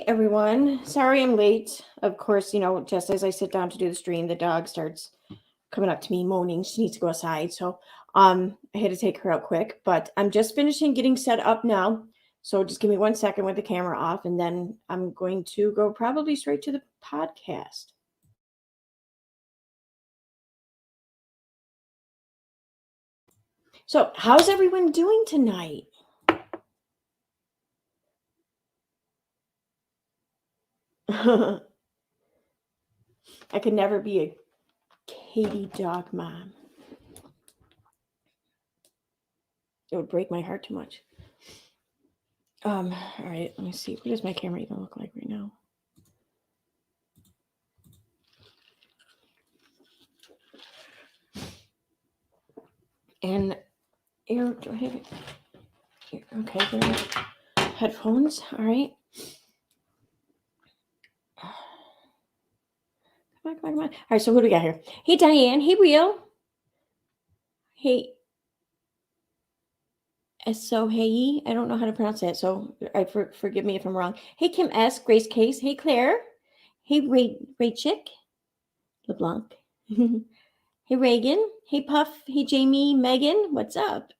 everyone. Sorry I'm late. Of course, just as I sit down to do the stream, the dog starts coming up to me moaning. She needs to go outside. So I had to take her out quick, but I'm just finishing getting set up now. So just give me 1 second with the camera off, and then I'm going to go probably straight to the podcast. So how's everyone doing tonight? I could never be a Katie dog mom. It would break my heart too much. All right, let me see. What does my camera even look like right now? And ear, do I have it? Okay, there. Headphones. All right. Come on. All right, so what do we got here? Hey, Diane. Hey, Real. Hey. Hey, I don't know how to pronounce that, so forgive me if I'm wrong. Hey, Kim S. Grace Case. Hey, Claire. Hey, Ray Chick. LeBlanc. Hey, Reagan. Hey, Puff. Hey, Jamie. Megan. What's up?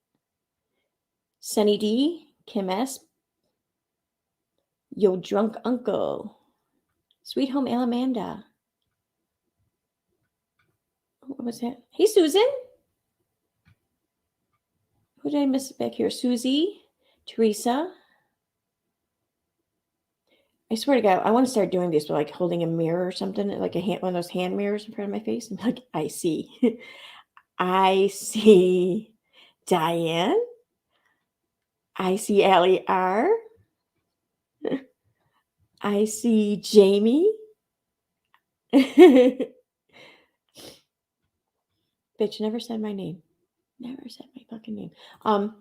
Sunny D. Kim S. Yo, drunk uncle. Sweet home Alamanda. What was that? Hey, Susan. Who did I miss back here? Susie. Teresa. I swear to God, I want to start doing this, but like holding a mirror or something, like one of those hand mirrors in front of my face, and like, I see. I see Diane. I see Allie R. I see Jamie. Bitch, never said my name. Never said my fucking name. All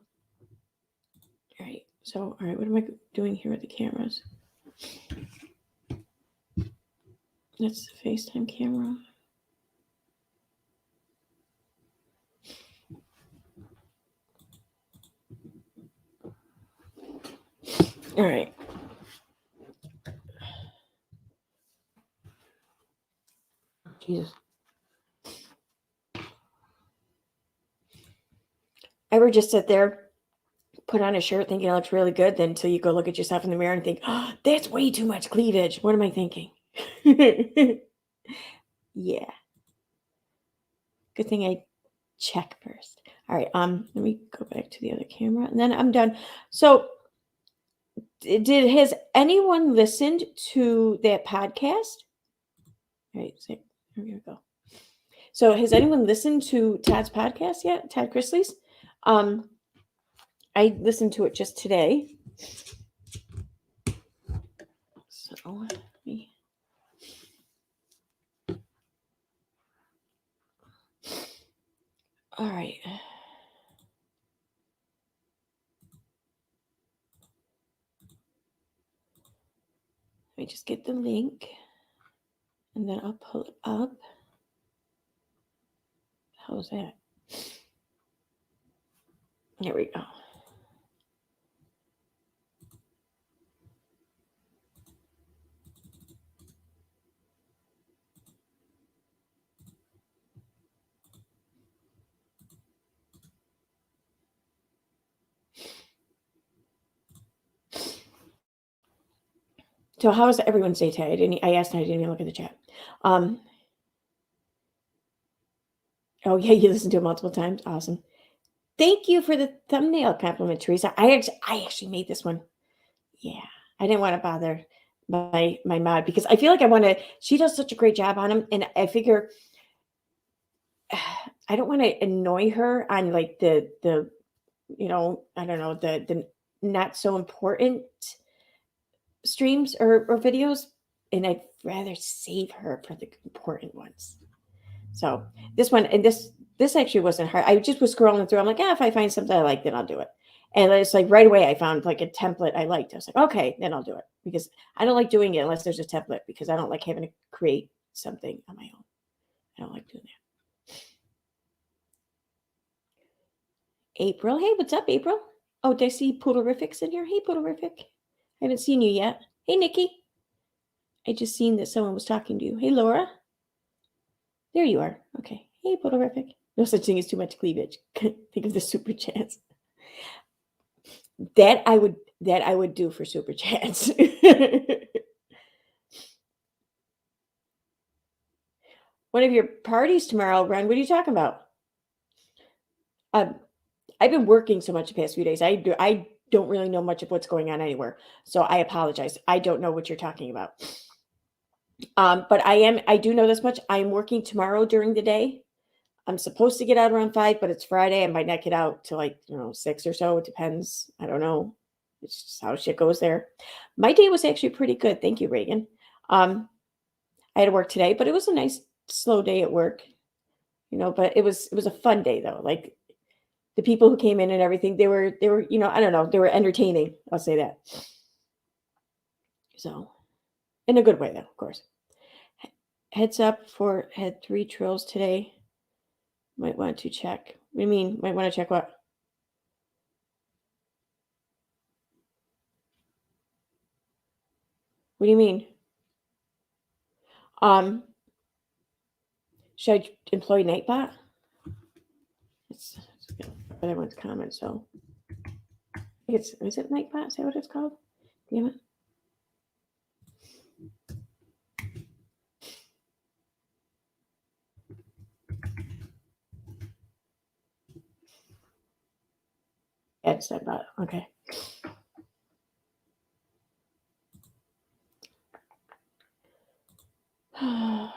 right. So, all right, what am I doing here with the cameras? That's the FaceTime camera. All right. Jesus. Ever just sit there, put on a shirt thinking it looks really good, then until you go look at yourself in the mirror and think, oh, that's way too much cleavage. What am I thinking? Yeah. Good thing I check first. All right. Let me go back to the other camera and then I'm done. So has anyone listened to that podcast? All right. So here we go. So has anyone listened to Todd's podcast yet? Todd Chrisley's? I listened to it just today. So let me. All right. Let me just get the link and then I'll pull it up. How's that? There we go. So how was everyone's day today? I asked and I didn't even look at the chat. Oh yeah, you listened to it multiple times. Awesome. Thank you for the thumbnail compliment, Teresa. I actually made this one. Yeah, I didn't want to bother my mod because I feel like I want to. She does such a great job on them, and I figure I don't want to annoy her on like the I don't know, the not so important streams or videos, and I'd rather save her for the important ones. So this one, and this actually wasn't hard. I just was scrolling through. I'm like, if I find something I like, then I'll do it. And it's like right away I found like a template I liked. I was like, okay, then I'll do it, because I don't like doing it unless there's a template, because I don't like having to create something on my own. I don't like doing that. April. Hey, what's up, April? Oh, did I see Poodlerifics in here? Hey, Poodlerific. I haven't seen you yet. Hey, Nikki. I just seen that someone was talking to you. Hey, Laura. There you are. Okay. Hey, Podorific. No such thing as too much cleavage. Think of the super chats. That I would do for super chats. One of your parties tomorrow, Ren. What are you talking about? I've been working so much the past few days. I don't really know much of what's going on anywhere. So I apologize. I don't know what you're talking about. But I do know this much. I'm working tomorrow during the day. I'm supposed to get out around 5, but it's Friday. I might not get out till 6 or so. It depends. I don't know. It's just how shit goes there. My day was actually pretty good. Thank you, Reagan. I had to work today, but it was a nice slow day at work. But it was a fun day though. Like the people who came in and everything, they were, I don't know, they were entertaining. I'll say that. So in a good way though, of course. Heads up had 3 trills today. Might want to check. What do you mean? Might want to check what? What do you mean? Should I employ Nightbot? It's everyone's comment, so I think is it Nightbot? Is that what it's called? Damn it. It's Nightbot. Okay. I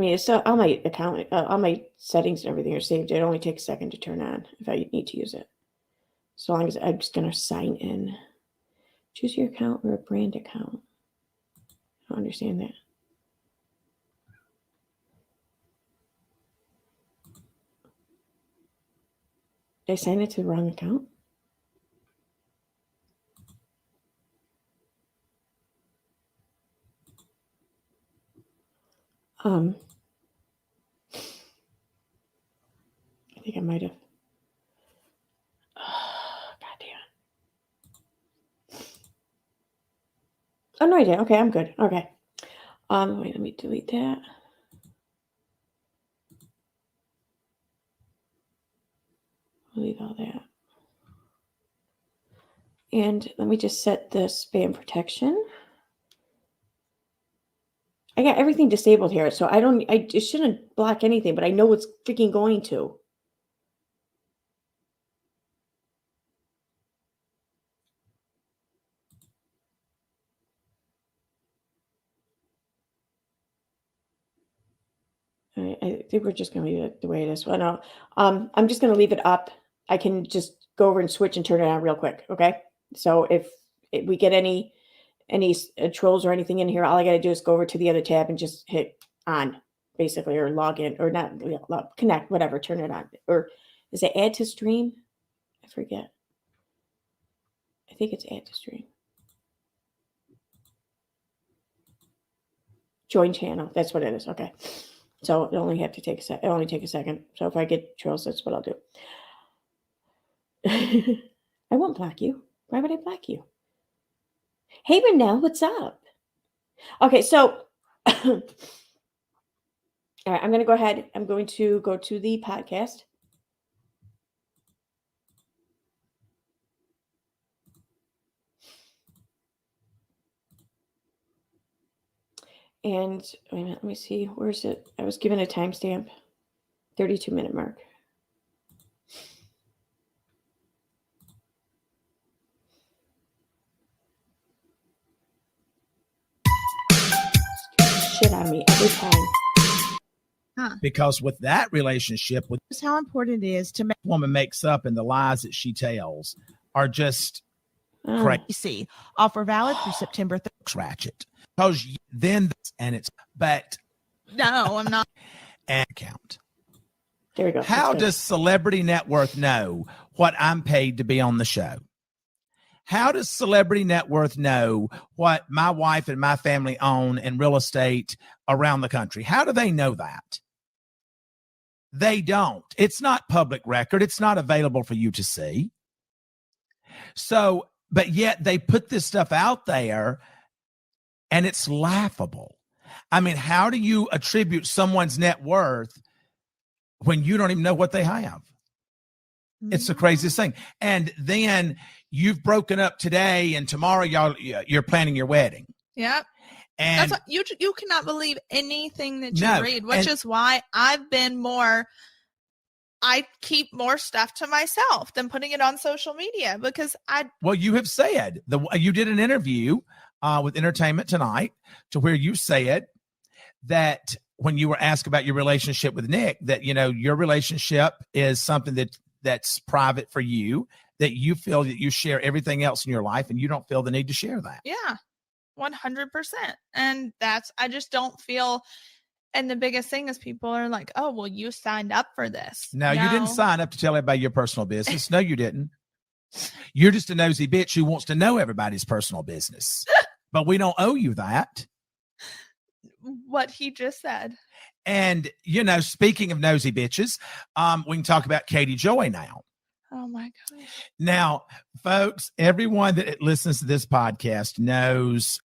mean, it's still all my account, all my settings and everything are saved. It only takes a second to turn on if I need to use it. So long as I'm just going to sign in. Choose your account or a brand account. I don't understand that. Did I sign it to the wrong account? I think I might have. Oh, God damn it. Oh, no, I did. Okay, I'm good. Okay. Wait, let me delete that. I'll leave all that. And let me just set the spam protection. I got everything disabled here, so it shouldn't block anything, but I know it's freaking going to. I think we're just going to leave it the way it is. Well, no, I'm just going to leave it up. I can just go over and switch and turn it on real quick. Okay. So if we get any trolls or anything in here, all I got to do is go over to the other tab and just hit on basically, or log in or not connect, whatever, turn it on. Or is it add to stream? I forget. I think it's add to stream. Join channel. That's what it is. Okay. So it only have to take a only take a second. So if I get trolls, that's what I'll do. I won't block you. Why would I block you? Hey, Renelle, what's up? Okay, so all right, I'm going to go ahead. I'm going to go to the podcast. And wait a minute, let me see. Where's it? I was given a timestamp. 32-minute mark. Shit out of me every time. Because with that relationship, with how important it is to make a woman makes up and the lies that she tells are just crazy. Offer valid through September 3rd. Ratchet. Because then, and it's, but no, I'm not. And count. There we go. How does Celebrity Net Worth know what I'm paid to be on the show? How does Celebrity Net Worth know what my wife and my family own in real estate around the country? How do they know that? They don't. It's not public record. It's not available for you to see. So, but yet they put this stuff out there And it's laughable. I mean, how do you attribute someone's net worth when you don't even know what they have? It's the craziest thing. And then you've broken up today, and tomorrow you're planning your wedding. Yep. And that's what, you cannot believe anything that you read, which is why I keep more stuff to myself than putting it on social media, because well, you have said you did an interview with Entertainment Tonight to where you said that when you were asked about your relationship with Nick, that, you know, your relationship is something that's private for you, that you feel that you share everything else in your life and you don't feel the need to share that. Yeah, 100%. And I just don't feel. And the biggest thing is people are like, oh, well, you signed up for this. No, you didn't sign up to tell everybody your personal business. No, you didn't. You're just a nosy bitch who wants to know everybody's personal business. But we don't owe you that. What he just said. And, you know, speaking of nosy bitches, we can talk about Katie Joy now. Oh, my gosh. Now, folks, everyone that listens to this podcast knows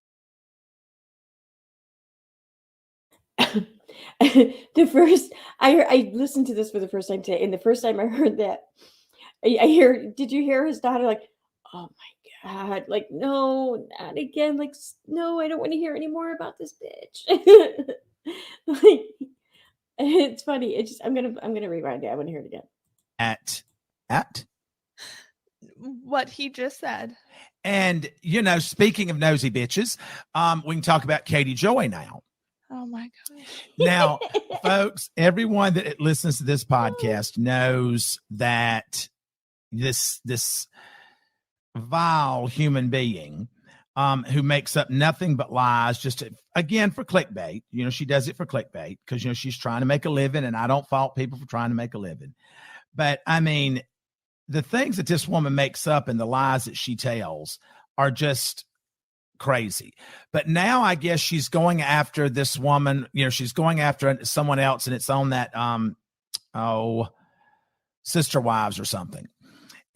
I listened to this for the first time today, and the first time I heard that, did you hear his daughter like, oh my God, like, no, not again, like, no, I don't want to hear any more about this bitch. Like, it's funny. I'm gonna rewind it. I want to hear it again. At what he just said. And, you know, speaking of nosy bitches, we can talk about Katie Joy now. Oh my gosh. Now, folks, everyone that listens to this podcast knows that this vile human being who makes up nothing but lies, just again for clickbait. You know, she does it for clickbait because, you know, she's trying to make a living, and I don't fault people for trying to make a living. But I mean, the things that this woman makes up and the lies that she tells are just crazy. But now I guess she's going after this woman, you know, she's going after someone else, and it's on that Sister Wives or something.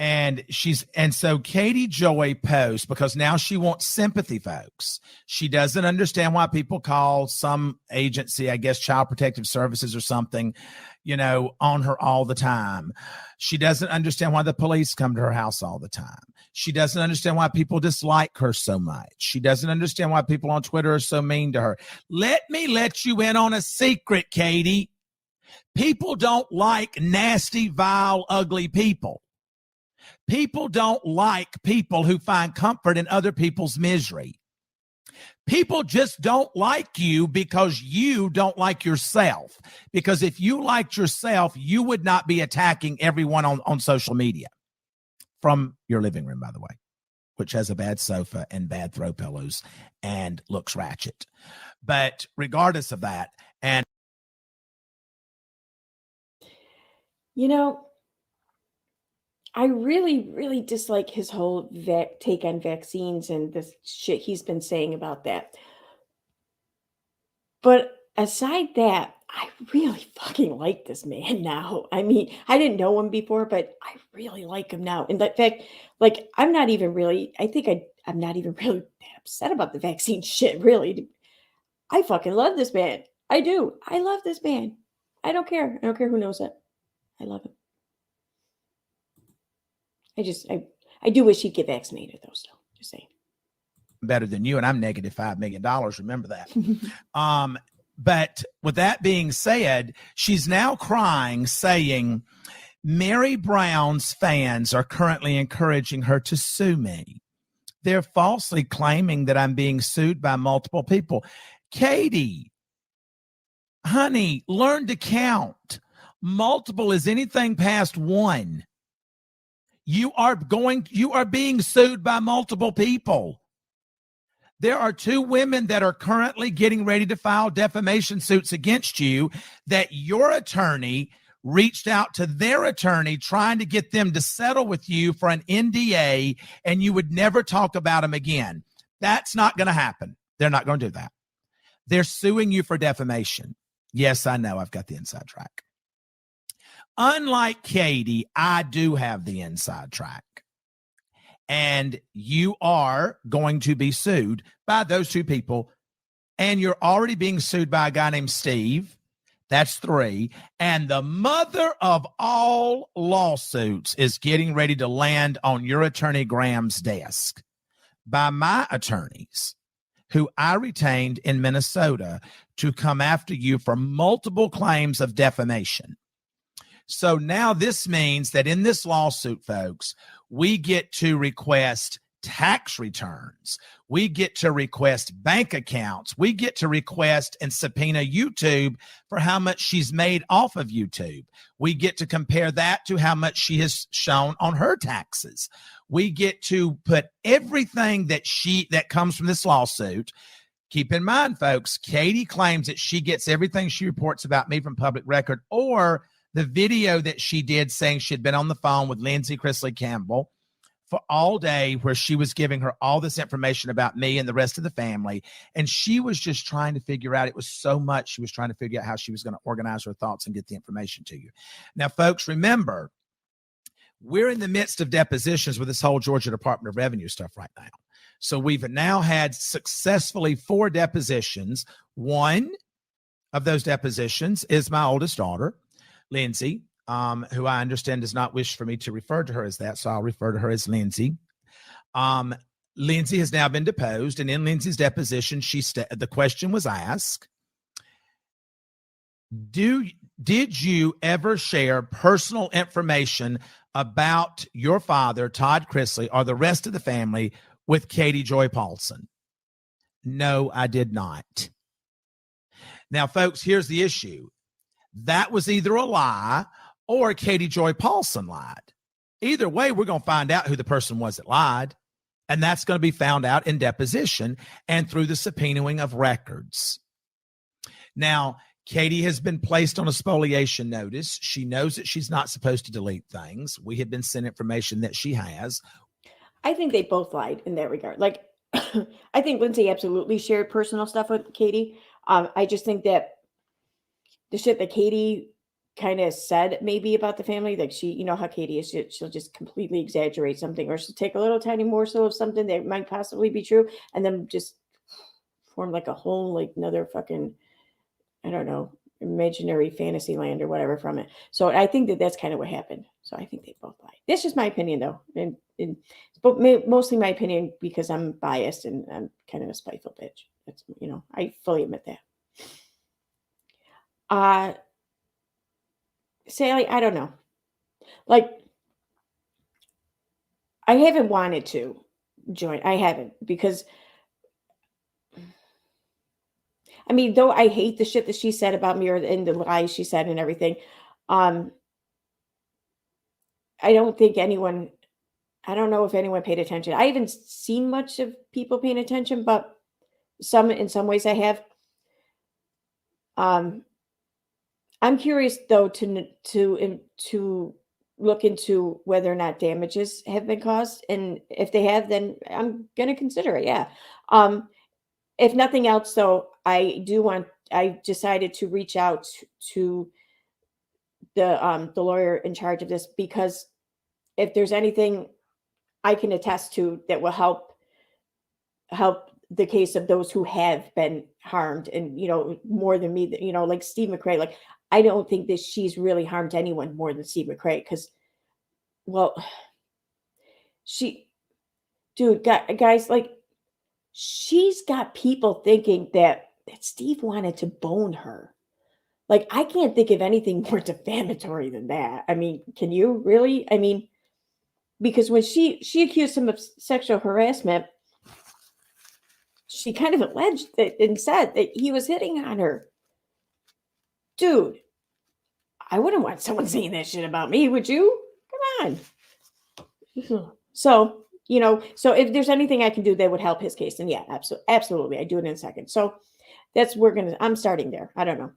And so Katie Joy posts, because now she wants sympathy, folks. She doesn't understand why people call some agency, I guess Child Protective Services or something, you know, on her all the time. She doesn't understand why the police come to her house all the time. She doesn't understand why people dislike her so much. She doesn't understand why people on Twitter are so mean to her. Let me let you in on a secret, Katie. People don't like nasty, vile, ugly people. People don't like people who find comfort in other people's misery. People just don't like you because you don't like yourself. Because if you liked yourself, you would not be attacking everyone on social media. From your living room, by the way, which has a bad sofa and bad throw pillows and looks ratchet. But regardless of that, and you know, I really, really dislike his whole take on vaccines and this shit he's been saying about that. But aside that, I really fucking like this man now. I mean, I didn't know him before, but I really like him now. And in fact, like, I'm not even really that upset about the vaccine shit, really. I fucking love this man. I do. I love this man. I don't care. I don't care who knows it. I love him. I do wish he'd get vaccinated, though, still. Just saying. Better than you, and I'm negative $5 million. Remember that. But with that being said, she's now crying, saying, Mary Brown's fans are currently encouraging her to sue me. They're falsely claiming that I'm being sued by multiple people. Katie, honey, learn to count. Multiple is anything past one. You are being sued by multiple people. There are 2 women that are currently getting ready to file defamation suits against you that your attorney reached out to their attorney trying to get them to settle with you for an NDA, and you would never talk about them again. That's not going to happen. They're not going to do that. They're suing you for defamation. Yes, I know. I've got the inside track. Unlike Katie, I do have the inside track. And you are going to be sued by those 2 people and you're already being sued by a guy named Steve. That's 3. And the mother of all lawsuits is getting ready to land on your attorney Graham's desk by my attorneys, who I retained in Minnesota to come after you for multiple claims of defamation. So now this means that in this lawsuit, folks, we get to request tax returns. We get to request bank accounts. We get to request and subpoena YouTube for how much she's made off of YouTube. We get to compare that to how much she has shown on her taxes. We get to put everything that comes from this lawsuit. Keep in mind, folks, Katie claims that she gets everything she reports about me from public record, or the video that she did saying she'd been on the phone with Chrisley Campbell for all day, where she was giving her all this information about me and the rest of the family. And she was just trying to figure out, it was so much, she was trying to figure out how she was going to organize her thoughts and get the information to you. Now, folks, remember, we're in the midst of depositions with this whole Georgia Department of Revenue stuff right now. So we've now had successfully 4 depositions. One of those depositions is my oldest daughter, Lindsay, who I understand does not wish for me to refer to her as that, so I'll refer to her as Lindsay. Lindsay has now been deposed, and in Lindsay's deposition, the question was asked, did you ever share personal information about your father, Todd Chrisley, or the rest of the family with Katie Joy Paulson? No, I did not. Now, folks, here's the issue. That was either a lie or Katie Joy Paulson lied. Either way, we're going to find out who the person was that lied, and that's going to be found out in deposition and through the subpoenaing of records. Now, Katie has been placed on a spoliation notice. She knows that she's not supposed to delete things. We have been sent information that she has. I think they both lied in that regard. Like, I think Lindsay absolutely shared personal stuff with Katie. I just think that the shit that Katie kind of said maybe about the family, like she, you know how Katie is, she'll just completely exaggerate something, or she'll take a little tiny morsel of something that might possibly be true and then just form like a whole, like another fucking, I don't know, imaginary fantasy land or whatever from it. So I think that that's kind of what happened. So I think they both lied. That's just my opinion, though, but mostly my opinion because I'm biased and I'm kind of a spiteful bitch. That's, you know, I fully admit that. Sally, I don't know. Like, I haven't wanted to join. I haven't, because I mean, though I hate the shit that she said about me and the lies she said and everything, I don't think anyone, I don't know if anyone paid attention. I haven't seen much of people paying attention, but in some ways I have. I'm curious though to look into whether or not damages have been caused, and if they have, then I'm gonna consider it. Yeah. If nothing else, though, I decided to reach out to the lawyer in charge of this, because if there's anything I can attest to that will help the case of those who have been harmed, and, you know, more than me, you know, like Steve McRae, like, I don't think that she's really harmed anyone more than Steve McRae, because, well, guys, like, she's got people thinking that Steve wanted to bone her. Like, I can't think of anything more defamatory than that. I mean, can you really? I mean, because when she accused him of sexual harassment, she kind of alleged that and said that he was hitting on her. Dude, I wouldn't want someone saying that shit about me, would you? Come on. So, you know, so if there's anything I can do that would help his case, then yeah, absolutely. I do it in a second. So I'm starting there. I don't know.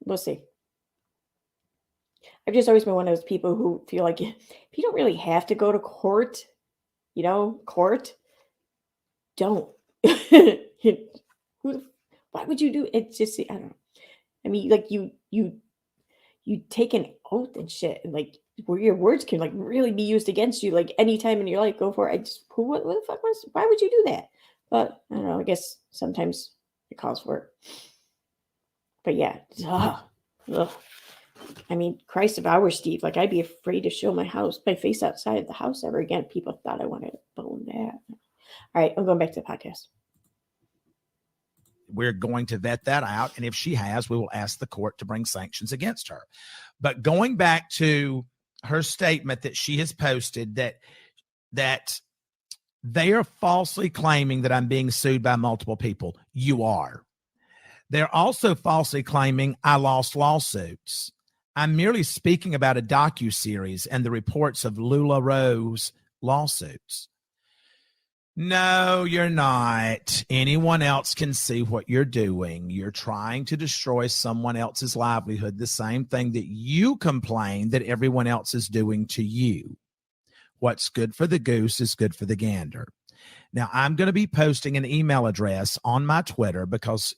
We'll see. I've just always been one of those people who feel like if you don't really have to go to court, you know, don't. Why would you do it? Just, I don't know. I mean, like you take an oath and shit, and like where your words can like really be used against you, like anytime in your life, go for it. Why would you do that? But I don't know. I guess sometimes it calls for it. But yeah. Ugh. I mean, Christ, if I were Steve, like I'd be afraid to show my face outside of the house ever again. People thought I wanted to bone that. All right, I'm going back to the podcast. We're going to vet that out. And if she has, we will ask the court to bring sanctions against her. But going back to her statement that she has posted that they are falsely claiming that I'm being sued by multiple people. You are. They're also falsely claiming I lost lawsuits. I'm merely speaking about a docuseries and the reports of LuLaRoe's lawsuits. No, you're not. Anyone else can see what you're doing. You're trying to destroy someone else's livelihood, the same thing that you complain that everyone else is doing to you. What's good for the goose is good for the gander. Now, I'm going to be posting an email address on my Twitter because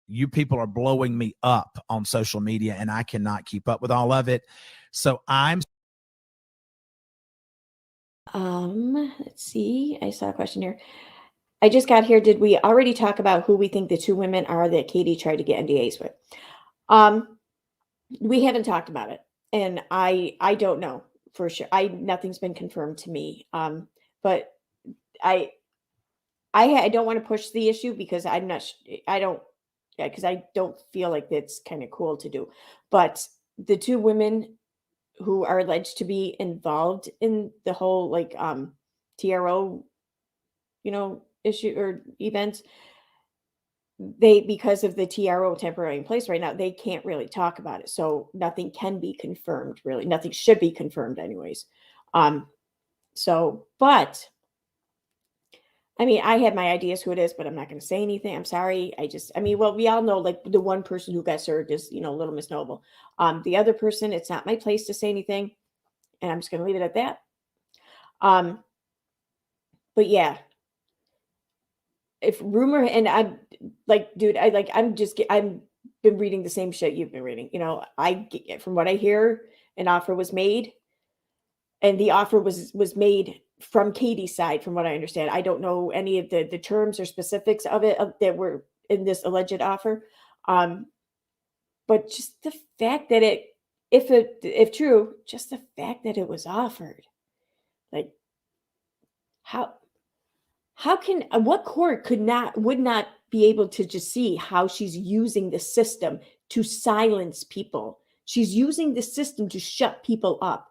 you people are blowing me up on social media and I cannot keep up with all of it. So let's see. I saw a question here. I just got here. Did we already talk about who we think the two women are that Katie tried to get NDAs with? We haven't talked about it, and I don't know for sure. Nothing's been confirmed to me. But I don't want to push the issue because I'm not. Because I don't feel like that's kind of cool to do. But the two women who are alleged to be involved in the whole TRO, issue or events, because of the TRO temporarily in place right now, they can't really talk about it. So nothing can be confirmed, really. Nothing should be confirmed anyways. But I mean, I have my ideas who it is, but I'm not going to say anything. I'm sorry. We all know like the one person who got served is, Little Miss Noble. The other person, it's not my place to say anything, and I'm just going to leave it at that. But yeah, if rumor, and I'm like, dude, I'm been reading the same shit you've been reading. From what I hear, an offer was made, and the offer was made from Katie's side, from what I understand. I don't know any of the terms or specifics of it that were in this alleged offer. But just the fact that if true, just the fact that it was offered, like what court would not be able to just see how she's using the system to silence people? She's using the system to shut people up.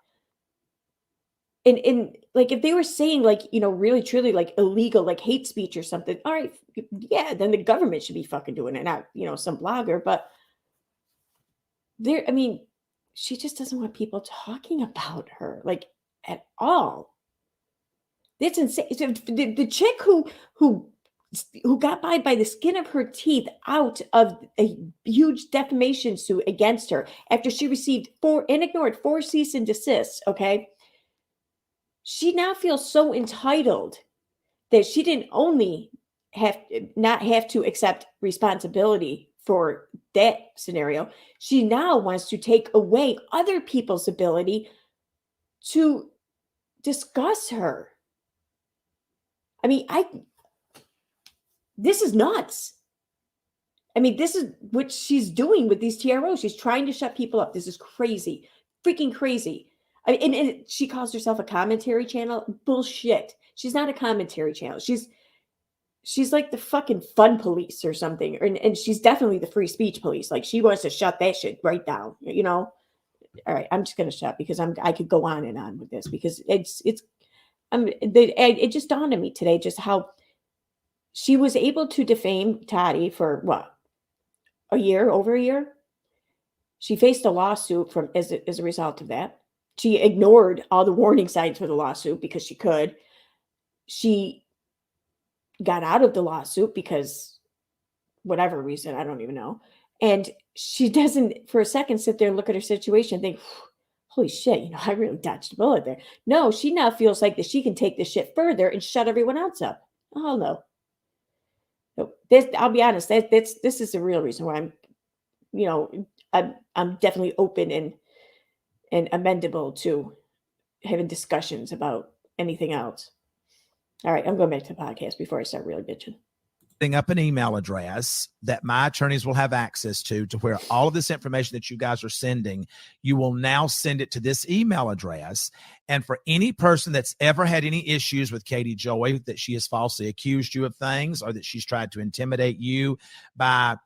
And like if they were saying really truly like illegal like hate speech or something, all right, yeah, then the government should be fucking doing it, not some blogger. But she just doesn't want people talking about her like at all. That's insane. The chick who got by the skin of her teeth out of a huge defamation suit against her after she received ignored 4 cease and desists, okay? She now feels so entitled that she didn't only not have to accept responsibility for that scenario. She now wants to take away other people's ability to discuss her. I mean, this is nuts. I mean, this is what she's doing with these TROs. She's trying to shut people up. This is crazy. Freaking crazy. And she calls herself a commentary channel. Bullshit. She's not a commentary channel. She's like the fucking fun police or something. And she's definitely the free speech police. Like she wants to shut that shit right down, All right, I'm just going to shut because I could go on and on with this because it just dawned on me today just how she was able to defame Toddy for what? Over a year? She faced a lawsuit as a result of that. She ignored all the warning signs for the lawsuit because she could. She got out of the lawsuit because whatever reason, I don't even know. And she doesn't for a second sit there and look at her situation and think, holy shit, I really dodged a bullet there. No, she now feels like that she can take this shit further and shut everyone else up. Oh no. I'll be honest, this is the real reason why I'm definitely open and amendable to having discussions about anything else. All right, I'm going back to the podcast before I start really bitching. Up an email address that my attorneys will have access to where all of this information that you guys are sending, you will now send it to this email address. And for any person that's ever had any issues with Katie Joy, that she has falsely accused you of things, or that she's tried to intimidate you by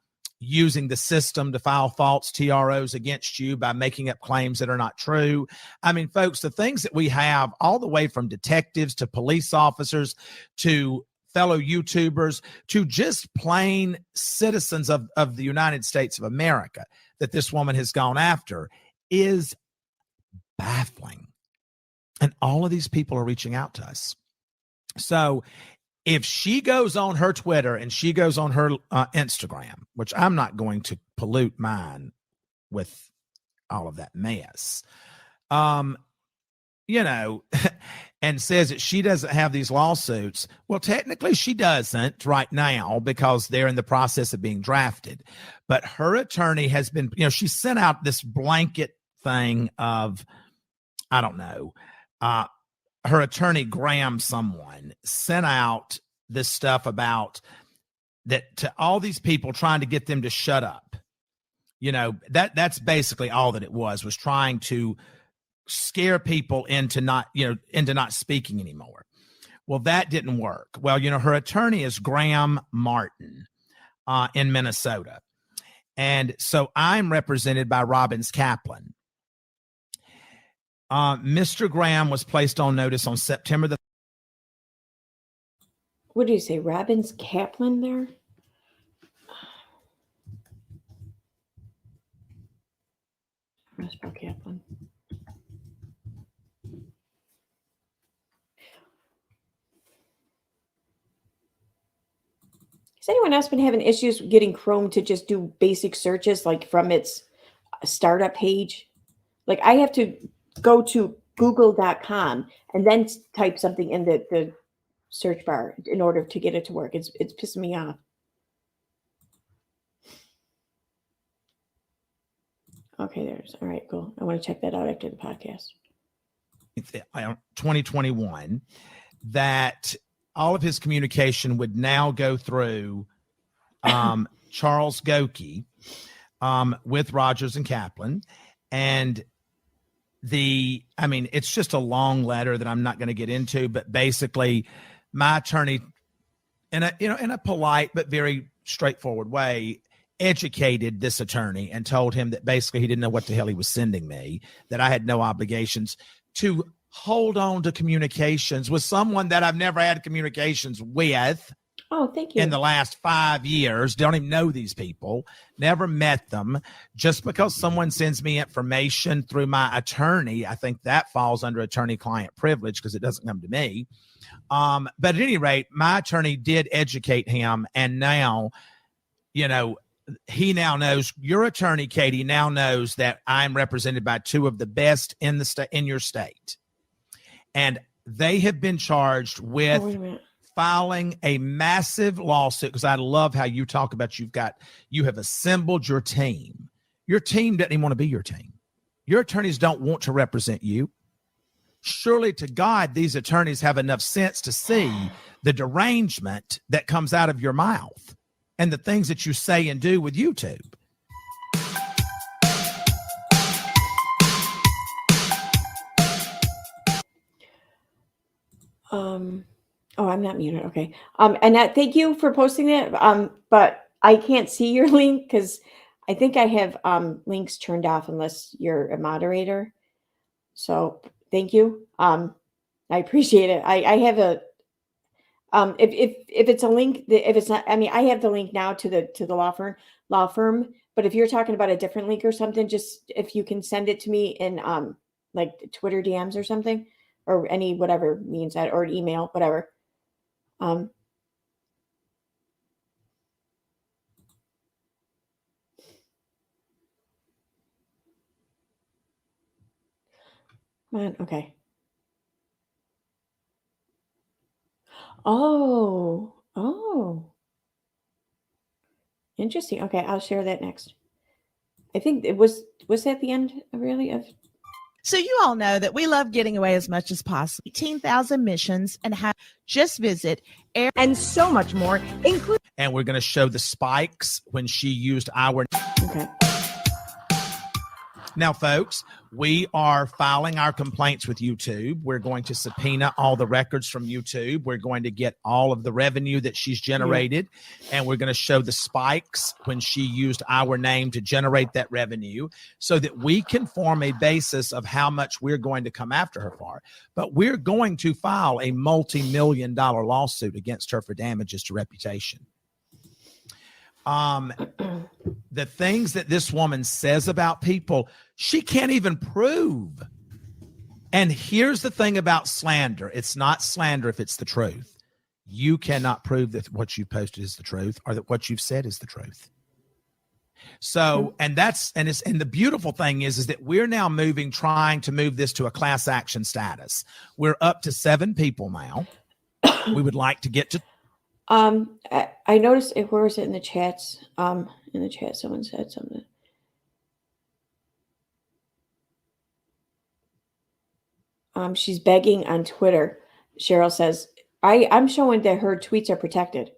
using the system to file false TROs against you, by making up claims that are not true. I mean, folks, the things that we have, all the way from detectives to police officers to fellow YouTubers to just plain citizens of the United States of America, that this woman has gone after, is baffling. And all of these people are reaching out to us. So if she goes on her Twitter and she goes on her Instagram, which I'm not going to pollute mine with all of that mess, you know, and says that she doesn't have these lawsuits. Well, technically she doesn't right now because they're in the process of being drafted. But her attorney has been, you know, she sent out this blanket thing of, I don't know, her attorney, Graham, someone sent out this stuff about that to all these people, trying to get them to shut up. You know, that's basically all that it was trying to scare people into not speaking anymore. Well, that didn't work. Well, you know, her attorney is Graham Martin in Minnesota. And so I'm represented by Robbins Kaplan. Mr. Graham was placed on notice on September the. What do you say, Robbins Kaplan there? Kaplan. Has anyone else been having issues getting Chrome to just do basic searches, like from its startup page? Like I have to go to google.com and then type something in the search bar in order to get it to work. It's pissing me off. Okay, there's all right, cool. I want to check that out after the podcast. 2021, that all of his communication would now go through Charles Goki with Rogers and Kaplan. And it's just a long letter that I'm not going to get into, but basically my attorney, in a polite but very straightforward way, educated this attorney and told him that basically he didn't know what the hell he was sending me, that I had no obligations to hold on to communications with someone that I've never had communications with. Oh, thank you. In the last 5 years, don't even know these people, never met them. Just because someone sends me information through my attorney, I think that falls under attorney-client privilege because it doesn't come to me. But at any rate, my attorney did educate him, and now, you know, he now knows, your attorney, Katie, now knows that I'm represented by two of the best in the state, in your state. And they have been charged with filing a massive lawsuit, because I love how you talk about you have assembled your team. Your team doesn't even want to be your team. Your attorneys don't want to represent you. Surely to God, these attorneys have enough sense to see the derangement that comes out of your mouth and the things that you say and do with YouTube. Oh, I'm not muted. Okay. And thank you for posting that. But I can't see your link because I think I have links turned off unless you're a moderator. So thank you. I appreciate it. I have a if it's a link, if it's not, I mean, I have the link now to the law firm. But if you're talking about a different link or something, just if you can send it to me in like Twitter DMs or something, or any whatever means that, or an email, whatever. Come on, okay. Oh. Interesting. Okay, I'll share that next. I think it was that the end really of. So you all know that we love getting away as much as possible. 18,000 missions and have just visit air and so much more, including. And we're going to show the spikes when she used our. Okay. Now, folks, we are filing our complaints with YouTube. We're going to subpoena all the records from YouTube. We're going to get all of the revenue that she's generated, and we're going to show the spikes when she used our name to generate that revenue so that we can form a basis of how much we're going to come after her for. But we're going to file a multi-million-dollar lawsuit against her for damages to reputation. The things that this woman says about people, she can't even prove. And here's the thing about slander. It's not slander if it's the truth. You cannot prove that what you posted is the truth or that what you've said is the truth. So, and the beautiful thing is that we're now trying to move this to a class action status. We're up to 7 people now. We would like to get to. I noticed it. Where was it in the chats? In the chat, someone said something. She's begging on Twitter. Cheryl says, I'm showing that her tweets are protected.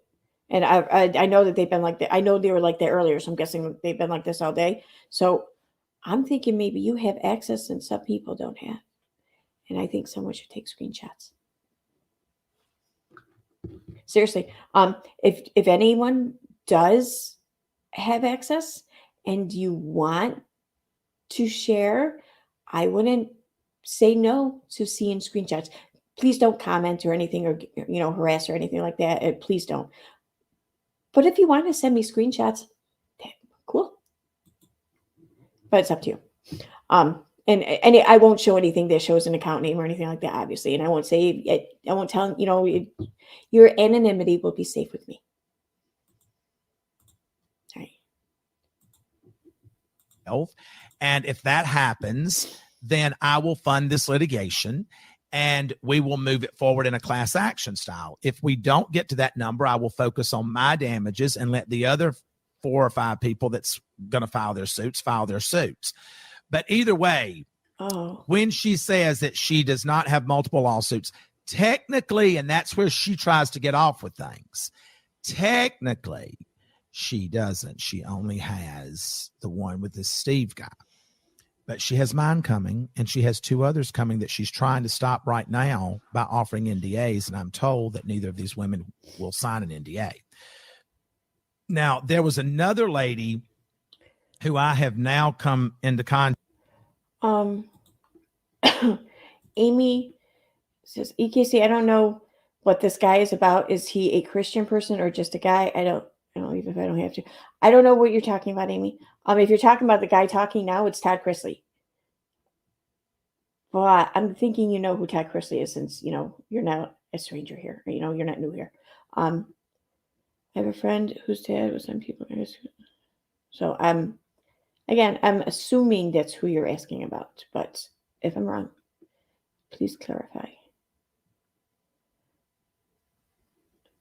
And I know that they've been like that. I know they were like that earlier, so I'm guessing they've been like this all day. So I'm thinking maybe you have access and some people don't have. And I think someone should take screenshots. Seriously, if anyone does have access and you want to share, I wouldn't say no to seeing screenshots. Please don't comment or anything or harass or anything like that. Please don't. But if you want to send me screenshots, cool. But it's up to you. And I won't show anything that shows an account name or anything like that, obviously. And I won't say, I won't tell, your anonymity will be safe with me. All right. And if that happens, then I will fund this litigation and we will move it forward in a class action style. If we don't get to that number, I will focus on my damages and let the other 4 or 5 people that's going to file their suits. But either way, when she says that she does not have multiple lawsuits, technically, and that's where she tries to get off with things, technically, she doesn't. She only has the one with this Steve guy. But she has mine coming, and she has 2 others coming that she's trying to stop right now by offering NDAs, and I'm told that neither of these women will sign an NDA. Now, there was another lady who I have now come into contact. Amy says, EKC, I don't know what this guy is about. Is he a Christian person or just a guy? I don't even if I don't have to. I don't know what you're talking about, Amy. If you're talking about the guy talking now, it's Todd Chrisley. But I'm thinking you know who Todd Chrisley is since, you're not a stranger here. Or, you're not new here. I have a friend whose dad was on people. So I'm assuming that's who you're asking about. But if I'm wrong, please clarify.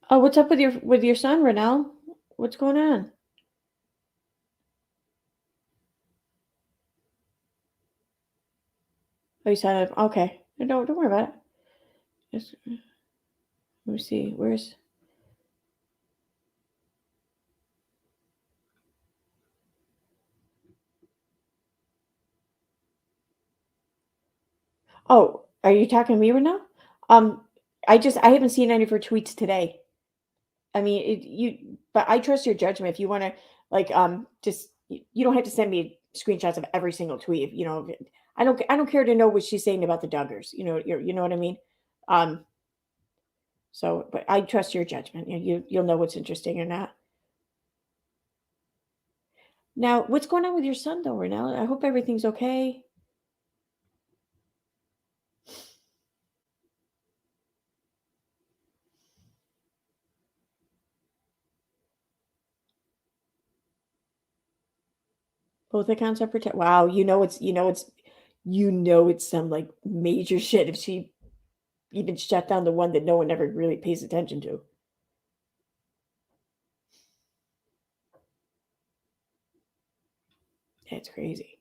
Oh, what's up with your son, Renell? What's going on? Oh, you signed up. Okay. Don't worry about it. Let me see. Where's... Oh, are you talking to me right now? I haven't seen any of her tweets today. I mean, but I trust your judgment. If you want to, you don't have to send me screenshots of every single tweet. I don't care to know what she's saying about the Duggars. You know what I mean? So, but I trust your judgment. You'll know what's interesting or not. Now, what's going on with your son, though, Renell? I hope everything's okay. Both accounts are protected. Wow, it's some like major shit if she even shut down the one that no one ever really pays attention to. That's crazy.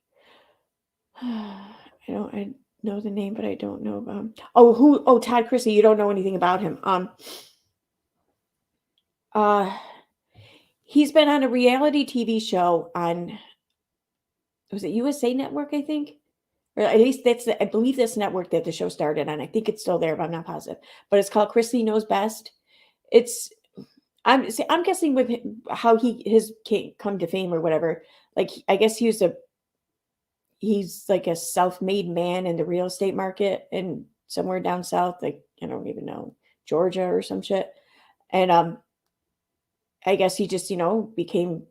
I know the name, but I don't know about him. Todd Chrisley. You don't know anything about him. He's been on a reality TV show on, was it USA Network, I think? Or at least I believe that's the network that the show started on. I think it's still there, but I'm not positive. But it's called Chrisley Knows Best. I'm guessing with how his come to fame or whatever. Like, I guess he's like a self-made man in the real estate market and somewhere down south, like, I don't even know, Georgia or some shit. And I guess he just, became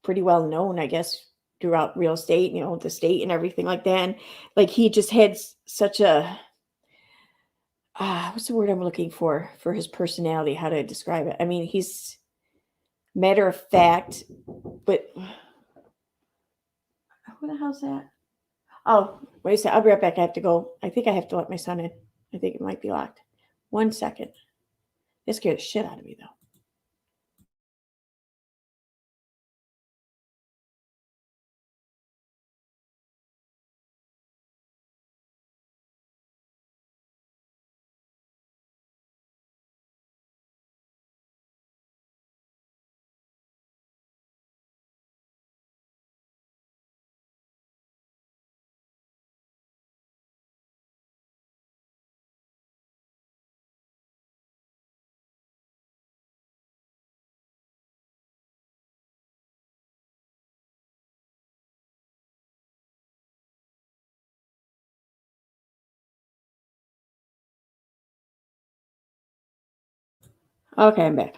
pretty well known, I guess, throughout real estate, the state and everything like that. And like, he just had such a, what's the word I'm looking for his personality, how to describe it? I mean, he's matter of fact, but who the hell's that? Oh, wait a second. I'll be right back. I have to go. I think I have to let my son in. I think it might be locked. 1 second. That scared the shit out of me, though. Okay, I'm back.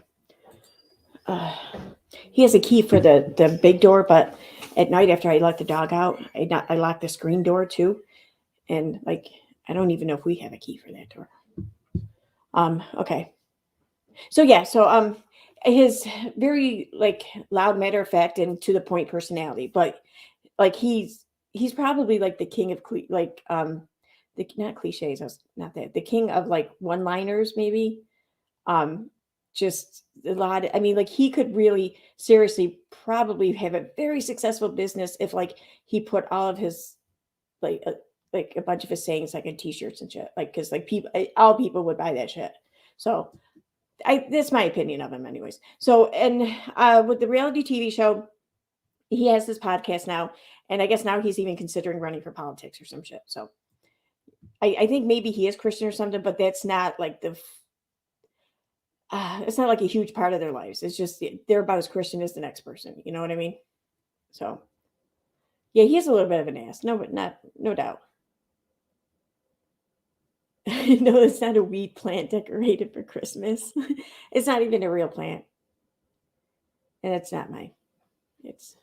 He has a key for the big door, but at night after I let the dog out, I lock the screen door too. And like, I don't even know if we have a key for that door. Okay. So yeah, his very like loud, matter of fact, and to the point personality, but like he's probably like the king of not cliches. Not that the king of like one-liners, maybe. Just a lot. I mean, like he could really seriously probably have a very successful business if like he put all of his like a bunch of his sayings like in t-shirts and shit. Like, because like all people would buy that shit. So that's my opinion of him anyways. So, and with the reality TV show, he has this podcast now, and I guess now he's even considering running for politics or some shit. So I think maybe he is Christian or something, but that's not like it's not like a huge part of their lives. It's just they're about as Christian as the next person. You know what I mean? So yeah, he is a little bit of an ass. No doubt. No, it's not a weed plant decorated for Christmas. It's not even a real plant. And it's not mine. It's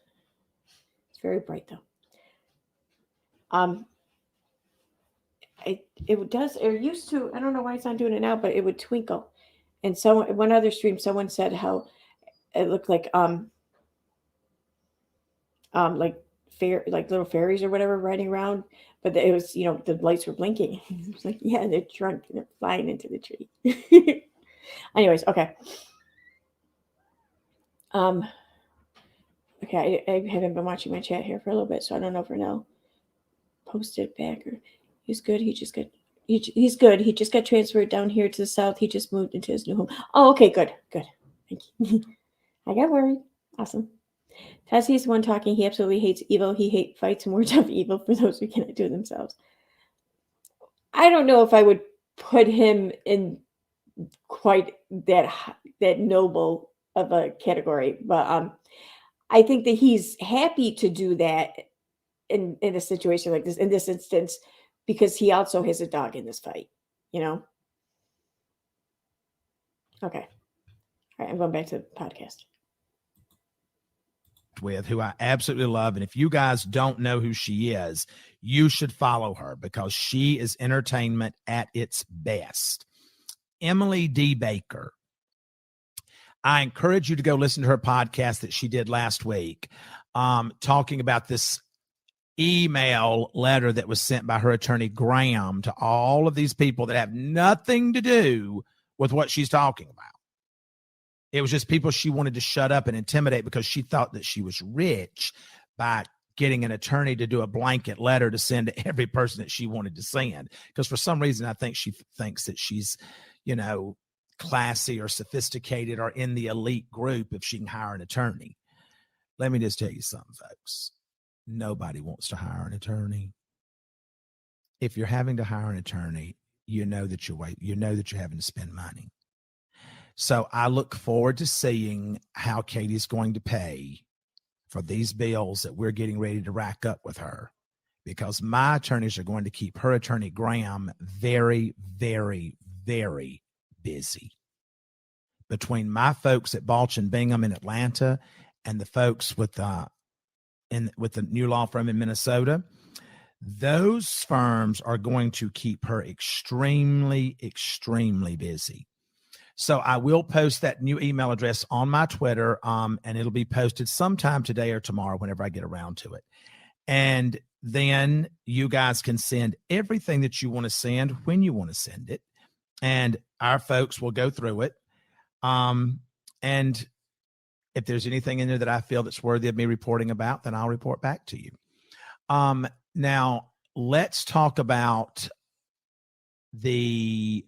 very bright though. It used to, I don't know why it's not doing it now, but it would twinkle. And so one other stream, someone said how it looked like little fairies or whatever riding around, but it was, the lights were blinking. It was like, yeah, they're drunk and they're flying into the tree. Anyways, okay. Okay, I haven't been watching my chat here for a little bit, so I don't know if Renell posted back or he's good. He's good. He just got transferred down here to the south. He just moved into his new home. Oh, okay, good. Thank you. I got worried. Awesome. Tessie's the one talking. He absolutely hates evil. He fights and words of evil for those who cannot do it themselves. I don't know if I would put him in quite that noble of a category, but I think that he's happy to do that in a situation like this, in this instance, because he also has a dog in this fight, Okay. All right, I'm going back to the podcast. With who I absolutely love. And if you guys don't know who she is, you should follow her because she is entertainment at its best. Emily D. Baker. I encourage you to go listen to her podcast that she did last week, talking about this email letter that was sent by her attorney Graham to all of these people that have nothing to do with what she's talking about. It was just people she wanted to shut up and intimidate because she thought that she was rich by getting an attorney to do a blanket letter to send to every person that she wanted to send. Because for some reason, I think she thinks that she's, classy or sophisticated or in the elite group if she can hire an attorney. Let me just tell you something, folks. Nobody wants to hire an attorney. If you're having to hire an attorney, you know that you're having to spend money. So I look forward to seeing how Katie's going to pay for these bills that we're getting ready to rack up with her, because my attorneys are going to keep her attorney Graham very, very, very busy. Between my folks at Balch and Bingham in Atlanta and the folks with the new law firm in Minnesota, those firms are going to keep her extremely, extremely busy. So I will post that new email address on my Twitter, and it'll be posted sometime today or tomorrow whenever I get around to it. And then you guys can send everything that you want to send when you want to send it, and our folks will go through it. And if there's anything in there that I feel that's worthy of me reporting about, then I'll report back to you. Now let's talk about the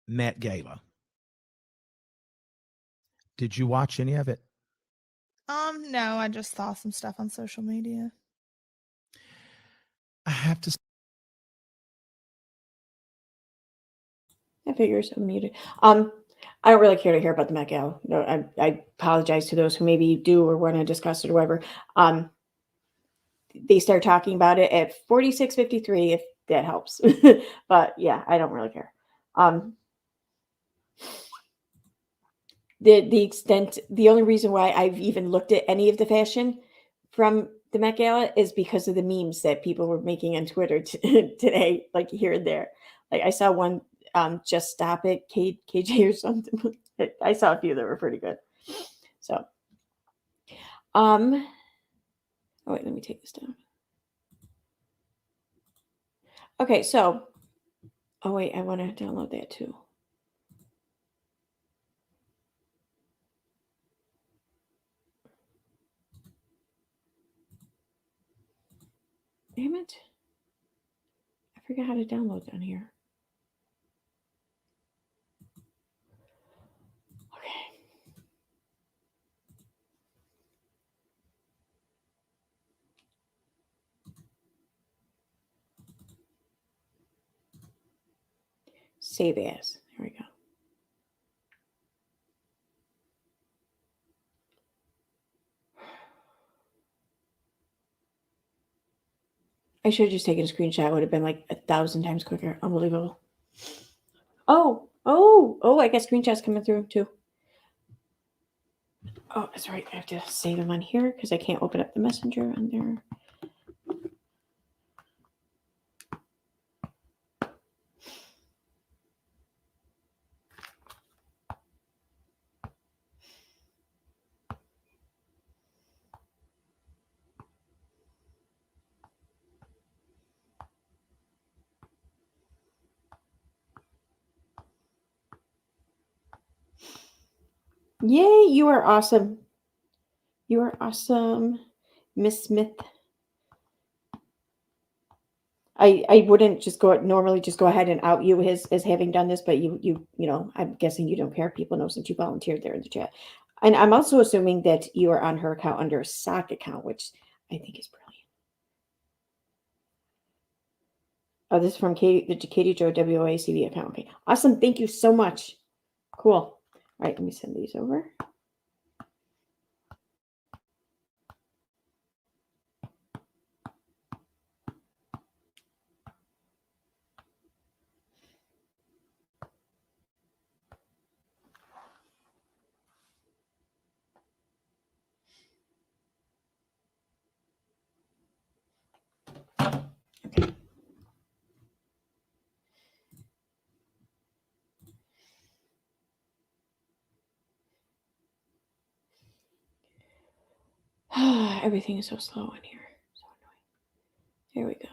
Met Gala. Did you watch any of it? No, I just saw some stuff on social media. I have to. I figure so muted. I don't really care to hear about the Met Gala. No, I apologize to those who maybe do or want to discuss it or whatever. They start talking about it at 46:53 if that helps. But yeah, I don't really care. The extent, the only reason why I've even looked at any of the fashion from the Met Gala is because of the memes that people were making on Twitter today, like here and there. Like I saw one, just stop it, KJ or something. I saw a few that were pretty good. So, oh wait, let me take this down. Okay, so, oh wait, I want to download that too. Damn it. I forgot how to download down here. Okay. Save as. There we go. I should have just taken a screenshot. It would have been like 1,000 times quicker. Unbelievable. Oh, I got screenshots coming through too. Oh, that's right. I have to save them on here because I can't open up the messenger on there. Yay, you are awesome. You are awesome, Miss Smith. I wouldn't just normally just go ahead and out you as having done this, but you know, I'm guessing you don't care. People know since you volunteered there in the chat. And I'm also assuming that you are on her account under a sock account, which I think is brilliant. Oh, this is from the Katie Joe WACV account. Okay, awesome. Thank you so much. Cool. All right, let me send these over. Okay. Everything is so slow in here. So annoying. Here we go.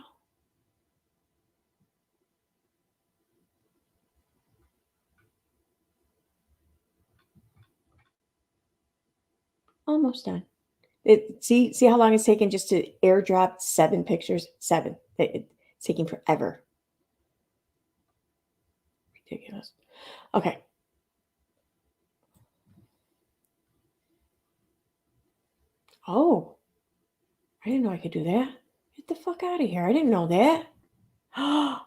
Almost done. See how long it's taken just to airdrop 7 pictures? 7. It's taking forever. Ridiculous. Okay. Oh, I didn't know I could do that. Get the fuck out of here. I didn't know that. Oh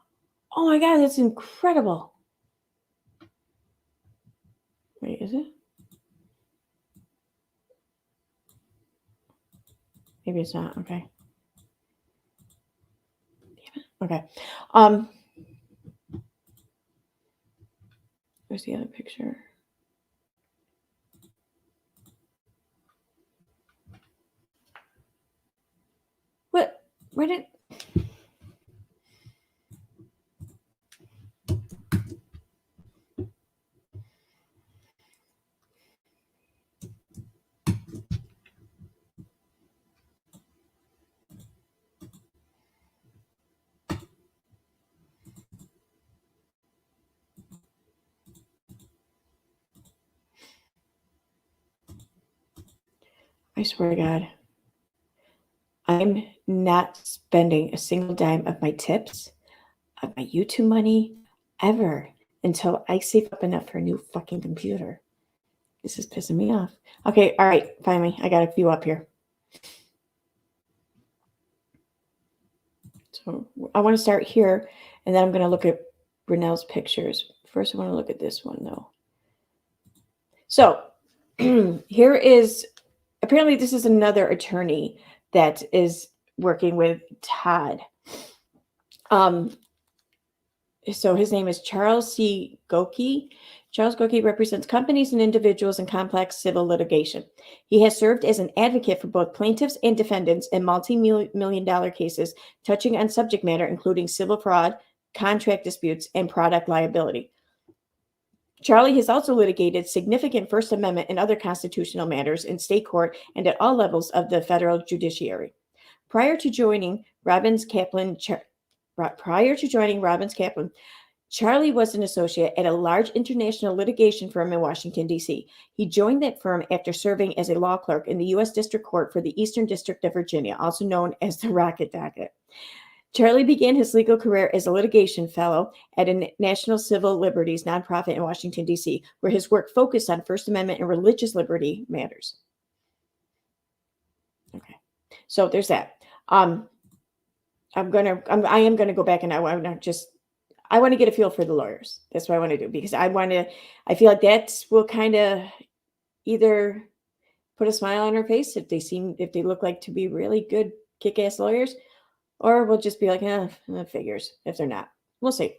my God, that's incredible. Wait, is it? Maybe it's not. Okay. Damn it. Okay. Where's the other picture? What? Where did? I swear to God, I'm not spending a single dime of my tips, of my YouTube money, ever until I save up enough for a new fucking computer. This is pissing me off. Okay, all right, finally, I got a few up here. So I want to start here, and then I'm going to look at Brunel's pictures. First, I want to look at this one, though. So here is, apparently this is another attorney that is working with Todd. So his name is Charles C. Goki. Charles Goki represents companies and individuals in complex civil litigation. He has served as an advocate for both plaintiffs and defendants in multi-million-dollar cases touching on subject matter including civil fraud, contract disputes, and product liability. Charlie has also litigated significant First Amendment and other constitutional matters in state court and at all levels of the federal judiciary. Prior to joining Robbins Kaplan, Charlie was an associate at a large international litigation firm in Washington, D.C. He joined that firm after serving as a law clerk in the U.S. District Court for the Eastern District of Virginia, also known as the Rocket Docket. Charlie began his legal career as a litigation fellow at a National Civil Liberties nonprofit in Washington, D.C., where his work focused on First Amendment and religious liberty matters. Okay, so there's that. I am gonna go back and I want to get a feel for the lawyers. That's what I want to do because I feel like that will kind of either put a smile on her face if they look like to be really good kick-ass lawyers, or we'll just be like, figures if they're not. We'll see.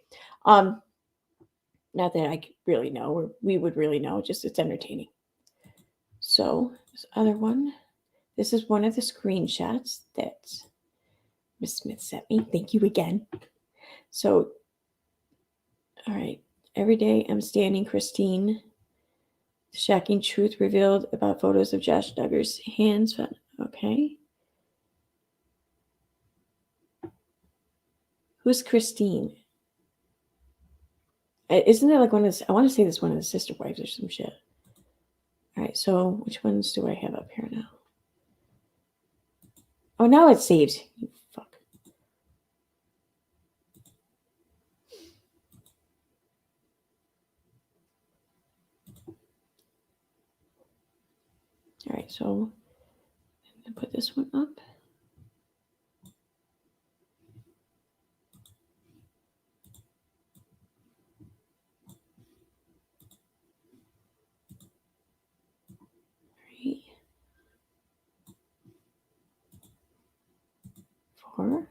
Not that I really know, or we would really know, just it's entertaining. So this other one, this is one of the screenshots that Miss Smith sent me. Thank you again. So, all right. Every day I'm standing, Christine. The shocking truth revealed about photos of Josh Duggar's hands. Okay. Who's Christine? Isn't that like one of the, I want to say this one of the sister wives or some shit. All right. So which ones do I have up here now? Oh, now it's saved. You fuck. All right, so I'm going to put this one up. Three, 4,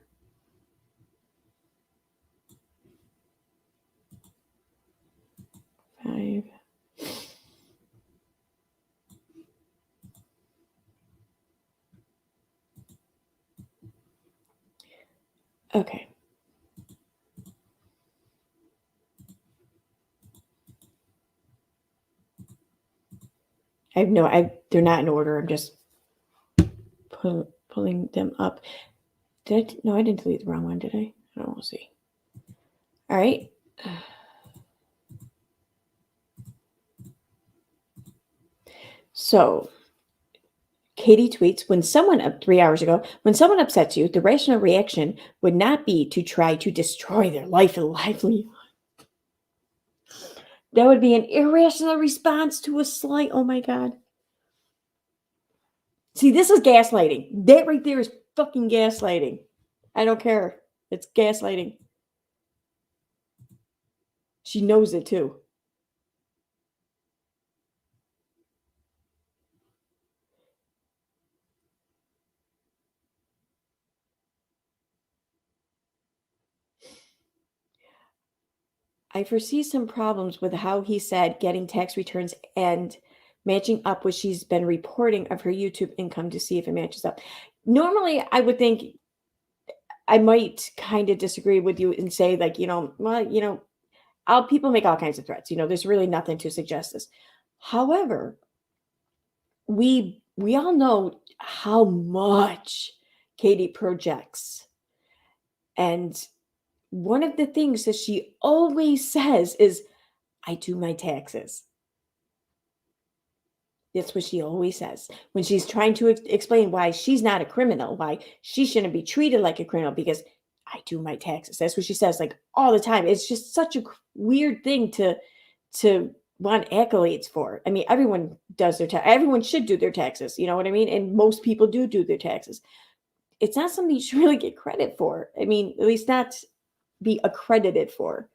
5. Okay. They're not in order. I'm just pulling them up. I didn't delete the wrong one, did I? I don't want to see. All right. So, Katie tweets, 3 hours ago, when someone upsets you, the rational reaction would not be to try to destroy their life and livelihood. That would be an irrational response to a slight. Oh my God. See, this is gaslighting. That right there is fucking gaslighting. I don't care. It's gaslighting. She knows it too. I foresee some problems with how he said getting tax returns and matching up what she's been reporting of her YouTube income to see if it matches up. Normally, I would think I might kind of disagree with you and say, like, people make all kinds of threats. There's really nothing to suggest this. However, we all know how much Katie projects. And one of the things that she always says is, I do my taxes. That's what she always says when she's trying to explain why she's not a criminal, why she shouldn't be treated like a criminal, because I do my taxes. That's what she says, like, all the time. It's just such a weird thing to want accolades for. I mean, everyone does everyone should do their taxes. You know what I mean? And most people do their taxes. It's not something you should really get credit for. I mean, at least not be accredited for.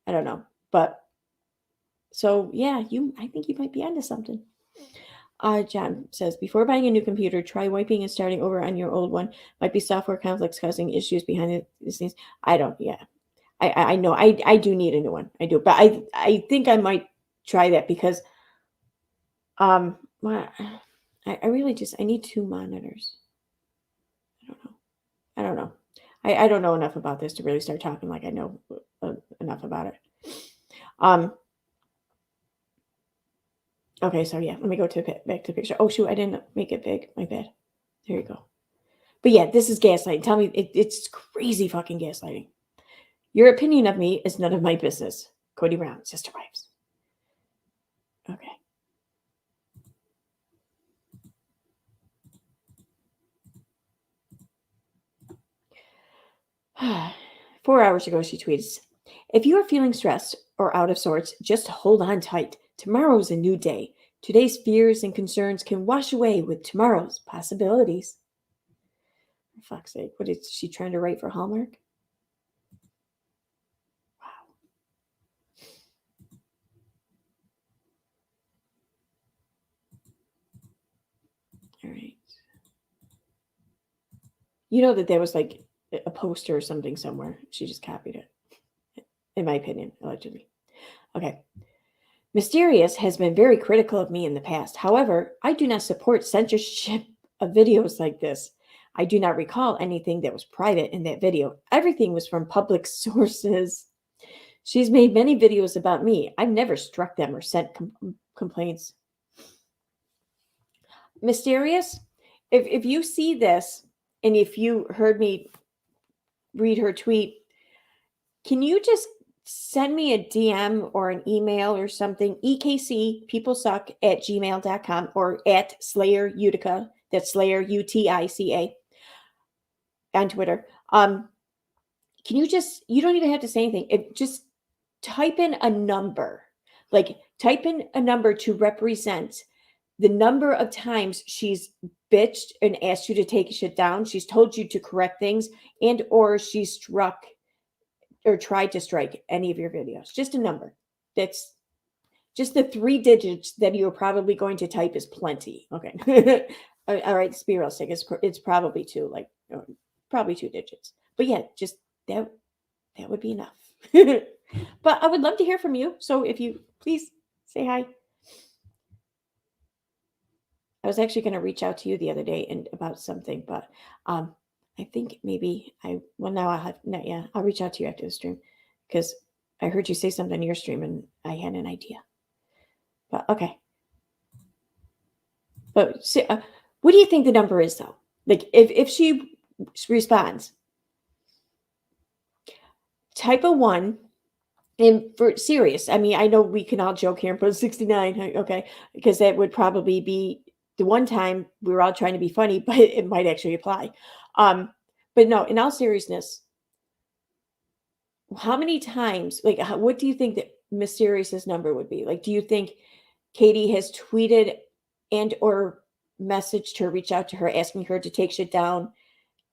I don't know. But so yeah, I think you might be onto something. John says, before buying a new computer, try wiping and starting over on your old one. Might be software conflicts causing issues behind these things. I don't, yeah. I know I do need a new one. I do, but I think I might try that because I really I need 2 monitors. I don't know. I don't know enough about this to really start talking like I know enough about it. Okay, so yeah, let me go back to the picture. Oh shoot, I didn't make it big. My bad. There you go. But yeah, this is gaslighting. Tell me, it's crazy fucking gaslighting. Your opinion of me is none of my business. Cody Brown, Sister Wives. Okay. Four hours ago, she tweets, if you are feeling stressed or out of sorts, just hold on tight. Tomorrow's a new day. Today's fears and concerns can wash away with tomorrow's possibilities. For fuck's sake, what is she trying to write for Hallmark? Wow. All right. You know that there was like a poster or something somewhere. She just copied it. In my opinion, allegedly. Okay. Mysterious has been very critical of me in the past. However, I do not support censorship of videos like this. I do not recall anything that was private in that video. Everything was from public sources. She's made many videos about me. I've never struck them or sent complaints. Mysterious, if you see this, and if you heard me read her tweet, can you just send me a DM or an email or something? ekcpeoplesuck@gmail.com or at SlayerUtica. That's SlayerUtica on Twitter. Can you don't even have to say anything. Just type in a number. Like, type in a number to represent the number of times she's bitched and asked you to take shit down. She's told you to correct things, and or she struck or tried to strike any of your videos. Just a number. That's just the 3 digits that you're probably going to type is plenty. Okay. All right. Let's be realistic. It's probably 2, like probably 2 digits. But yeah, just that would be enough. But I would love to hear from you. So if you please say hi. I was actually going to reach out to you the other day and about something, but I think maybe I'll reach out to you after the stream because I heard you say something in your stream and I had an idea. But okay. But what do you think the number is though? Like if she responds, type a 1. And for serious, I mean, I know we can all joke here and put 69, okay, because that would probably be the one time we were all trying to be funny, but it might actually apply. But no, in all seriousness, how many times, like, what do you think that Mysterious's number would be? Like, do you think Katie has tweeted and or messaged her, reached out to her, asking her to take shit down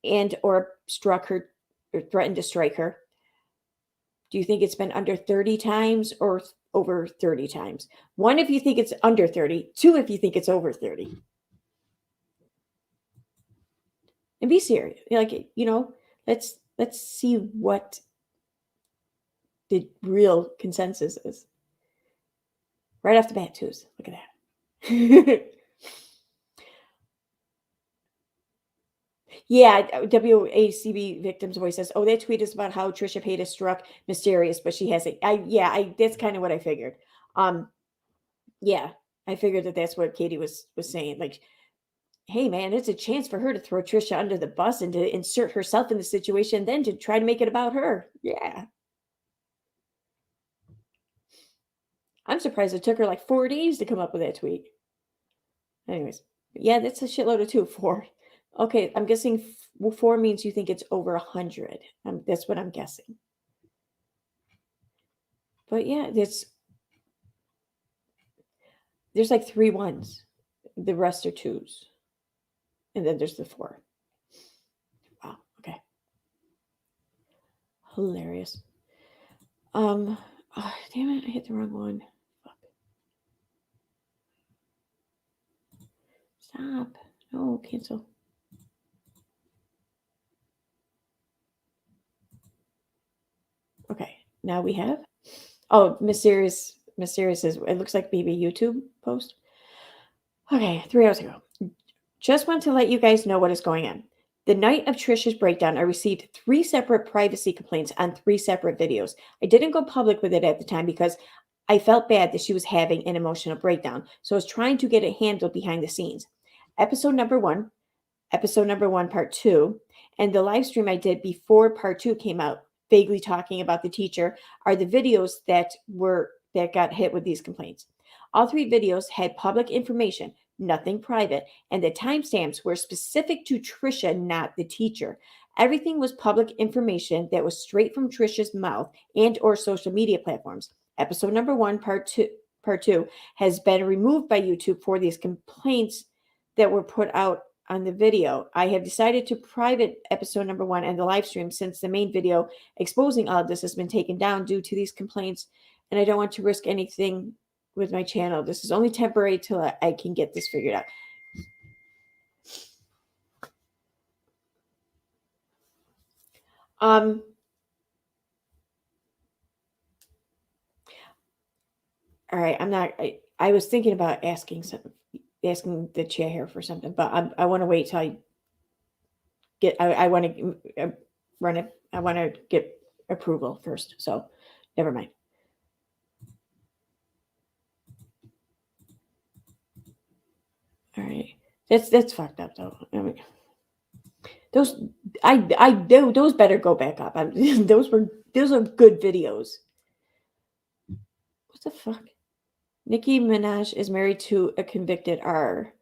and or struck her or threatened to strike her? Do you think it's been under 30 times or over 30 times? 1, if you think it's under 30. 2, if you think it's over 30. And be serious. Like, let's see what the real consensus is. Right off the bat, twos. Look at that. Yeah, WACB victim's voice says, "Oh, that tweet is about how Trisha Paytas struck Mysterious, but she hasn't." That's kind of what I figured. Yeah, I figured that's what Katie was saying. Like, hey, man, it's a chance for her to throw Trisha under the bus and to insert herself in the situation, then to try to make it about her. Yeah. I'm surprised it took her like 4 days to come up with that tweet. Anyways, yeah, that's a shitload of 2. 4. Okay, I'm guessing 4 means you think it's over 100. That's what I'm guessing. But yeah, there's like 3 1s. The rest are 2s. And then there's the 4. Wow, okay. Hilarious. Oh, damn it, I hit the wrong one. Fuck. Stop. No, cancel. Okay, now we have. Oh, Mysterious is, it looks like maybe a YouTube post. Okay, 3 hours ago. Just want to let you guys know what is going on. The night of Trisha's breakdown, I received 3 separate privacy complaints on 3 separate videos. I didn't go public with it at the time because I felt bad that she was having an emotional breakdown. So I was trying to get it handled behind the scenes. Episode number 1, part 2, and the live stream I did before part 2 came out, vaguely talking about the teacher, are the videos that got hit with these complaints. All 3 videos had public information, nothing private, and the timestamps were specific to Trisha, not the teacher. Everything was public information that was straight from Trisha's mouth and or social media platforms. Episode number 1, part 2 has been removed by YouTube for these complaints that were put out on the video. I have decided to private episode number 1 and the live stream since the main video exposing all of this has been taken down due to these complaints, and I don't want to risk anything with my channel. This is only temporary till I can get this figured out. All right, I was thinking about asking the chair here for something, but I want to wait till I want to run it. I want to get approval first, so never mind. All right, that's fucked up though. I mean, those better go back up. Those are good videos. What the fuck? Nicki Minaj is married to a convicted R.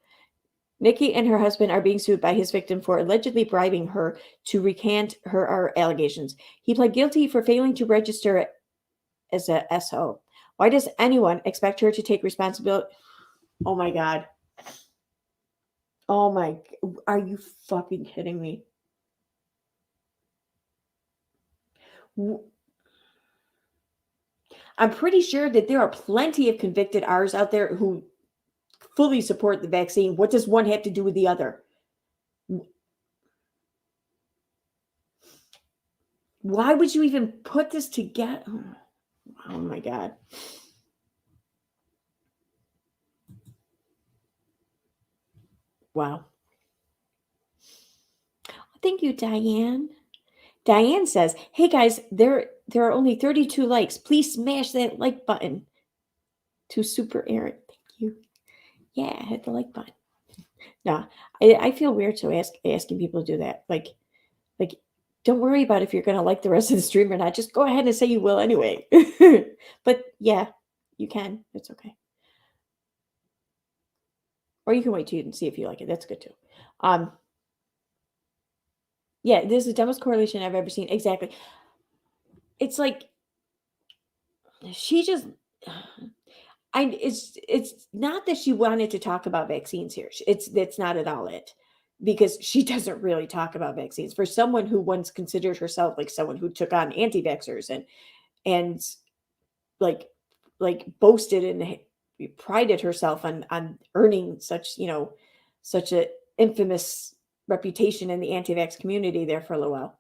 Nicki and her husband are being sued by his victim for allegedly bribing her to recant her allegations. He pled guilty for failing to register as a SO. Why does anyone expect her to take responsibility? Oh my God. Oh my, are you fucking kidding me? I'm pretty sure that there are plenty of convicted R's out there who fully support the vaccine. What does one have to do with the other? Why would you even put this together? Oh my God. Wow. Thank you, Diane. Diane says, hey guys, there are only 32 likes. Please smash that like button. To Super Aaron. Thank you. Yeah, hit the like button. No, I feel weird to asking people to do that. Like, don't worry about if you're going to like the rest of the stream or not. Just go ahead and say you will anyway. But yeah, you can. It's okay. Or you can wait till you see if you like it. That's good too. Yeah, this is the dumbest correlation I've ever seen. Exactly. It's like she just it's not that she wanted to talk about vaccines here. That's not at all it. Because she doesn't really talk about vaccines. For someone who once considered herself like someone who took on anti-vaxxers and like boasted and prided herself on earning such, such a infamous reputation in the anti-vax community there for a little while.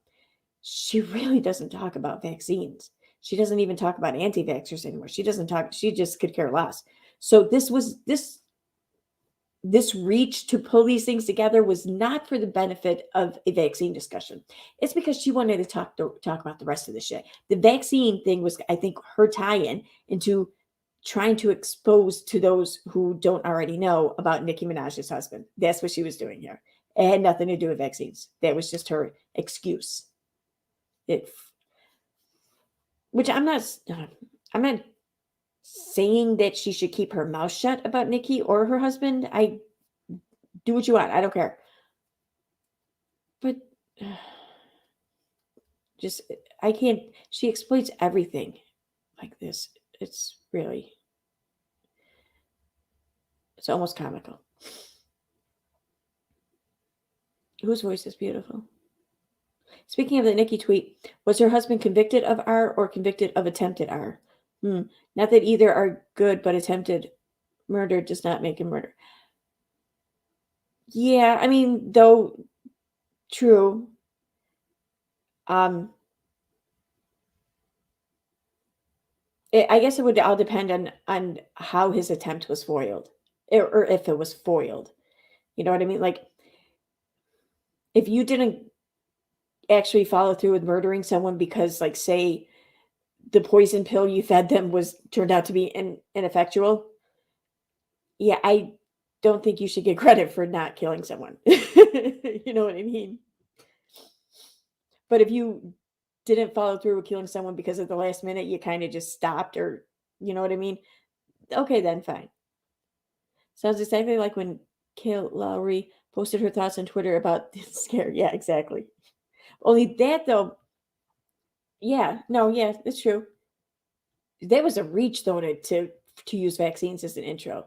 She really doesn't talk about vaccines. She doesn't even talk about anti-vaxxers anymore. She just could care less. So this reach to pull these things together was not for the benefit of a vaccine discussion. It's because she wanted to talk about the rest of the shit. The vaccine thing was, I think, her tie-in into trying to expose to those who don't already know about Nicki Minaj's husband. That's what she was doing here. It had nothing to do with vaccines. That was just her excuse. Which I'm not saying that she should keep her mouth shut about Nicki or her husband. I do what you want. I don't care. But I can't. She exploits everything like this. It's almost comical. Whose voice is beautiful? Speaking of the Nicki tweet, was her husband convicted of R or convicted of attempted R? Not that either are good, but attempted murder does not make a murder. Yeah, I mean, though, true. I guess it would all depend on how his attempt was foiled, or if it was foiled. You know what I mean? Like, if you didn't actually follow through with murdering someone because, like, say, the poison pill you fed them turned out to be ineffectual, yeah, I don't think you should get credit for not killing someone. You know what I mean? But if you didn't follow through with killing someone because at the last minute you kind of just stopped, or you know what I mean? Okay, then fine. Sounds exactly like when Kale Lowry posted her thoughts on Twitter about the scare. Yeah, exactly. Only that though, yeah, no, yeah, it's true. There was a reach though to use vaccines as an intro.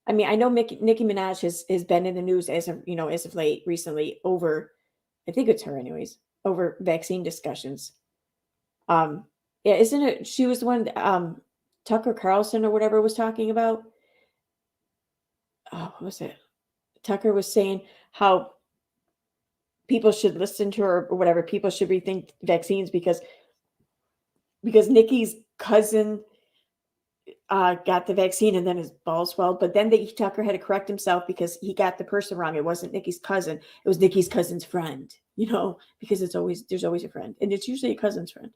I mean, I know Nicki Minaj has been in the news as of late recently over, I think it's her anyways, over vaccine discussions. Yeah, isn't it? She was the one Tucker Carlson or whatever was talking about. Oh, what was it? Tucker was saying how people should listen to her or whatever. People should rethink vaccines because Nikki's cousin got the vaccine and then his balls swelled. But then Tucker had to correct himself because he got the person wrong. It wasn't Nikki's cousin. It was Nikki's cousin's friend, because there's always a friend. And it's usually a cousin's friend.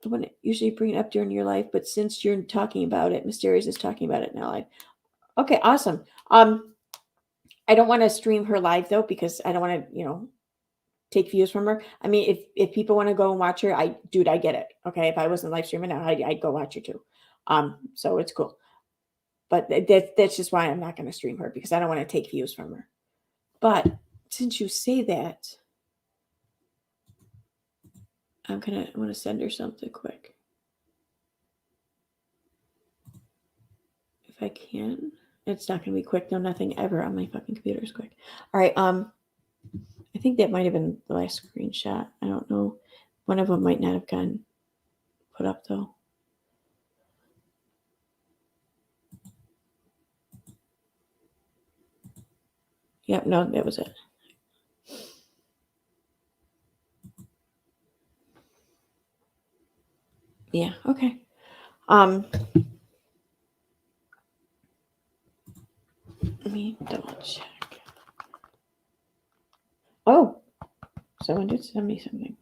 I wouldn't usually bring it up during your life, but since you're talking about it, Mysterious is talking about it now. Okay, awesome. I don't want to stream her live though, because I don't want to, take views from her. I mean, if people want to go and watch her, I get it. Okay. If I wasn't live streaming now, I'd go watch her too. So it's cool. But that's just why I'm not going to stream her, because I don't want to take views from her. But since you say that, I want to send her something quick. If I can. It's not going to be quick. No, nothing ever on my fucking computer is quick. All right. I think that might have been the last screenshot. I don't know. One of them might not have gotten put up though. Yep, no, that was it. Yeah, okay. Let me double check. Oh, someone did send me something.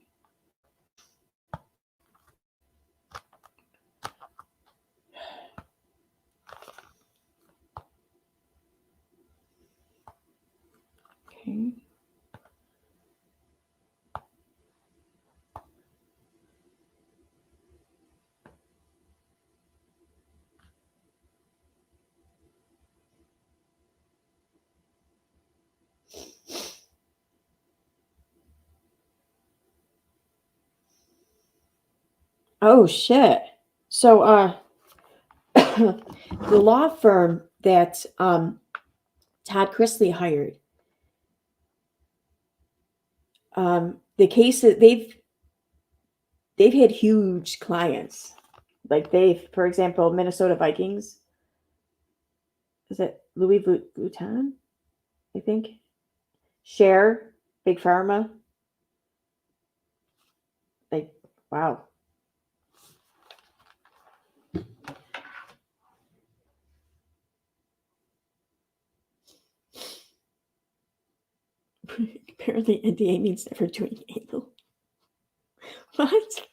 Okay. Oh shit. So the law firm that Todd Chrisley hired, the cases they've had huge clients. Like for example, Minnesota Vikings. Is it Louis Vuitton? I think. Share, Big Pharma. Like, wow. Apparently NDA means never doing anal. What?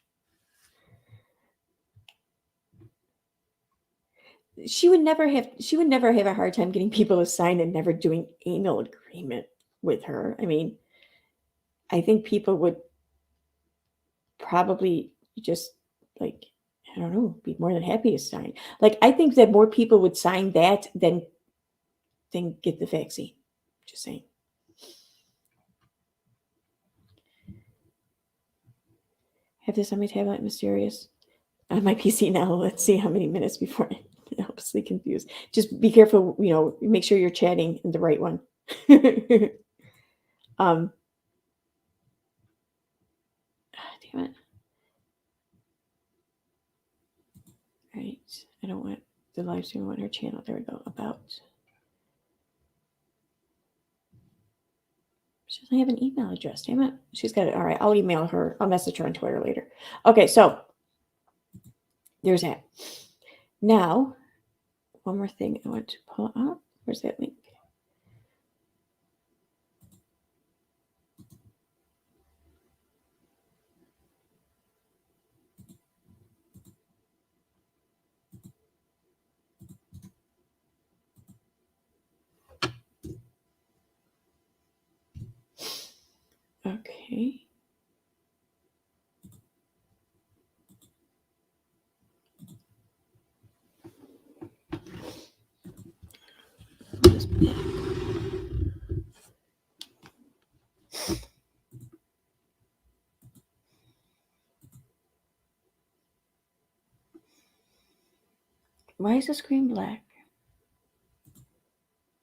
She would never have a hard time getting people to sign a never doing anal agreement with her. I mean, I think people would probably just like, I don't know, be more than happy to sign. Like, I think that more people would sign that than get the vaccine. Just saying. Have this on my tablet, mysterious. On my PC now. Let's see how many minutes before I hopelessly confused. Just be careful, make sure you're chatting in the right one. Damn it. Right. I don't want the live stream. I want her channel. There we go. About. She doesn't have an email address. Damn it. She's got it. All right. I'll email her. I'll message her on Twitter later. Okay. So there's that. Now, one more thing I want to pull up. Where's that link? Okay. Why is the screen black?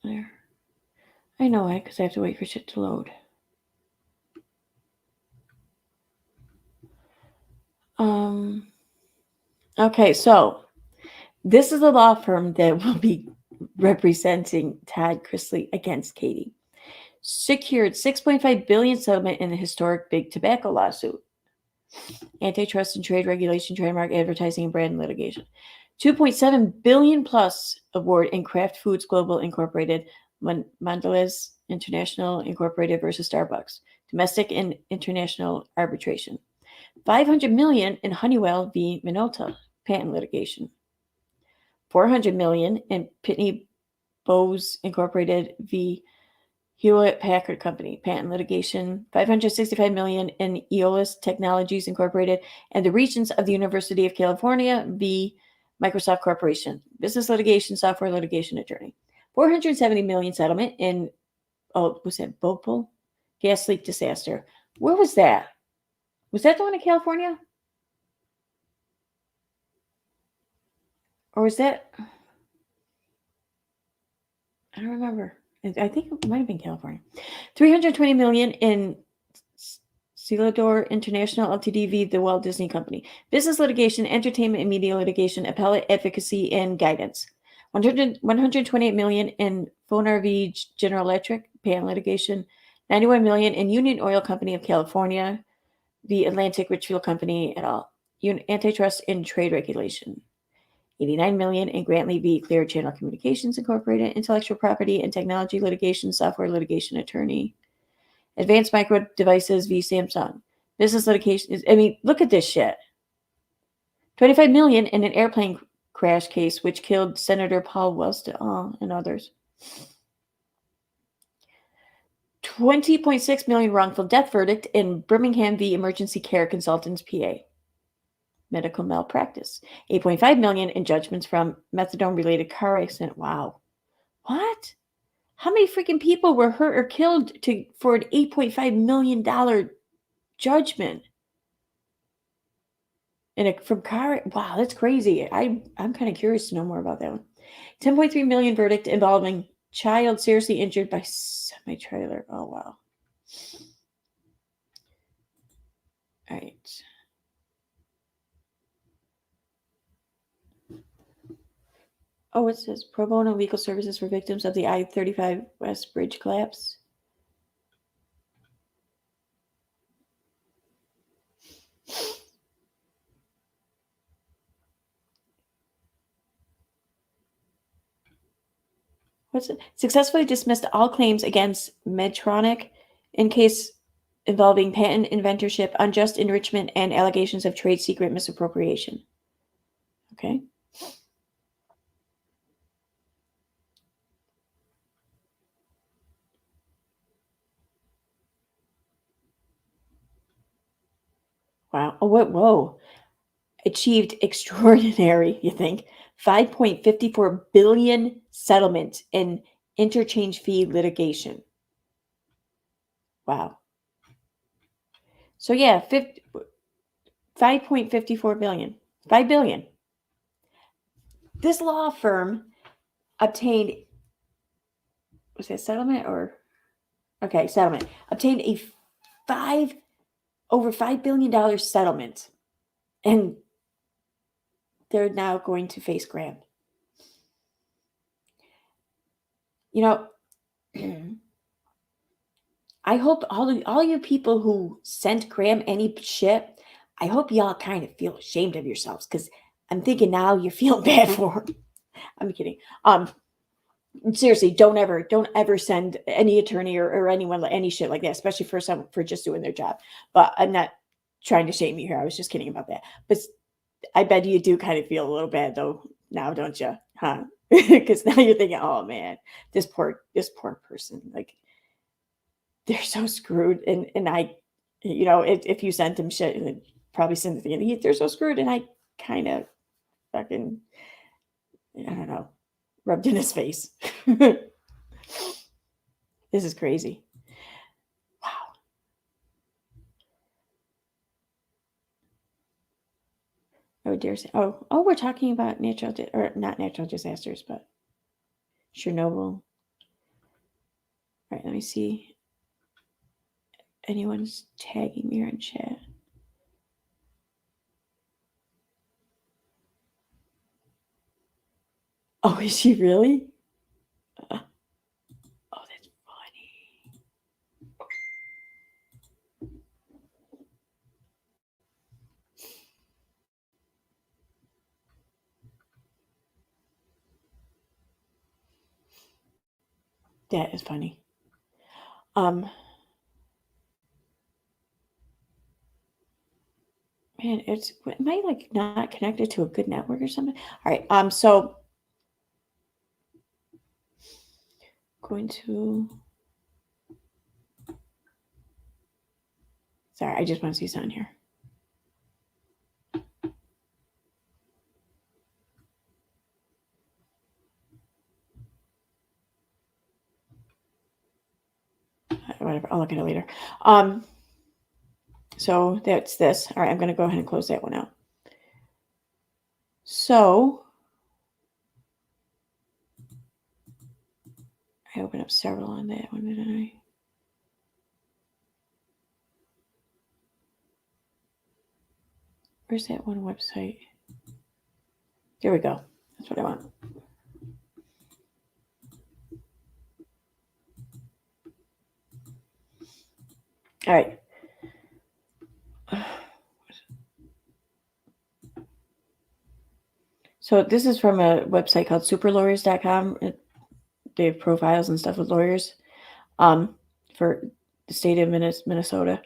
There. I know why, because I have to wait for shit to load. Okay, so this is the law firm that will be representing Todd Chrisley against Katie. Secured $6.5 billion settlement in the historic big tobacco lawsuit. Antitrust and trade regulation, trademark, advertising, and brand litigation. $2.7 billion plus award in Kraft Foods Global Incorporated, Mondelez International Incorporated versus Starbucks. Domestic and international arbitration. $500 million in Honeywell v. Minolta patent litigation. $400 million in Pitney Bowes Incorporated v. Hewlett Packard Company patent litigation. $565 million in Eolus Technologies Incorporated and the Regents of the University of California v. Microsoft Corporation business litigation, software litigation attorney. $470 million settlement in was that Bhopal gas leak disaster. Where was that? Was that the one in California? Or was that? I don't remember. I think it might have been California. $320 million in Celador International Ltd v. The Walt Disney Company. Business litigation, entertainment and media litigation, appellate advocacy and guidance. $128 million in Fonar v. General Electric patent litigation. $91 million in Union Oil Company of California v. Atlantic Richfield Company et al. Antitrust and trade regulation. $89 million in Grantley v. Clear Channel Communications Incorporated, intellectual property and technology litigation, software litigation attorney. Advanced Micro Devices v. Samsung. Business litigation. I mean, look at this shit. $25 million in an airplane crash case which killed Senator Paul Wellstone and others. $20.6 million wrongful death verdict in Birmingham v. Emergency Care Consultants PA. Medical malpractice. $8.5 million in judgments from methadone-related car accident. Wow. What? How many freaking people were hurt or killed for an $8.5 million judgment? And from car, wow, that's crazy. I'm kind of curious to know more about that one. 10.3 million verdict involving child seriously injured by semi-trailer. Oh, wow. All right. Oh, it says pro bono legal services for victims of the I-35 West Bridge collapse. What's it? Successfully dismissed all claims against Medtronic in case involving patent inventorship, unjust enrichment, and allegations of trade secret misappropriation. Okay. Wow. Oh, what? Whoa. Achieved extraordinary, you think, 5.54 billion settlement in interchange fee litigation. Wow. So yeah, 5.54 billion. 5 billion. This law firm obtained, was it settlement or? Okay, settlement. Obtained a over $5 billion settlement. And they're now going to face Graham. You know, I hope all you people who sent Graham any shit, I hope y'all kind of feel ashamed of yourselves, because I'm thinking now you're feeling bad for him. I'm kidding. Seriously, don't ever send any attorney or anyone any shit like that, especially for just doing their job. But I'm not trying to shame you here. I was just kidding about that. But I bet you do kind of feel a little bad though now, don't you? Huh? Because now you're thinking, oh man, this poor person, like they're so screwed. And I, if you sent them shit, probably send it again. They're so screwed, and I kind of fucking, I don't know, rubbed in his face. This is crazy. Wow. I would dare say, oh, we're talking about not natural disasters, but Chernobyl. All right, let me see. Anyone's tagging me in chat. Oh, is she really? Oh, that's funny. That is funny. Man, am I like not connected to a good network or something? All right. So going to. Sorry, I just want to see something here. Whatever, I'll look at it later. So that's this. All right, I'm going to go ahead and close that one out. So I opened up several on that one, didn't I? Where's that one website? There we go. That's what I want. All right. So this is from a website called superlawyers.com. They have profiles and stuff with lawyers for the state of Minnesota.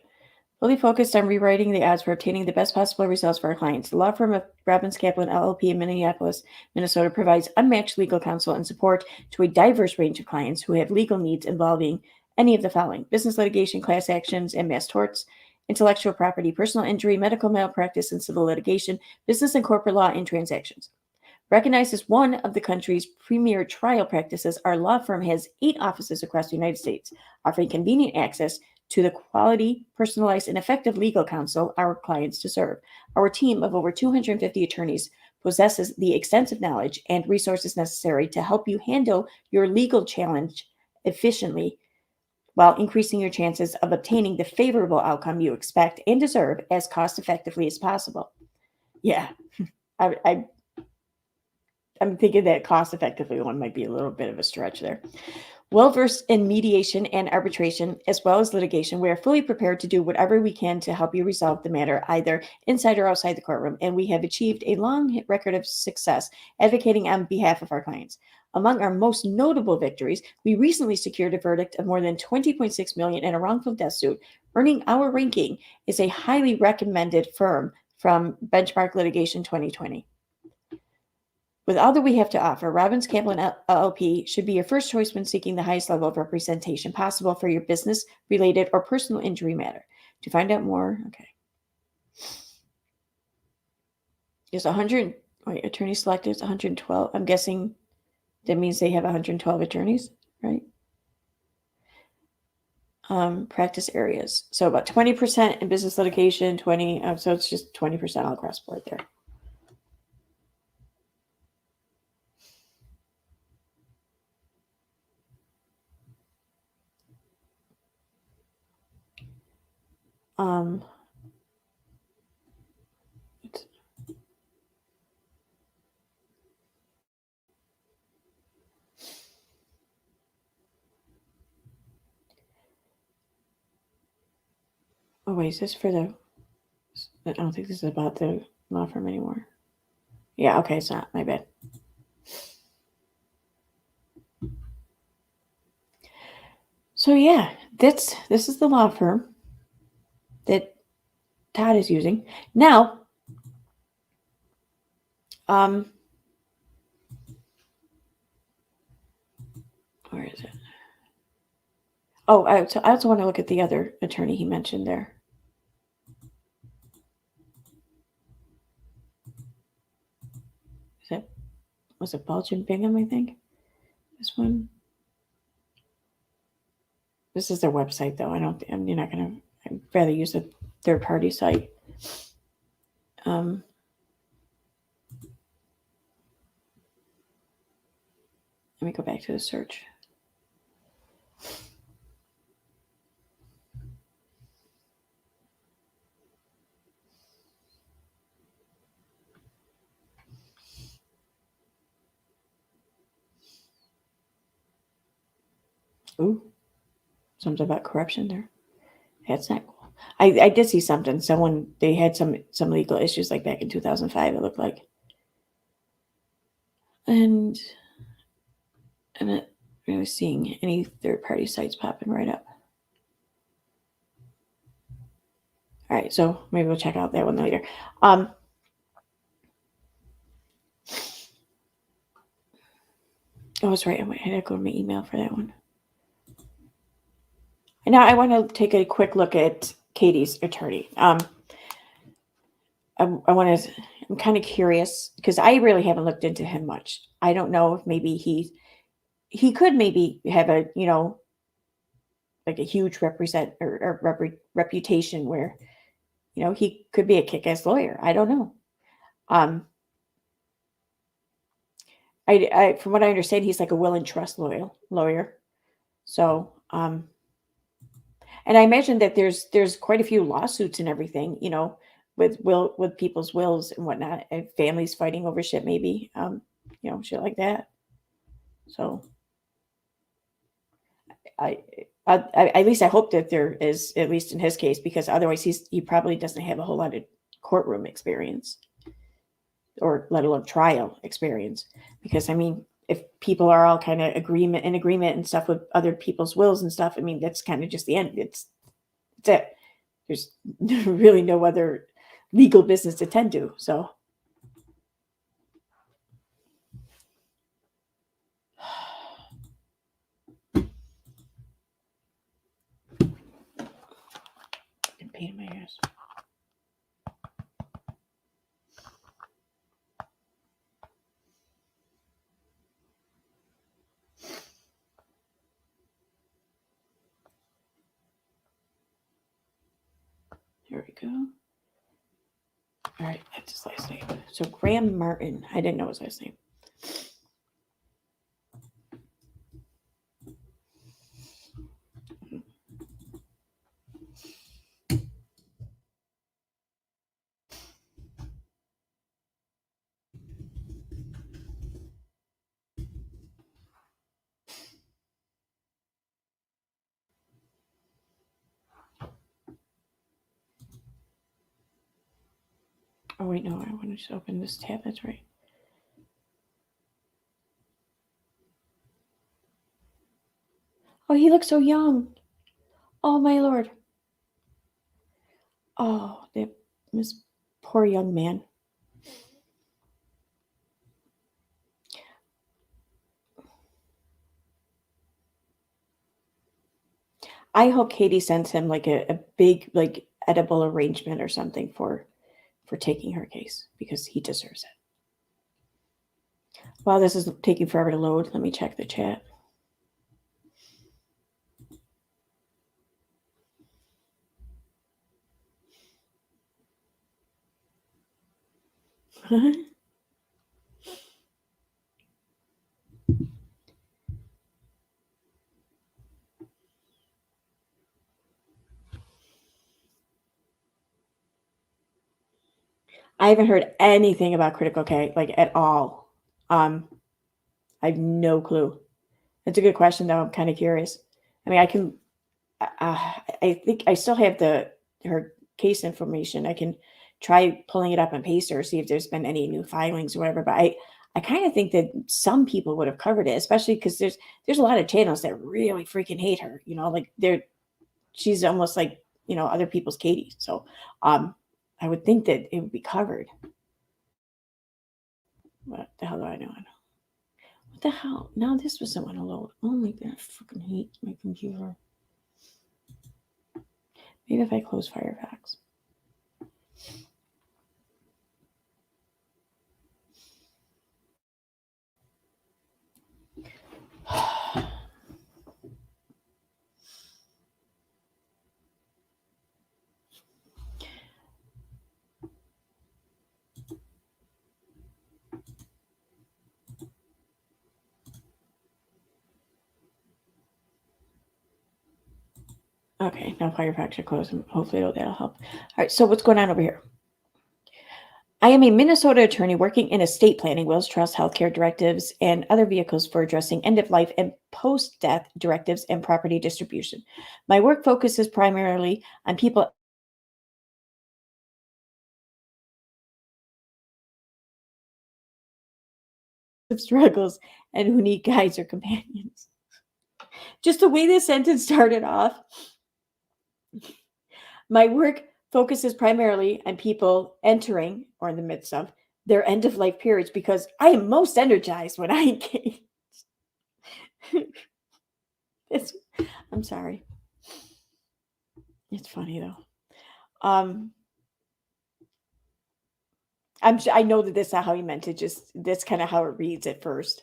Fully focused on rewriting the odds for obtaining the best possible results for our clients. The law firm of Robbins Kaplan LLP in Minneapolis, Minnesota provides unmatched legal counsel and support to a diverse range of clients who have legal needs involving any of the following: business litigation, class actions, and mass torts, intellectual property, personal injury, medical malpractice, and civil litigation, business and corporate law, and transactions. Recognized as one of the country's premier trial practices, our law firm has 8 offices across the United States, offering convenient access to the quality, personalized, and effective legal counsel our clients deserve. Our team of over 250 attorneys possesses the extensive knowledge and resources necessary to help you handle your legal challenge efficiently while increasing your chances of obtaining the favorable outcome you expect and deserve as cost effectively as possible. Yeah, I'm thinking that cost effectively one might be a little bit of a stretch there. Well-versed in mediation and arbitration, as well as litigation, we are fully prepared to do whatever we can to help you resolve the matter, either inside or outside the courtroom, and we have achieved a long record of success advocating on behalf of our clients. Among our most notable victories, we recently secured a verdict of more than $20.6 million in a wrongful death suit, earning our ranking as a highly recommended firm from Benchmark Litigation 2020. With all that we have to offer, Robbins Kaplan LLP should be your first choice when seeking the highest level of representation possible for your business-related or personal injury matter. To find out more, okay. There's 100, wait, attorneys selected is 112. I'm guessing that means they have 112 attorneys, right? Practice areas. So about 20% in business litigation, 20, so it's just 20% all across the board there. Oh wait, is this for the? I don't think this is about the law firm anymore. Yeah, okay, it's not. My bad. So yeah, this is the law firm that Todd is using now. Where is it? Oh, I also want to look at the other attorney he mentioned there. Was it Balch and Bingham, I think? This one? This is their website, though. You're not going to, I'd rather use a third-party site. Let me go back to the search. Ooh, something about corruption there. That's not cool. I did see something. They had some legal issues like back in 2005, it looked like. And I'm not really seeing any third-party sites popping right up. All right, so maybe we'll check out that one later. Oh, that's right. I had to go to my email for that one. And now I want to take a quick look at Katie's attorney. I'm kind of curious because I really haven't looked into him much. I don't know if maybe he could maybe have a, like a huge reputation where, he could be a kick-ass lawyer. I don't know. I from what I understand, he's like a will and trust lawyer. So, and I imagine that there's quite a few lawsuits and everything, with people's wills and whatnot, and families fighting over shit, maybe, shit like that. So, I at least I hope that there is, at least in his case, because otherwise he probably doesn't have a whole lot of courtroom experience, or let alone trial experience. Because if people are all kind of in agreement and stuff with other people's wills and stuff, that's kind of just the end. It's it. There's really no other legal business to tend to. So. Pain in my ass. There we go. All right, that's his last name. So Graham Martin. I didn't know his last name. Oh, wait, no, I want to just open this tab. That's right. Oh, he looks so young. Oh, my Lord. Oh, this poor young man. I hope Katie sends him like a big, like, edible arrangement or something for taking her case, because he deserves it. Wow, this is taking forever to load. Let me check the chat. I haven't heard anything about Critical K, like, at all. I have no clue. It's a good question, though. I'm kind of curious. I mean, I can. I think I still have her case information. I can try pulling it up on Pacer, see if there's been any new filings or whatever. But I kind of think that some people would have covered it, especially because there's a lot of channels that really freaking hate her. You know, like she's almost like, you know, other people's Katie. So I would think that it would be covered. What the hell do I know? What the hell? Now this was someone alone. Oh my God, I fucking hate my computer. Maybe if I close Firefox. Okay, now Firefox are closed, and hopefully that'll help. All right, so what's going on over here? I am a Minnesota attorney working in estate planning, wills, trusts, healthcare directives, and other vehicles for addressing end-of-life and post-death directives and property distribution. My work focuses primarily on people of struggles and who need guides or companions. Just the way this sentence started off. My work focuses primarily on people entering or in the midst of their end-of-life periods, because I am most energized when I engage. I'm sorry. It's funny though. I know that that's not how he meant it. Just that's kind of how it reads at first.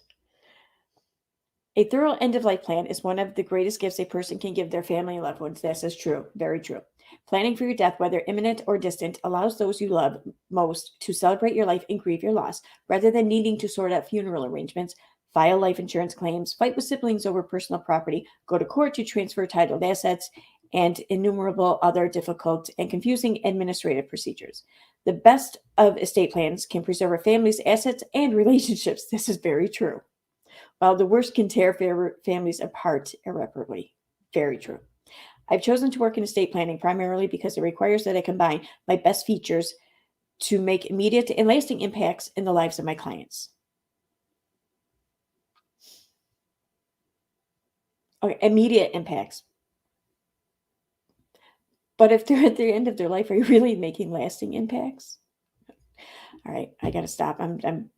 A thorough end-of-life plan is one of the greatest gifts a person can give their family and loved ones. This is true. Very true. Planning for your death, whether imminent or distant, allows those you love most to celebrate your life and grieve your loss, rather than needing to sort out funeral arrangements, file life insurance claims, fight with siblings over personal property, go to court to transfer titled assets, and innumerable other difficult and confusing administrative procedures. The best of estate plans can preserve a family's assets and relationships. This is very true. While the worst can tear families apart irreparably. Very true. I've chosen to work in estate planning primarily because it requires that I combine my best features to make immediate and lasting impacts in the lives of my clients. Okay, immediate impacts. But if they're at the end of their life, are you really making lasting impacts? All right, I got to stop. I'm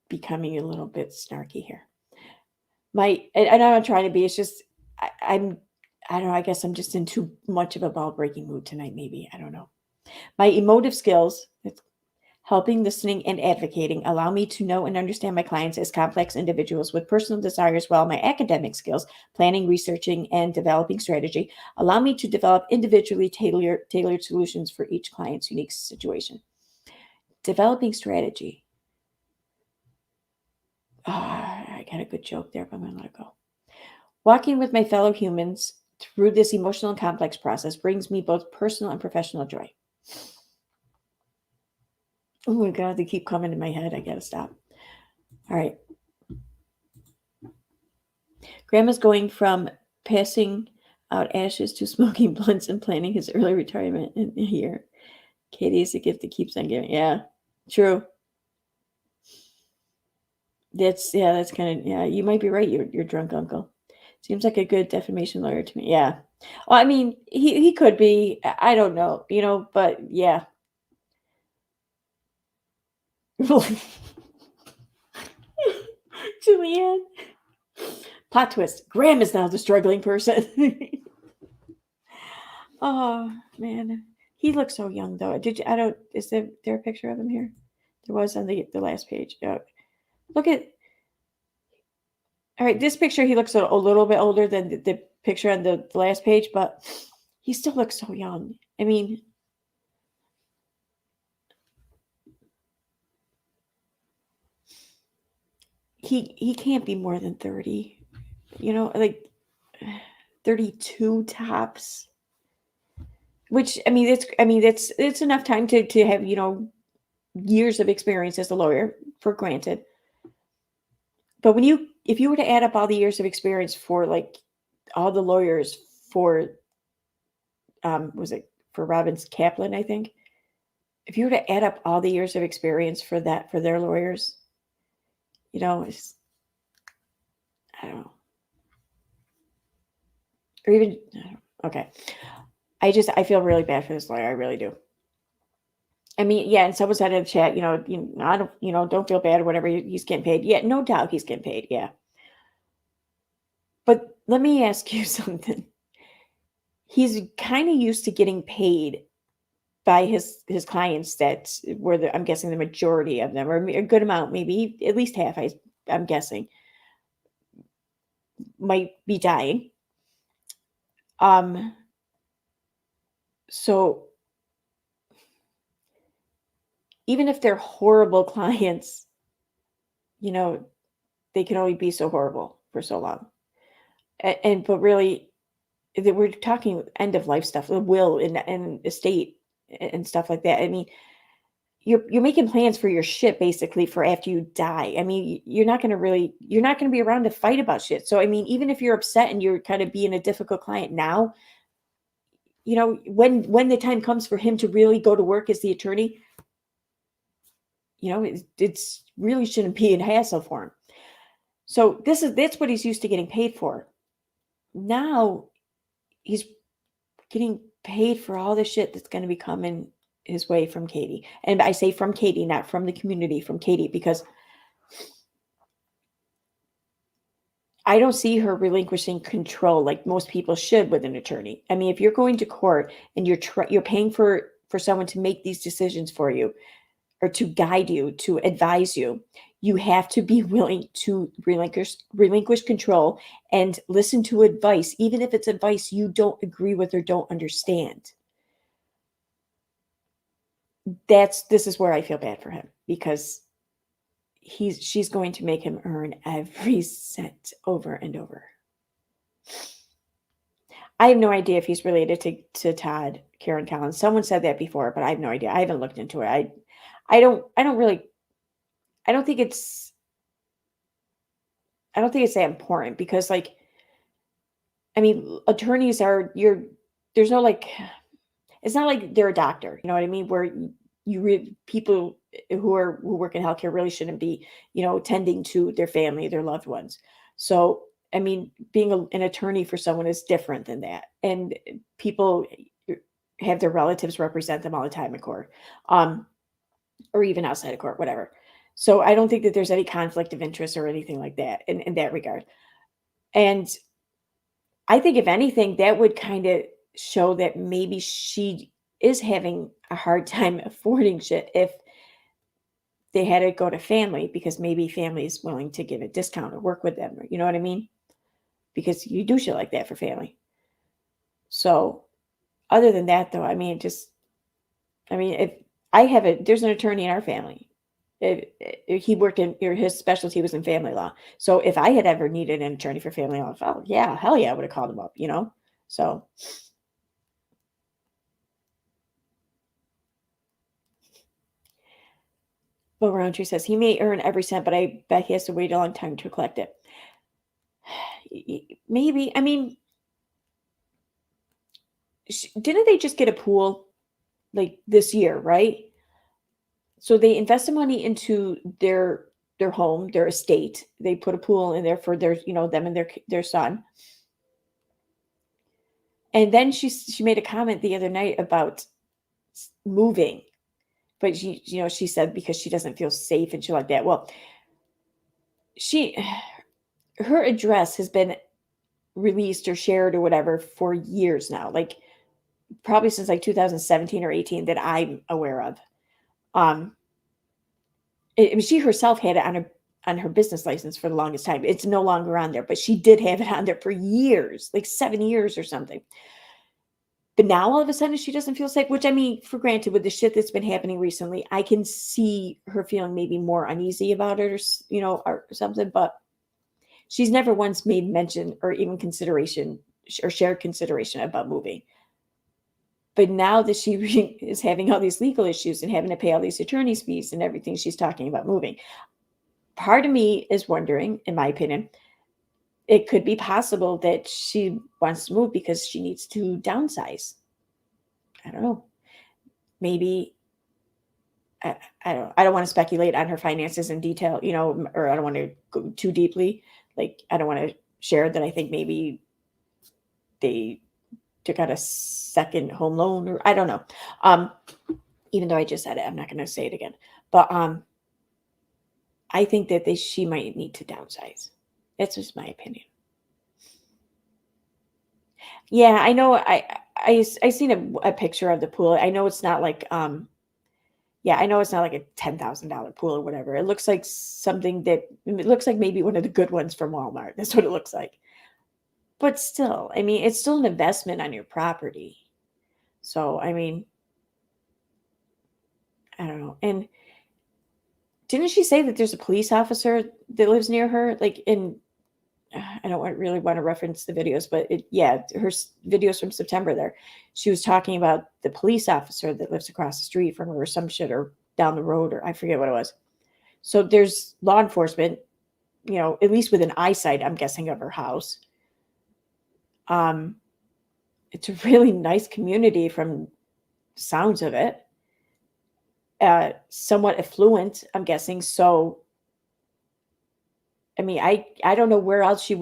becoming a little bit snarky here. And I'm not trying to be. It's just I don't know. I guess I'm just in too much of a ball breaking mood tonight. Maybe I don't know. My emotive skills helping, listening, and advocating allow me to know and understand my clients as complex individuals with personal desires, while my academic skills, planning, researching, and developing strategy, allow me to develop individually tailored solutions for each client's unique situation. Developing strategy. I got a good joke there, but I'm going to let it go. Walking with my fellow humans through this emotional and complex process brings me both personal and professional joy. Oh my God, they keep coming to my head. I got to stop. All right. Grandma's going from passing out ashes to smoking blunts and planning his early retirement in a year. Katie is a gift that keeps on giving. Yeah, true. That's kind of, you might be right. Your drunk uncle seems like a good defamation lawyer to me. Yeah. Well, I mean, he could be. I don't know, but yeah. Julianne. Plot twist. Graham is now the struggling person. Oh, man. He looks so young, though. Is there a picture of him here? There was on the last page. Look at, all right, this picture, he looks a little bit older than the picture on the last page, but he still looks so young. I mean, he can't be more than 30, like 32 tops. Which, I mean, it's enough time to have, years of experience as a lawyer, for granted. But if you were to add up all the years of experience for like all the lawyers for, was it for Robbins Kaplan, I think? If you were to add up all the years of experience for their lawyers, it's, I don't know. Or even, okay. I feel really bad for this lawyer. I really do. I mean, yeah, and someone said in the chat, don't feel bad or whatever. He's getting paid. Yeah, no doubt he's getting paid. Yeah. But let me ask you something. He's kind of used to getting paid by his clients that were I'm guessing the majority of them, or a good amount, maybe at least half, I'm guessing, might be dying. So even if they're horrible clients, they can only be so horrible for so long. But really, we're talking end of life stuff, the will and estate and stuff like that. I mean, you're making plans for your shit basically for after you die. I mean, you're not going to be around to fight about shit. So, I mean, even if you're upset and you're kind of being a difficult client now, when the time comes for him to really go to work as the attorney, it's really shouldn't be a hassle for him. So that's what he's used to getting paid for. Now he's getting paid for all the shit that's going to be coming his way from Katie. And I say from Katie, not from the community, from Katie, because I don't see her relinquishing control like most people should with an attorney. I mean, if you're going to court and you're paying for someone to make these decisions for you, or to guide you, to advise you, you have to be willing to relinquish control and listen to advice, even if it's advice you don't agree with or don't understand. This is where I feel bad for him, because she's going to make him earn every cent over and over. I have no idea if he's related to Todd, Karen Collins. Someone said that before, but I have no idea. I haven't looked into it. I don't think it's that important, because like, I mean, attorneys there's no like, it's not like they're a doctor, you know what I mean? Where people who work in healthcare really shouldn't be, tending to their family, their loved ones. So, I mean, being an attorney for someone is different than that. And people have their relatives represent them all the time in court. Or even outside of court, whatever. So I don't think that there's any conflict of interest or anything like that in that regard. And I think if anything, that would kind of show that maybe she is having a hard time affording shit if they had to go to family because maybe family is willing to give a discount or work with them. You know what I mean? Because you do shit like that for family. So other than that, though, I mean, if there's an attorney in our family. He worked his specialty was in family law. So if I had ever needed an attorney for family law, oh yeah, hell yeah, I would have called him up, So But Roundtree says he may earn every cent, but I bet he has to wait a long time to collect it. Maybe. I mean, didn't they just get a pool like this year, right? So they invested money into their home, their estate. They put a pool in there for their, them and their son. And then she made a comment the other night about moving, but she said because she doesn't feel safe and shit like that. Well, her address has been released or shared or whatever for years now, like probably since like 2017 or 18 that I'm aware of. She herself had it on her business license for the longest time. It's no longer on there, but she did have it on there for years, like 7 years or something. But now all of a sudden she doesn't feel safe, which I mean, for granted, with the shit that's been happening recently, I can see her feeling maybe more uneasy about it or something, but she's never once made mention or even consideration or shared consideration about moving. But now that she is having all these legal issues and having to pay all these attorney's fees and everything, she's talking about moving. Part of me is wondering, in my opinion, it could be possible that she wants to move because she needs to downsize. I don't know. Maybe I don't want to speculate on her finances in detail, or I don't want to go too deeply. Like, I don't want to share that I think maybe they took out a second home loan, or I don't know. Even though I just said it, I'm not going to say it again. But I think that she might need to downsize. That's just my opinion. Yeah, I know. I seen a picture of the pool. I know it's not like I know it's not like a $10,000 pool or whatever. It looks like it looks like maybe one of the good ones from Walmart. That's what it looks like. But still, I mean, it's still an investment on your property. So, I mean, I don't know. And didn't she say that there's a police officer that lives near her? Like I don't really want to reference the videos, but her videos from September there. She was talking about the police officer that lives across the street from her or some shit, or down the road, or I forget what it was. So there's law enforcement, at least within eyesight, I'm guessing, of her house. It's a really nice community from sounds of it. Somewhat affluent, I'm guessing. So, I mean, I don't know where else if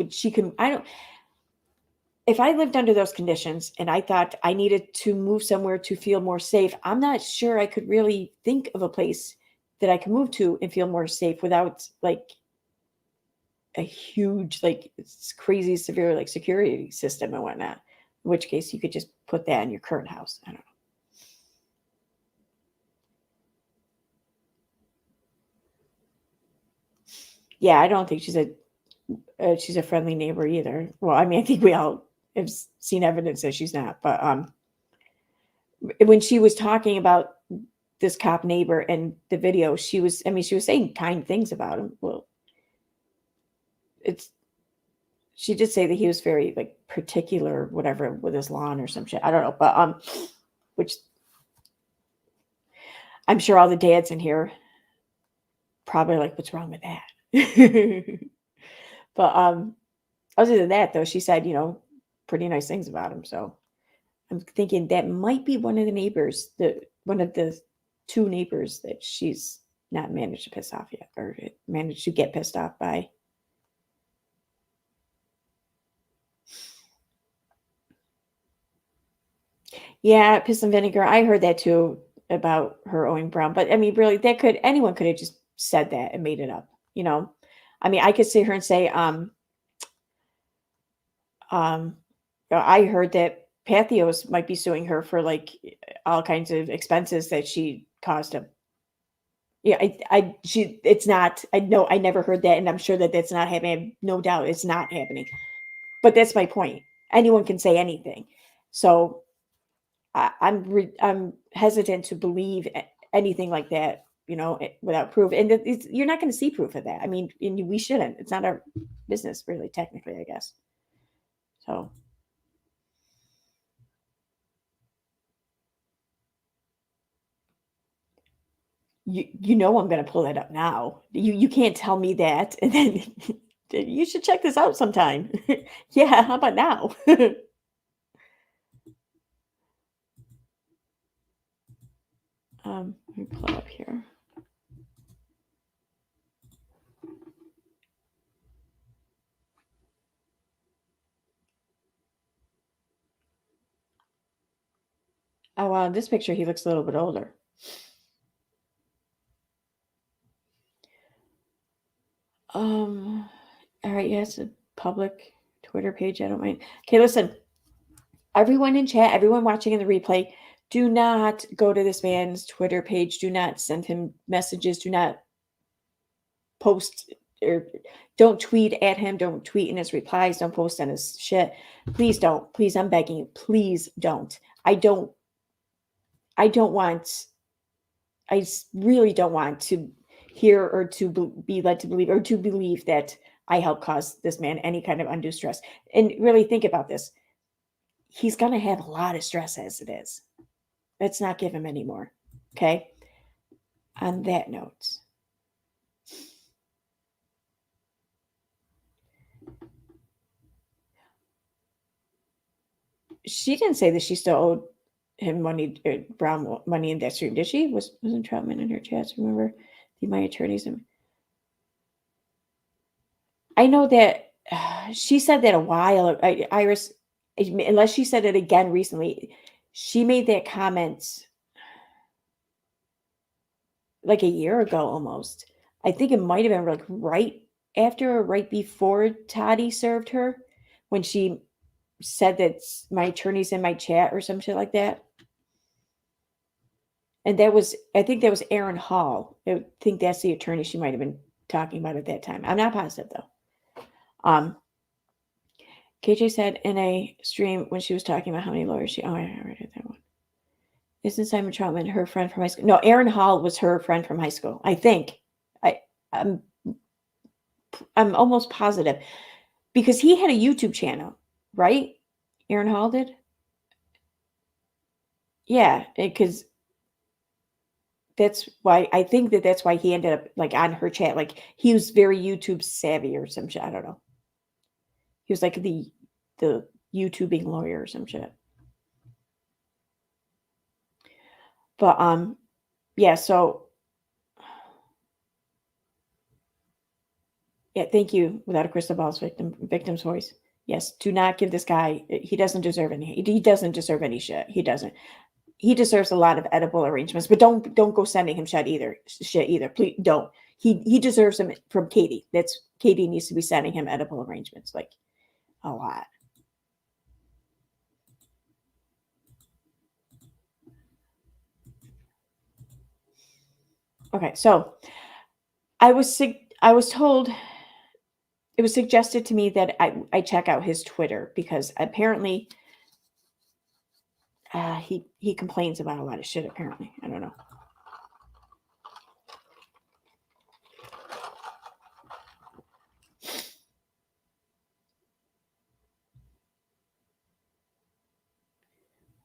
I lived under those conditions and I thought I needed to move somewhere to feel more safe, I'm not sure I could really think of a place that I can move to and feel more safe without like a huge, like crazy severe, like security system and whatnot. In which case you could just put that in your current house. I don't know. Yeah, I don't think she's a friendly neighbor either. Well, I mean, I think we all have seen evidence that she's not. But when she was talking about this cop neighbor and the video, she was saying kind things about him. Well, she did say that he was very like particular, whatever, with his lawn or some shit. I don't know, but which I'm sure all the dads in here probably like, what's wrong with that? But other than that, though, she said, pretty nice things about him. So I'm thinking that might be one of the neighbors, one of the two neighbors that she's not managed to piss off yet, or managed to get pissed off by. Yeah, piss and vinegar. I heard that too about her owing Brown. But I mean, really, anyone could have just said that and made it up. I mean, I could sit here and say, I heard that Patheos might be suing her for like all kinds of expenses that she caused him. Yeah, it's not. I know I never heard that, and I'm sure that that's not happening. I have no doubt it's not happening. But that's my point. Anyone can say anything. So I'm hesitant to believe anything like that, without proof. And you're not going to see proof of that. I mean, we shouldn't. It's not our business, really, technically, I guess. So. I'm going to pull that up now. You can't tell me that, and then you should check this out sometime. Yeah, how about now? Let me pull it up here. Oh wow, this picture he looks a little bit older. All right, yeah, it's a public Twitter page. I don't mind. Okay, listen. Everyone in chat, everyone watching in the replay, do not go to this man's Twitter page. Do not send him messages. Do not post or don't tweet at him. Don't tweet in his replies. Don't post on his shit. Please don't. Please, I'm begging you. Please don't. I really don't want to hear or to be led to believe or to believe that I help cause this man any kind of undue stress. And really think about this. He's going to have a lot of stress as it is. Let's not give him any more. Okay. On that note, she didn't say that she still owed him money, Brown money in that stream, did she? Wasn't Troutman in her chats? Remember my attorneys? I know that she said that a while. Iris, unless she said it again recently, she made that comment like a year ago almost. I think it might have been like right after or right before Toddy served her, when she said that my attorney's in my chat or some shit like that. And I think that was Aaron Hall. I think that's the attorney she might have been talking about at that time. I'm not positive though. KJ said in a stream when she was talking about how many lawyers I already did that one. Isn't Simon Troutman her friend from high school? No, Aaron Hall was her friend from high school. I think. I'm almost positive because he had a YouTube channel, right? Aaron Hall did. Yeah, because that's why I think that's why he ended up like on her chat. Like he was very YouTube savvy or some shit. I don't know. He was like the YouTubing lawyer or some shit. But yeah, so yeah, thank you. Without a crystal ball's victim's voice. Yes, do not give this guy. He doesn't deserve any. He doesn't deserve any shit. He doesn't. He deserves a lot of edible arrangements, but don't go sending him shit either. Please don't. He deserves them from Katie. Katie needs to be sending him edible arrangements, like a lot. Okay, so I was told, it was suggested to me that I check out his Twitter because apparently he complains about a lot of shit. Apparently, I don't know.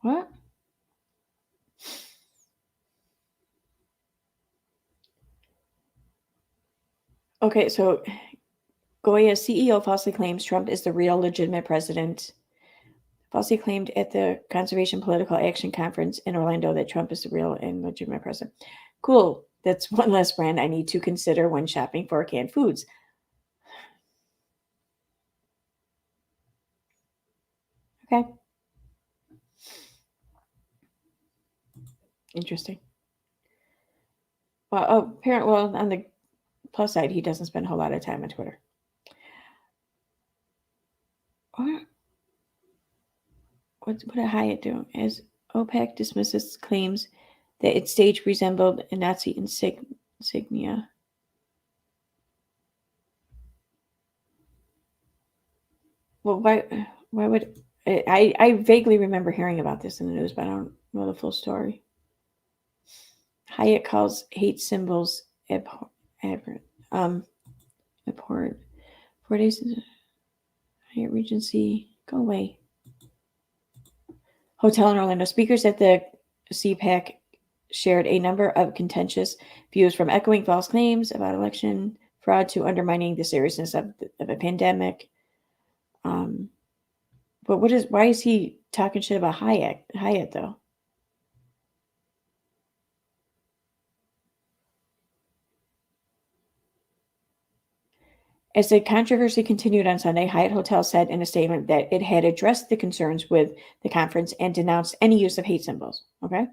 What? Okay, so Goya CEO falsely claims Trump is the real legitimate president. Falsely claimed at the Conservation Political Action Conference in Orlando that Trump is the real and legitimate president. Cool. That's one less brand I need to consider when shopping for canned foods. Okay. Interesting. Well, on the plus side, he doesn't spend a whole lot of time on Twitter. What did Hyatt do? As OPEC dismisses claims that its stage resembled a Nazi insignia. Well, why would I vaguely remember hearing about this in the news, but I don't know the full story. Hyatt calls hate symbols abhorrent. 4 days in Hyatt Regency. Go away. Hotel in Orlando. Speakers at the CPAC shared a number of contentious views, from echoing false claims about election fraud to undermining the seriousness of a pandemic. But why is he talking shit about Hyatt though? As the controversy continued on Sunday, Hyatt Hotel said in a statement that it had addressed the concerns with the conference and denounced any use of hate symbols. Okay.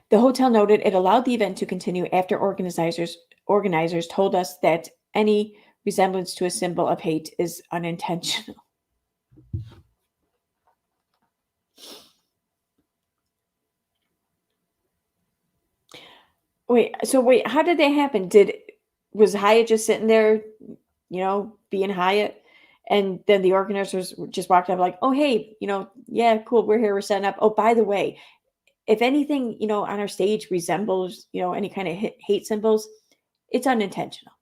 The hotel noted it allowed the event to continue after organizers told us that any resemblance to a symbol of hate is unintentional. Wait, how did that happen? Was Hyatt just sitting there, being Hyatt, and then the organizers just walked up like, oh, hey, yeah, cool, we're here, we're setting up. Oh, by the way, if anything, on our stage resembles, any kind of hate symbols, it's unintentional.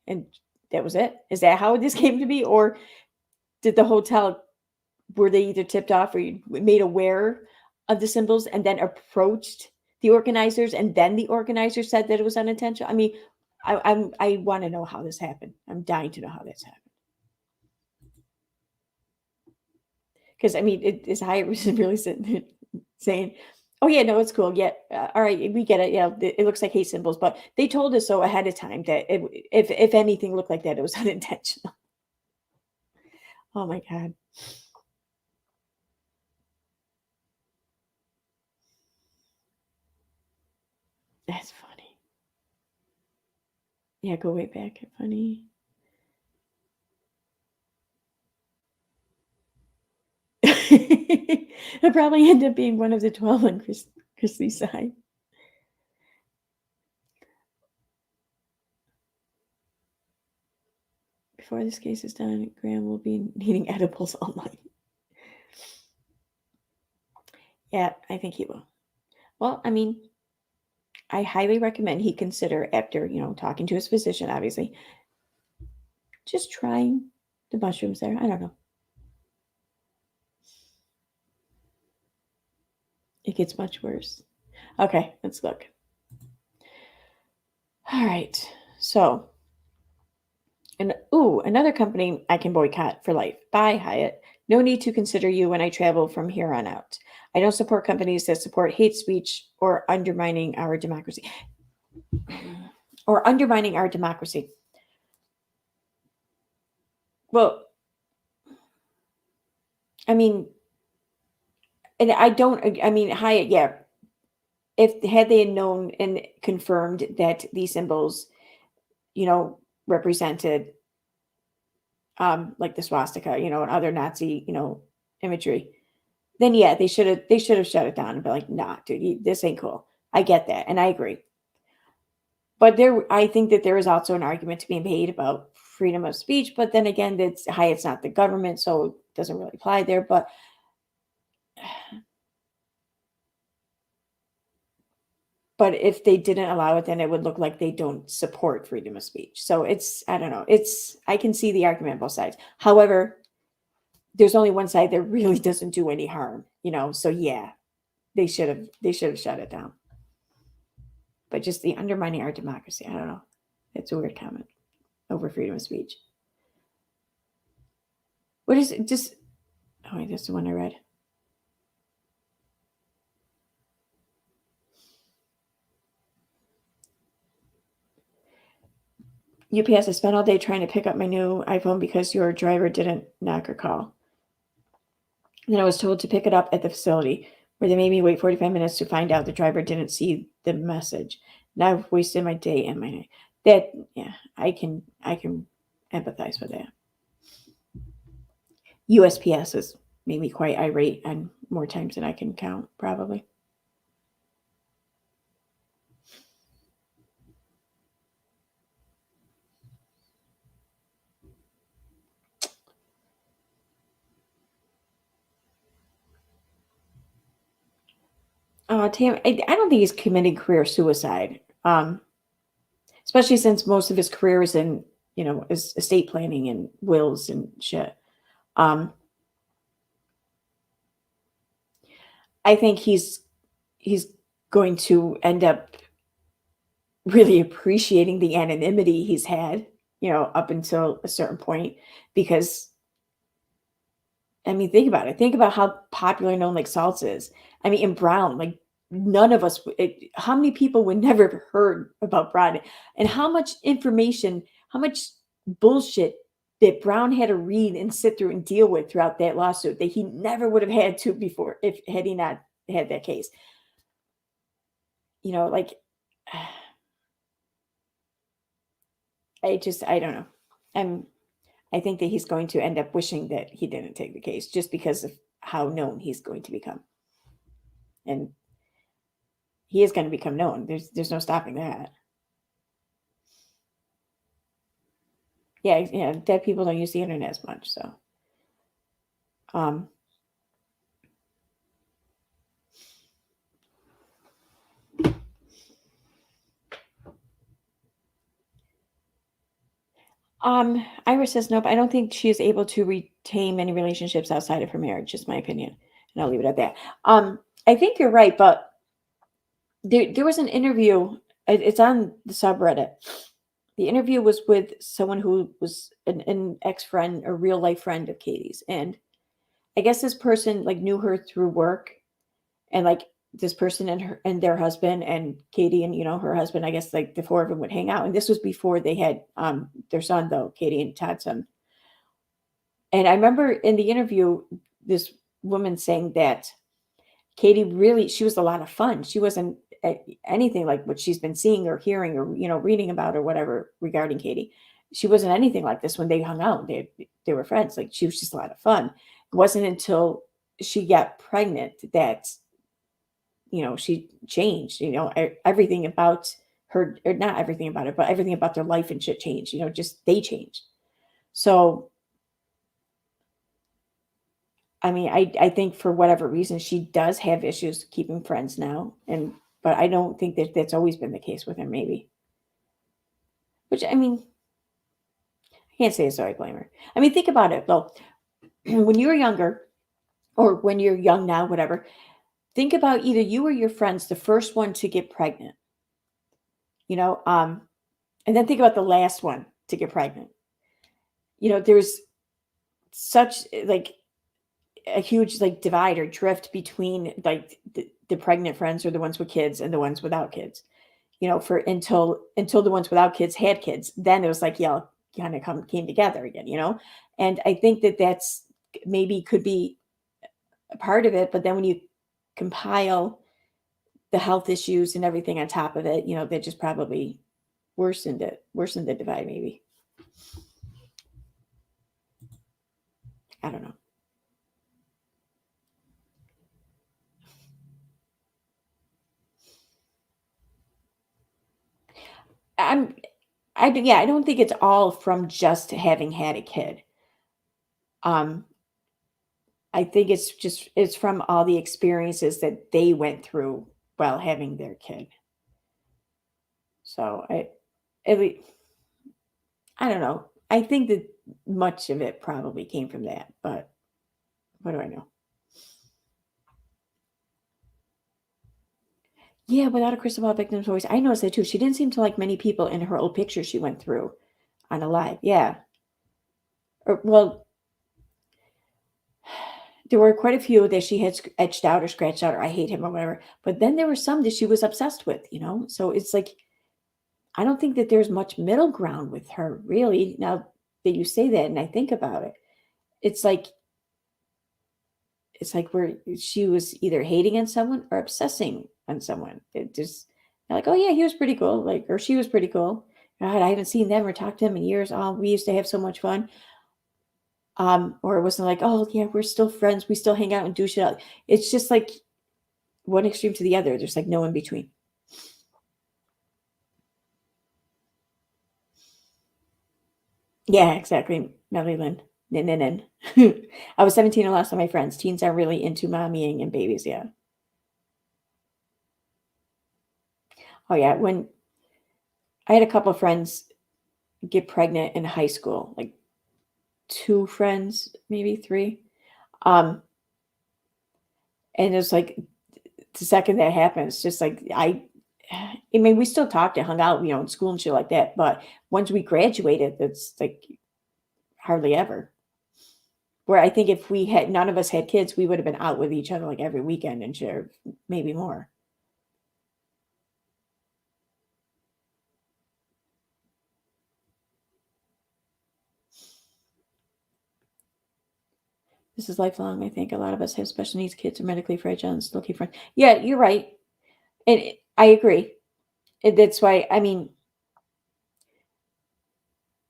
And that was it. Is that how this came to be? Or did the hotel, were they either tipped off or made aware of the symbols and then approached the organizers, and then the organizers said that it was unintentional? I mean, I want to know how this happened. I'm dying to know how this happened. Because, I mean, is Hyatt really sitting there saying, oh, yeah, no, it's cool. Yeah, all right, we get it. Yeah, it looks like hate symbols, but they told us so ahead of time that if anything looked like that, it was unintentional. Oh, my God. That's funny. Yeah, go way back. Funny. It'll probably end up being one of the 12 on Chrisley's side. Before this case is done, Graham will be needing edibles all night. Yeah, I think he will. Well, I mean, I highly recommend he consider, after, talking to his physician, obviously, just trying the mushrooms there. I don't know. It gets much worse. Okay, let's look. All right. So, another company I can boycott for life. Bye, Hyatt. No need to consider you when I travel from here on out. I don't support companies that support hate speech or undermining our democracy. Well, I mean, and Hyatt, yeah. Had they known and confirmed that these symbols, represented like the swastika, and other Nazi, imagery, then yeah, they should have shut it down and be like, nah, dude, this ain't cool. I get that, and I agree. But I think that there is also an argument to be made about freedom of speech. But then again, Hyatt's not the government, so it doesn't really apply there. But if they didn't allow it, then it would look like they don't support freedom of speech. So I don't know. I can see the argument on both sides. However, there's only one side that really doesn't do any harm, So yeah, they should have shut it down. But just the undermining our democracy, I don't know. It's a weird comment over freedom of speech. What is it? Oh wait, that's the one I read. UPS, I spent all day trying to pick up my new iPhone because your driver didn't knock or call. Then I was told to pick it up at the facility, where they made me wait 45 minutes to find out the driver didn't see the message. Now I've wasted my day and my night. I can empathize with that. USPS has made me quite irate on more times than I can count, probably. Tam, I don't think he's committing career suicide. Especially since most of his career is in, is estate planning and wills and shit. I think he's going to end up really appreciating the anonymity he's had, up until a certain point, because I mean, think about it. Think about how popular known like Saltzes is. I mean, in Brown, like none of us, how many people would never have heard about Brown, and how much information, how much bullshit that Brown had to read and sit through and deal with throughout that lawsuit that he never would have had to before had he not had that case. Like I don't know. I think that he's going to end up wishing that he didn't take the case just because of how known he's going to become. And he is going to become known. There's no stopping that. Yeah, dead people don't use the internet as much, so. Iris says, nope, I don't think she is able to retain many relationships outside of her marriage, just my opinion. And I'll leave it at that. I think you're right, but there was an interview, it's on the subreddit. The interview was with someone who was an ex-friend, a real life friend of Katie's. And I guess this person like knew her through work, and like this person and their husband and Katie and, her husband, I guess like the four of them would hang out. And this was before they had their son though, Katie and Todd's son. And I remember in the interview, this woman saying that Katie she was a lot of fun. She wasn't anything like what she's been seeing or hearing or, reading about or whatever regarding Katie. She wasn't anything like this when they hung out. They were friends. Like she was just a lot of fun. It wasn't until she got pregnant that, she changed, everything about her, or not everything about it, but everything about their life and shit changed, just they changed. So, I mean, I think for whatever reason, she does have issues keeping friends now. But I don't think that that's always been the case with her, maybe. Which, I mean, I can't say as though I blame her. I mean, think about it, though. When you were younger, or when you're young now, whatever, think about either you or your friends, the first one to get pregnant, and then think about the last one to get pregnant. There's such like a huge like divide or drift between like the pregnant friends or the ones with kids and the ones without kids, for until the ones without kids had kids. Then it was like, yeah, kind of came together again, and I think that that's maybe could be a part of it. But then when you compile the health issues and everything on top of it, that just probably worsened the divide, maybe. I don't know. I don't think it's all from just having had a kid. I think it's from all the experiences that they went through while having their kid. So I don't know. I think that much of it probably came from that, but what do I know? Yeah, without a crystal ball victim's voice. I noticed that too. She didn't seem to like many people in her old pictures she went through on a live. Yeah. Well, there were quite a few that she had etched out or scratched out or I hate him or whatever. But then there were some that she was obsessed with, So it's like, I don't think that there's much middle ground with her, really. Now that you say that and I think about it, it's like where she was either hating on someone or obsessing on someone. It just like, oh yeah, he was pretty cool, like, or she was pretty cool. God, I haven't seen them or talked to them in years. Oh, we used to have so much fun. Or it wasn't like, oh yeah, we're still friends. We still hang out and do shit. It's just like one extreme to the other. There's like no in between. Yeah, exactly. Melly Lynn. I was 17 and lost all my friends. Teens are really into mommying and babies. Yeah. Oh yeah, when I had a couple of friends get pregnant in high school, like 2 friends, maybe 3. Um, and it's like the second that happens, just like I mean, we still talked and hung out, in school and shit like that. But once we graduated, it's like hardly ever. Where I think if none of us had kids, we would have been out with each other like every weekend and share, maybe more. This is lifelong. I think a lot of us have special needs kids or medically fragile and still keep friends. Yeah, you're right. And I agree. And that's why, I mean,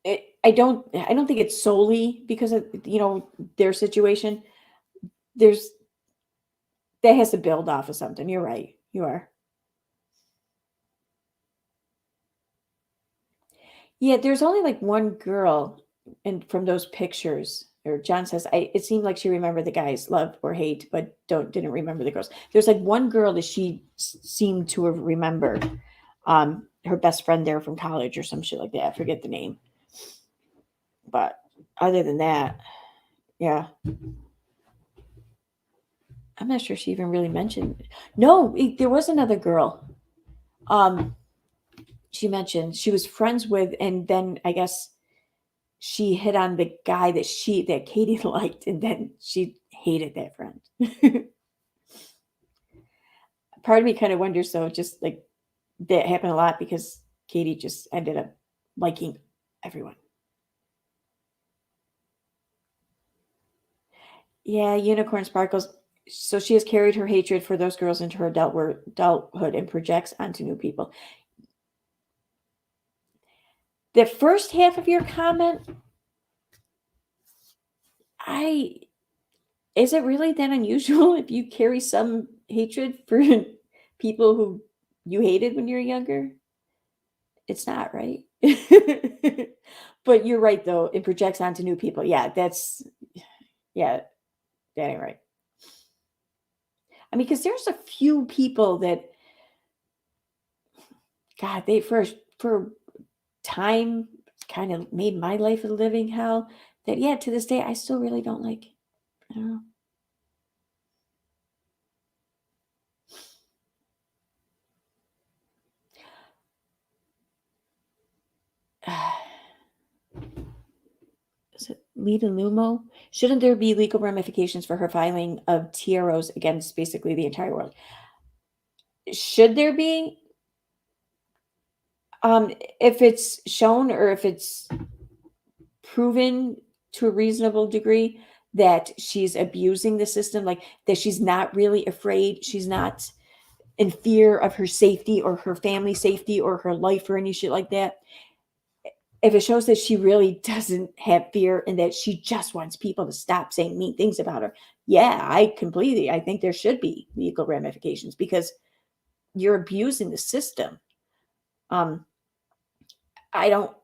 I don't think it's solely because of, their situation. That has to build off of something. You're right. You are. Yeah, there's only like one girl from those pictures. Or John says, it seemed like she remembered the guys, love or hate, but didn't remember the girls. There's like one girl that she seemed to have remembered, her best friend there from college or some shit like that. I forget the name. But other than that, yeah. I'm not sure she even really mentioned. No, there was another girl. She mentioned she was friends with, and then I guess she hit on the guy that Katie liked, and then she hated that friend. Part of me kind of wonders, though, just like that happened a lot because Katie just ended up liking everyone. Yeah, Unicorn Sparkles. So she has carried her hatred for those girls into her adulthood and projects onto new people. The first half of your comment, is it really that unusual if you carry some hatred for people who you hated when you were younger? It's not, right? But you're right, though. It projects onto new people. Yeah, that ain't right. I mean, because there's a few people that, God, they for time kind of made my life a living hell. That, yeah, to this day, I still really don't like. I don't know. Is it Lita Lumo? Shouldn't there be legal ramifications for her filing of TROs against basically the entire world? Should there be? If it's shown or if it's proven to a reasonable degree that she's abusing the system, like that she's not really afraid, she's not in fear of her safety or her family safety or her life or any shit like that. If it shows that she really doesn't have fear and that she just wants people to stop saying mean things about her, yeah, I think there should be legal ramifications because you're abusing the system. I don't.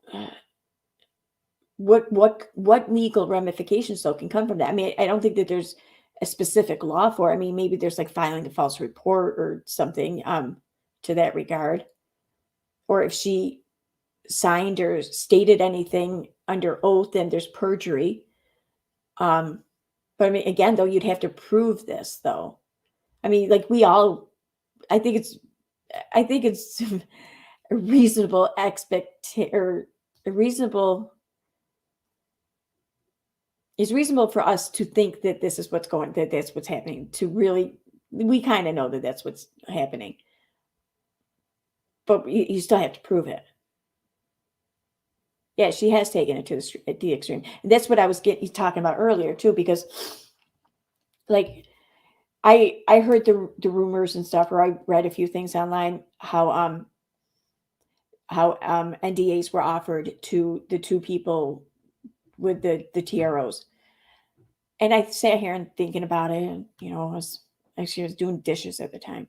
What legal ramifications though can come from that? I mean, I don't think that there's a specific law for it. I mean, maybe there's like filing a false report or something to that regard, or if she signed or stated anything under oath, then there's perjury. But I mean, again, though, you'd have to prove this, though. I mean, like I think it's a reasonable it's reasonable for us to think that this is that's what's happening. We kind of know that that's what's happening, but you still have to prove it. Yeah, she has taken it to the extreme. And that's what I was talking about earlier too, because like I heard the rumors and stuff, or I read a few things online how NDAs were offered to the 2 people with the TROs. And I sat here and thinking about it, and I was doing dishes at the time.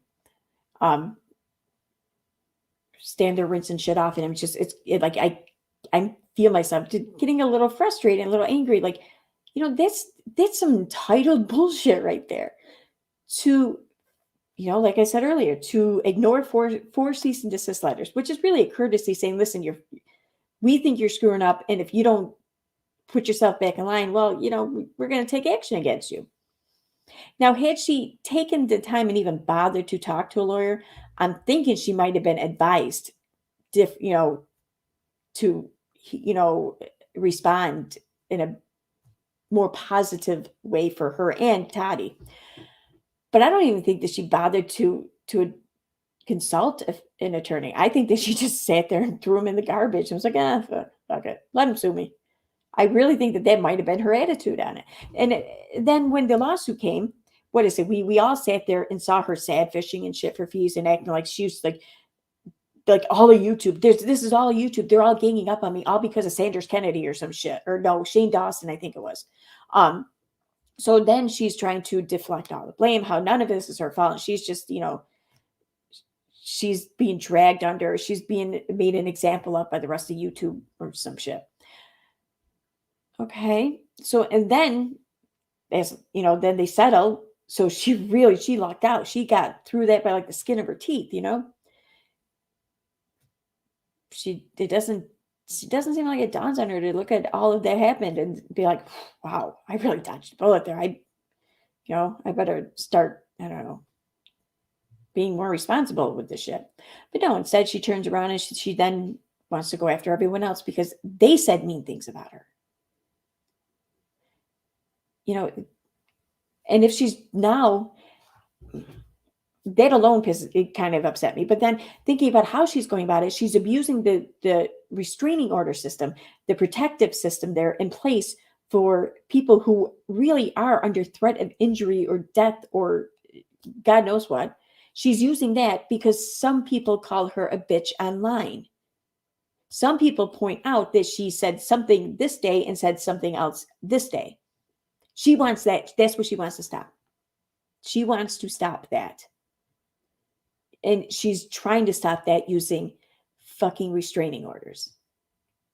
Stand there rinsing shit off, and like I feel myself getting a little frustrated, a little angry. Like, that's some entitled bullshit right there. To like I said earlier, to ignore four cease and desist letters, which is really a courtesy saying, listen, we think you're screwing up. And if you don't put yourself back in line, well, we're going to take action against you. Now, had she taken the time and even bothered to talk to a lawyer, I'm thinking she might have been advised to, respond in a more positive way for her and Toddy. But I don't even think that she bothered to consult an attorney. I think that she just sat there and threw him in the garbage and was like, fuck it. Let him sue me. I really think that might have been her attitude on it. And then when the lawsuit came, what is it? We all sat there and saw her sad fishing and shit for fees and acting like she was like all of YouTube. This is all YouTube. They're all ganging up on me, all because of Sanders Kennedy or some shit. Or no, Shane Dawson, I think it was. So then she's trying to deflect all the blame, how none of this is her fault. She's just, she's being dragged under. She's being made an example of by the rest of YouTube or some shit. Okay. So, and then, then they settle. So she lucked out. She got through that by like the skin of her teeth, It doesn't seem like it dawns on her to look at all of that happened and be like, wow, I really dodged a bullet there. I better start, I don't know, being more responsible with this shit. But no, instead she turns around and she then wants to go after everyone else because they said mean things about her. And if she's now, that alone it kind of upset me. But then thinking about how she's going about it, she's abusing the restraining order system, the protective system there in place for people who really are under threat of injury or death or God knows what. She's using that because some people call her a bitch online. Some people point out that she said something this day and said something else this day. She wants that. That's what she wants to stop. She wants to stop that. And she's trying to stop that using fucking restraining orders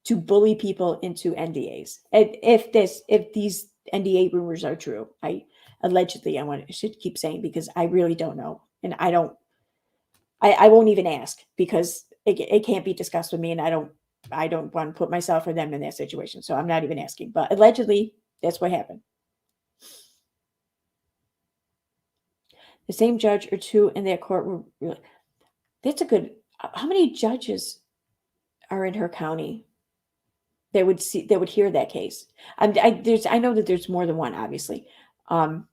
to bully people into NDAs. And if these NDA rumors are true, I should keep saying because I really don't know. And I won't even ask because it can't be discussed with me. And I don't want to put myself or them in that situation. So I'm not even asking, but allegedly that's what happened. The same judge or two in that court were really, that's a good, how many judges are in her county that would hear that case? I know that there's more than one, obviously. Like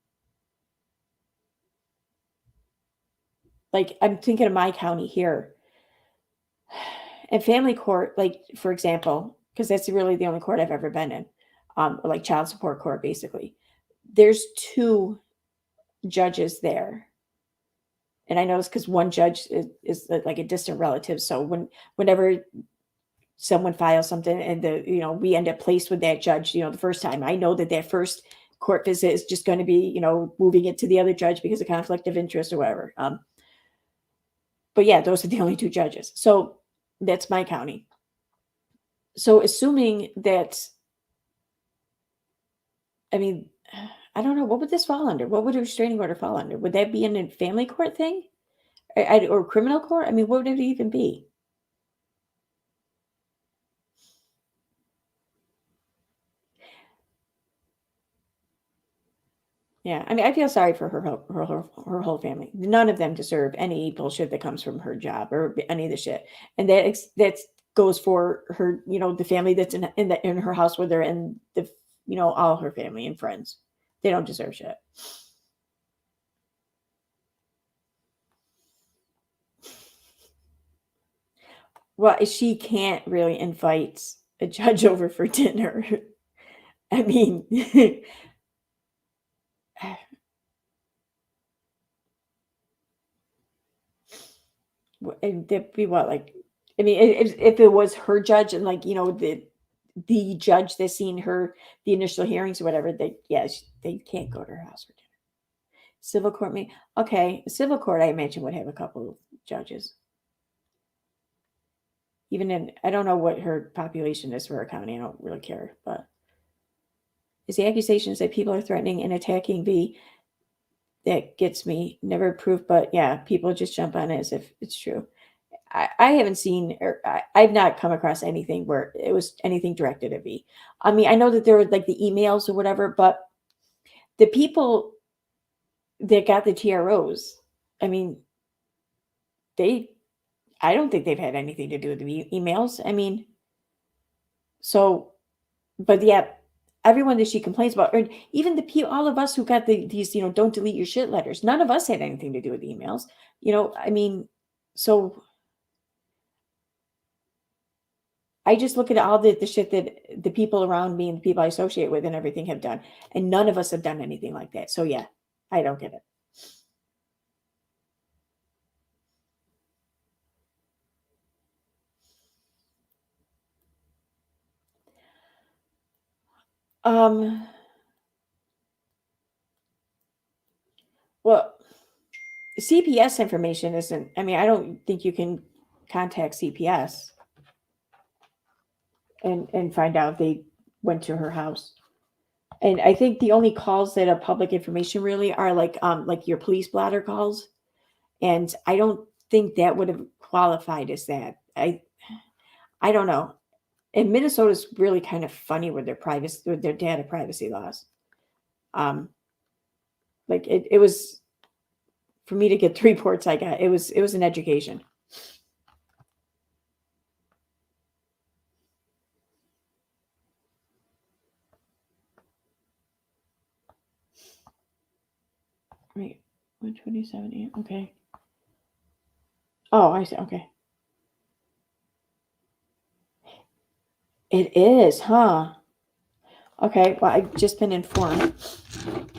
I'm thinking of my county here and family court, like for example, because that's really the only court I've ever been in, like child support court, basically. There's two judges there. And I know it's because one judge is like a distant relative. So whenever someone files something and we end up placed with that judge, the first time, I know that first court visit is just going to be, moving it to the other judge because of conflict of interest or whatever. But yeah, those are the only two judges. So that's my county. So assuming that, I don't know, what would this fall under? What would a restraining order fall under? Would that be in a family court thing? Or criminal court? What would it even be? Yeah, I feel sorry for her whole family. None of them deserve any bullshit that comes from her job or any of the shit. And that goes for her, the family that's in her house with her and the all her family and friends. They don't deserve shit. Well, she can't really invite a judge over for dinner. And that'd be what, like, if it was her judge and the judge that's seen her, the initial hearings or whatever, they can't go to her house for dinner. Civil court, civil court, I imagine would have a couple of judges. Even I don't know what her population is for her county. I don't really care, but is the accusations that people are threatening and attacking that gets me. Never proof, but yeah, people just jump on it as if it's true. I haven't seen, or I've not come across anything where it was anything directed at me. I mean, I know that there were like the emails or whatever, but the people that got the TROs, I mean, I don't think they've had anything to do with the emails. I mean, so, but yeah, everyone that she complains about, or even the people, all of us who got these, don't delete your shit letters, none of us had anything to do with the emails. I mean, so I just look at all the shit that the people around me and the people I associate with and everything have done, and none of us have done anything like that. So yeah, I don't get it. Well, CPS information isn't, I mean, I don't think you can contact CPS and find out they went to her house. And I think the only calls that are public information really are like your police blotter calls. And I don't think that would have qualified as that. I don't know. And Minnesota's really kind of funny with their data privacy laws. Like it was, for me to get the reports I got, it was an education. Right. 127. Okay. Oh, I see. Okay. It is, huh? Okay. Well, I've just been informed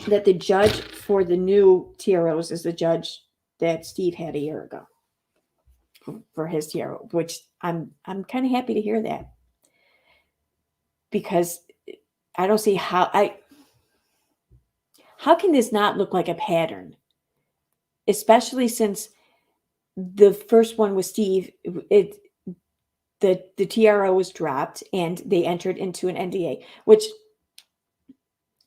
that the judge for the new TROs is the judge that Steve had a year ago for his TRO, which I'm kind of happy to hear that, because I don't see how can this not look like a pattern, especially since the first one with Steve, the TRO was dropped and they entered into an NDA, which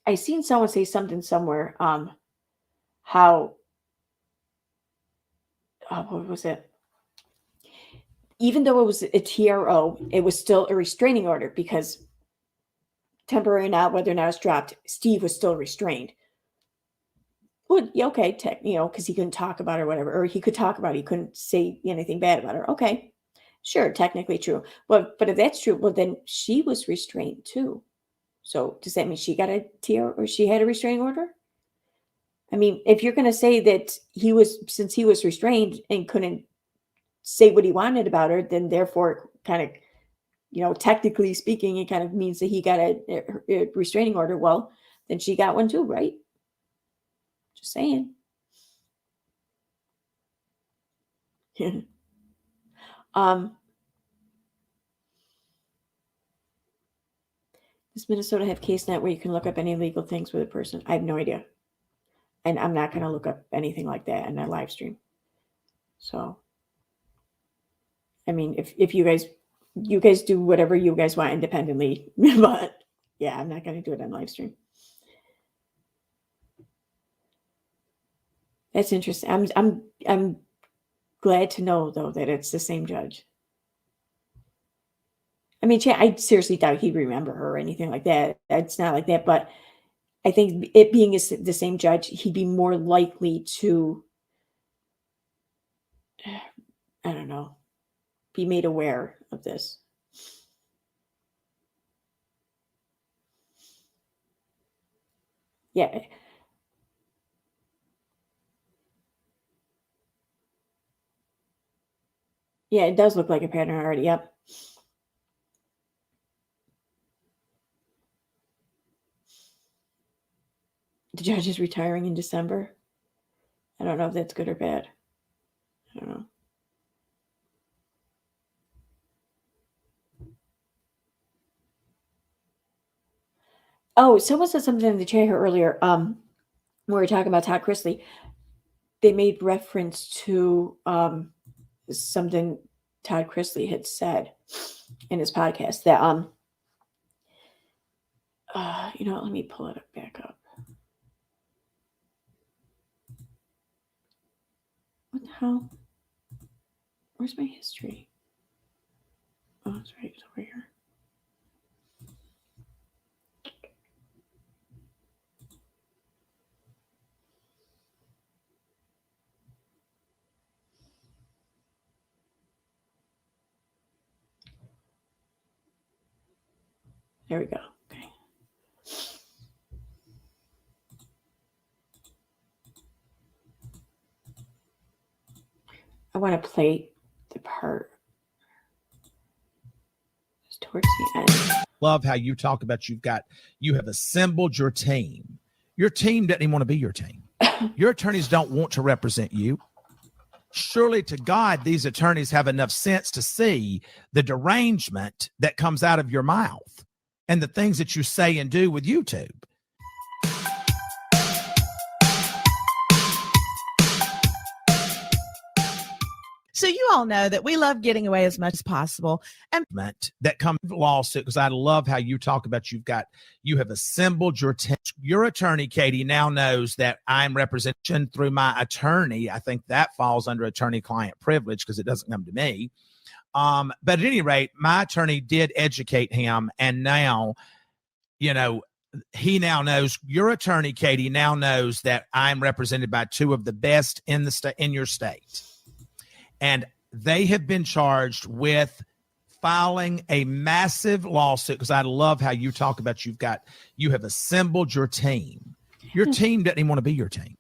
I seen someone say something somewhere, how, what was it? Even though it was a TRO, it was still a restraining order, because temporary or not, whether or not it's dropped, Steve was still restrained. Well, yeah, okay, because he couldn't talk about her or whatever, or he could talk about it, he couldn't say anything bad about her. Okay, sure, technically true. But if that's true, well, then she was restrained too. So does that mean she got a TRO or she had a restraining order? I mean, if you're going to say that since he was restrained and couldn't say what he wanted about her, then therefore kind of, technically speaking, it kind of means that he got a restraining order. Well, then she got one too, right? Just saying. Does Minnesota have CaseNet where you can look up any legal things with a person? I have no idea. And I'm not going to look up anything like that in a live stream. So, I mean, if you guys do whatever you guys want independently, but yeah, I'm not going to do it on live stream. That's interesting. I'm glad to know though that it's the same judge. I mean, I seriously doubt he'd remember her or anything like that. It's not like that, but I think it being the same judge, he'd be more likely to, I don't know, be made aware of this. Yeah. Yeah, it does look like a pattern already. Yep. The judge is retiring in December. I don't know if that's good or bad. I don't know. Oh, someone said something in the chat here earlier. When we were talking about Todd Chrisley, they made reference to something Todd Chrisley had said in his podcast that let me pull it back up. hell? Where's my history? Oh, that's right. It's over here. There we go. Okay. I want to play the part towards the end. Love how you talk about you have assembled your team. Your team doesn't even want to be your team. Your attorneys don't want to represent you. Surely to God, these attorneys have enough sense to see the derangement that comes out of your mouth and the things that you say and do with YouTube. So you all know that we love getting away as much as possible. And that come lawsuit, because I love how you talk about you have assembled your team. Your attorney, Katie, now knows that I'm representation through my attorney. I think that falls under attorney-client privilege because it doesn't come to me. But at any rate, my attorney did educate him, and now, he now knows. Your attorney, Katie, now knows that I'm represented by two of the best in the in your state. And they have been charged with filing a massive lawsuit, because I love how you talk about you have assembled your team. Your team doesn't even want to be your team.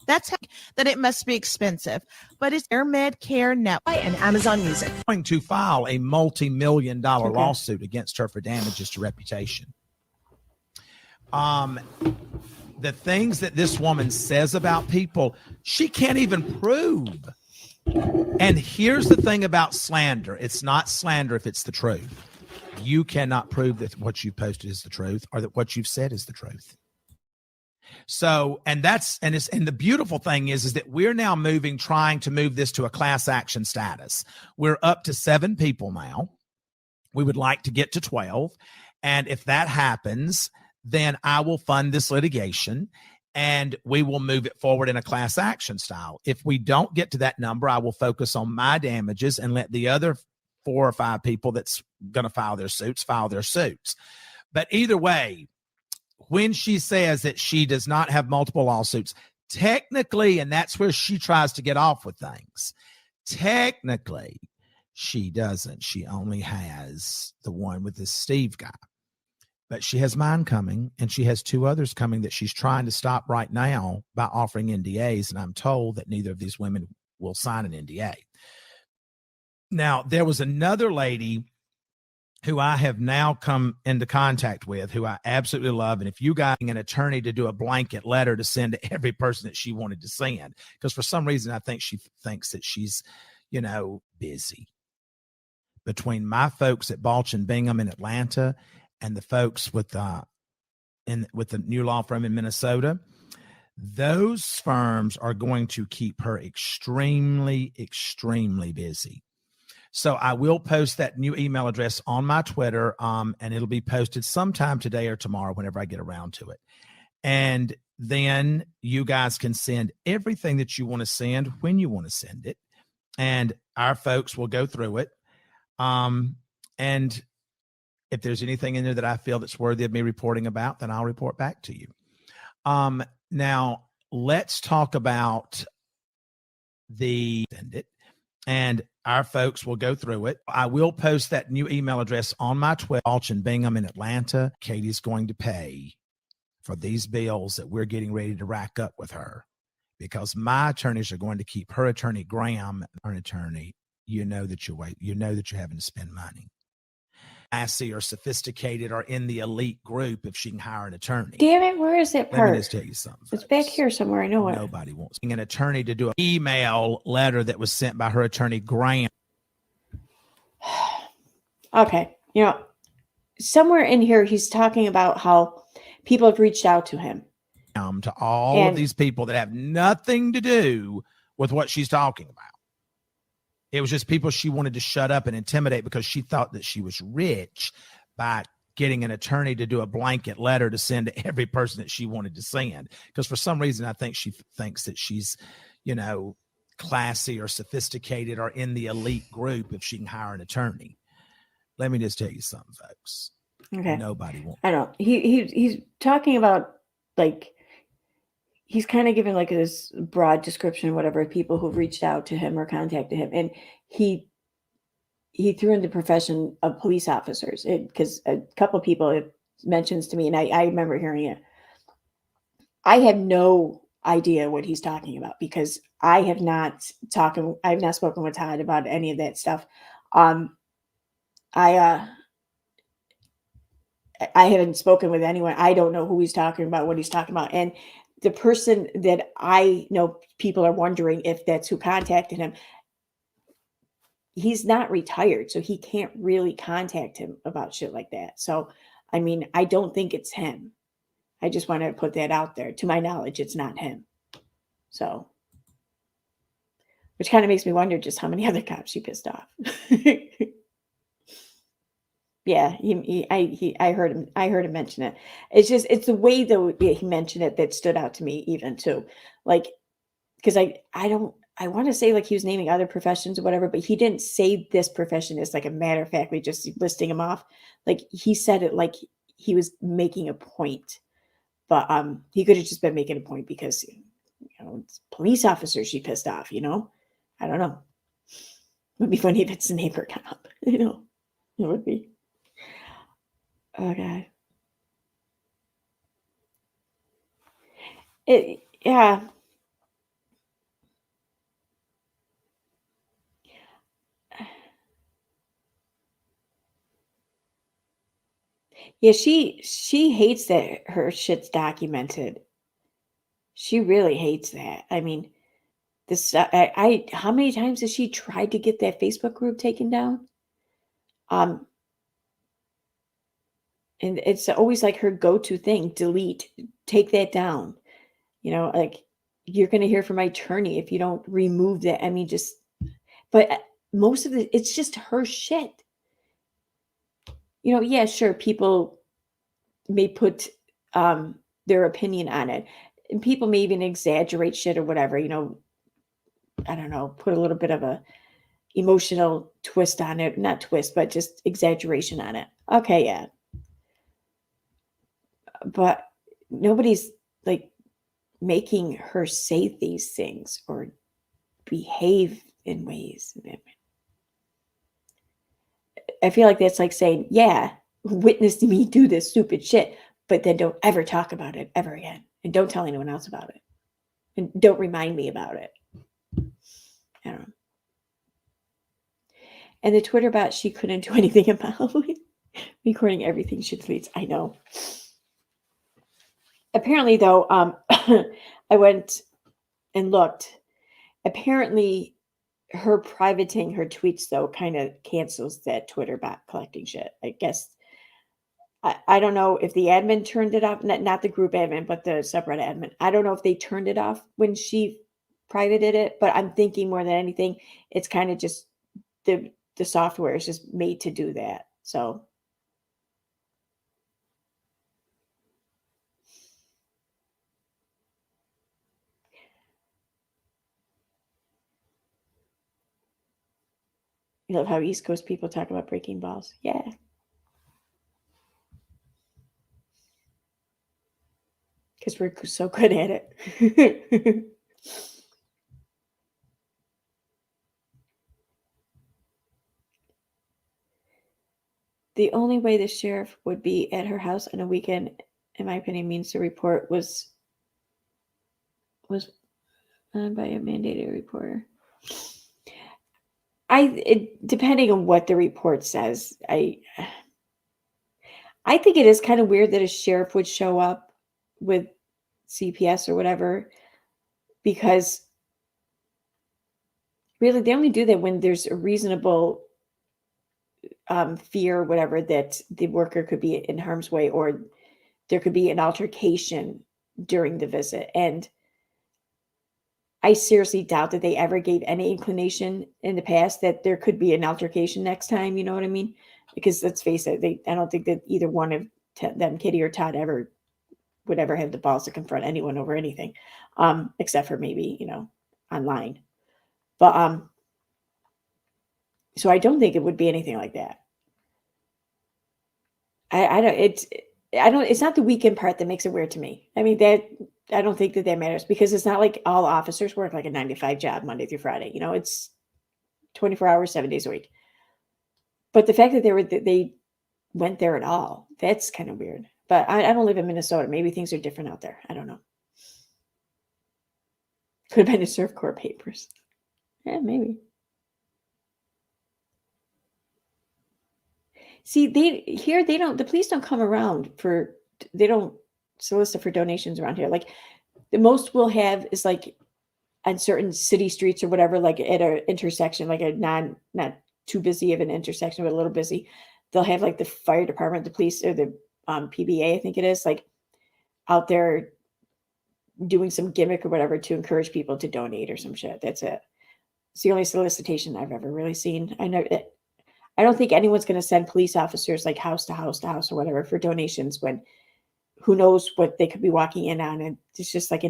that's that it must be expensive. But it's AirMed Care Network and Amazon Music. Going to file a multi-million-dollar lawsuit against her for damages to reputation. The things that this woman says about people, she can't even prove. And here's the thing about slander. It's not slander if it's the truth. You cannot prove that what you posted is the truth or that what you've said is the truth. So, and the beautiful thing is that we're now trying to move this to a class action status. We're up to 7 people now. We would like to get to 12. And if that happens, then I will fund this litigation and we will move it forward in a class action style. If we don't get to that number, I will focus on my damages and let the other 4 or 5 people that's going to file their suits. But either way, when she says that she does not have multiple lawsuits, technically, and that's where she tries to get off with things, technically, she doesn't. She only has the one with this Steve guy. But she has mine coming, and she has 2 others coming that she's trying to stop right now by offering NDAs, and I'm told that neither of these women will sign an NDA. Now, there was another lady who I have now come into contact with, who I absolutely love, and if you got an attorney to do a blanket letter to send to every person that she wanted to send, because for some reason I think she thinks that she's, busy. Between my folks at Balch and Bingham in Atlanta and the folks with the new law firm in Minnesota, those firms are going to keep her extremely, extremely busy. So I will post that new email address on my Twitter, and it'll be posted sometime today or tomorrow whenever I get around to it. And then you guys can send everything that you want to send when you want to send it, and our folks will go through it. And if there's anything in there that I feel that's worthy of me reporting about, then I'll report back to you. Now, let's talk about and our folks will go through it. I will post that new email address on my Twitter. Balch and Bingham in Atlanta. Katie's going to pay for these bills that we're getting ready to rack up with her, because my attorneys are going to keep her attorney, Graham, her attorney. You know that you're having to spend money. Assy or sophisticated or in the elite group if she can hire an attorney. Damn it, where is that part? Let me just tell you something. It's back here somewhere. I know it. Nobody wants an attorney to do an email letter that was sent by her attorney, Graham. Okay. Somewhere in here, he's talking about how people have reached out to him. To all of these people that have nothing to do with what she's talking about. It was just people she wanted to shut up and intimidate because she thought that she was rich by getting an attorney to do a blanket letter to send to every person that she wanted to send. Because for some reason, I think she thinks that she's, classy or sophisticated or in the elite group if she can hire an attorney. Let me just tell you something, folks. Okay. Nobody wants. I don't know. He's talking about, like, he's kind of giving like this broad description, whatever, of people who've reached out to him or contacted him. And he threw in the profession of police officers, because a couple of people it mentions to me, and I remember hearing it. I have no idea what he's talking about, because I have not spoken with Todd about any of that stuff. I haven't spoken with anyone. I don't know who he's talking about, what he's talking about. And the person that I know, people are wondering if that's who contacted him. He's not retired, so he can't really contact him about shit like that. So, I mean, I don't think it's him. I just want to put that out there. To my knowledge, it's not him. So, which kind of makes me wonder just how many other cops he pissed off. Yeah, I heard him mention it. It's the way though he mentioned it that stood out to me even too. Like, because I want to say like he was naming other professions or whatever, but he didn't say this profession as like a matter of fact, we just listing them off. Like he said it like he was making a point, but he could have just been making a point because it's police officers she pissed off. I don't know. It would be funny if it's a neighbor cop. It would be. Oh God. Yeah. Yeah, she hates that her shit's documented. She really hates that. I mean, this how many times has she tried to get that Facebook group taken down? And it's always like her go-to thing, delete, take that down. Like you're going to hear from my attorney if you don't remove that. I mean, but most of it's just her shit. Yeah, sure, people may put their opinion on it. And people may even exaggerate shit or whatever, I don't know, put a little bit of a emotional twist on it. Not twist, but just exaggeration on it. Okay, yeah. But nobody's like making her say these things or behave in ways. I feel like that's like saying, yeah, witness me do this stupid shit, but then don't ever talk about it ever again. And don't tell anyone else about it. And don't remind me about it. I don't know. And the Twitter bot, she couldn't do anything about recording everything she deletes. I know. Apparently, though, I went and looked. Apparently, her privating her tweets, though, kind of cancels that Twitter bot collecting shit. I guess. I don't know if the admin turned it off. Not the group admin, but the subreddit admin. I don't know if they turned it off when she privated it, but I'm thinking more than anything, it's kind of just the software is just made to do that. So. You love how East Coast people talk about breaking balls. Yeah. Because we're so good at it. The only way the sheriff would be at her house on a weekend, in my opinion, means the report was done by a mandated reporter. Depending on what the report says, I think it is kind of weird that a sheriff would show up with CPS or whatever, because really they only do that when there's a reasonable fear or whatever that the worker could be in harm's way, or there could be an altercation during the visit. And I seriously doubt that they ever gave any inclination in the past that there could be an altercation next time. You know what I mean? Because let's face it, I don't think that either one of them, Kitty or Todd, would ever have the balls to confront anyone over anything, except for maybe, online. But so I don't think it would be anything like that. It's not the weekend part that makes it weird to me. I mean, that I don't think that matters, because it's not like all officers work like a 9 to 5 job Monday through Friday. You know, it's 24 hours, 7 days a week. But the fact that they went there at all, that's kind of weird. But I don't live in Minnesota. Maybe things are different out there. I don't know. Could have been the Surf Corps papers. Yeah, maybe. See, the police don't come around they don't solicit for donations around here. Like, the most we'll have is like on certain city streets or whatever, like at an intersection, like a not too busy of an intersection, but a little busy. They'll have like the fire department, the police, or the PBA, I think it is, like out there doing some gimmick or whatever to encourage people to donate or some shit. That's it. It's the only solicitation I've ever really seen. I don't think anyone's going to send police officers like house to house to house or whatever for donations, when who knows what they could be walking in on. And it's just like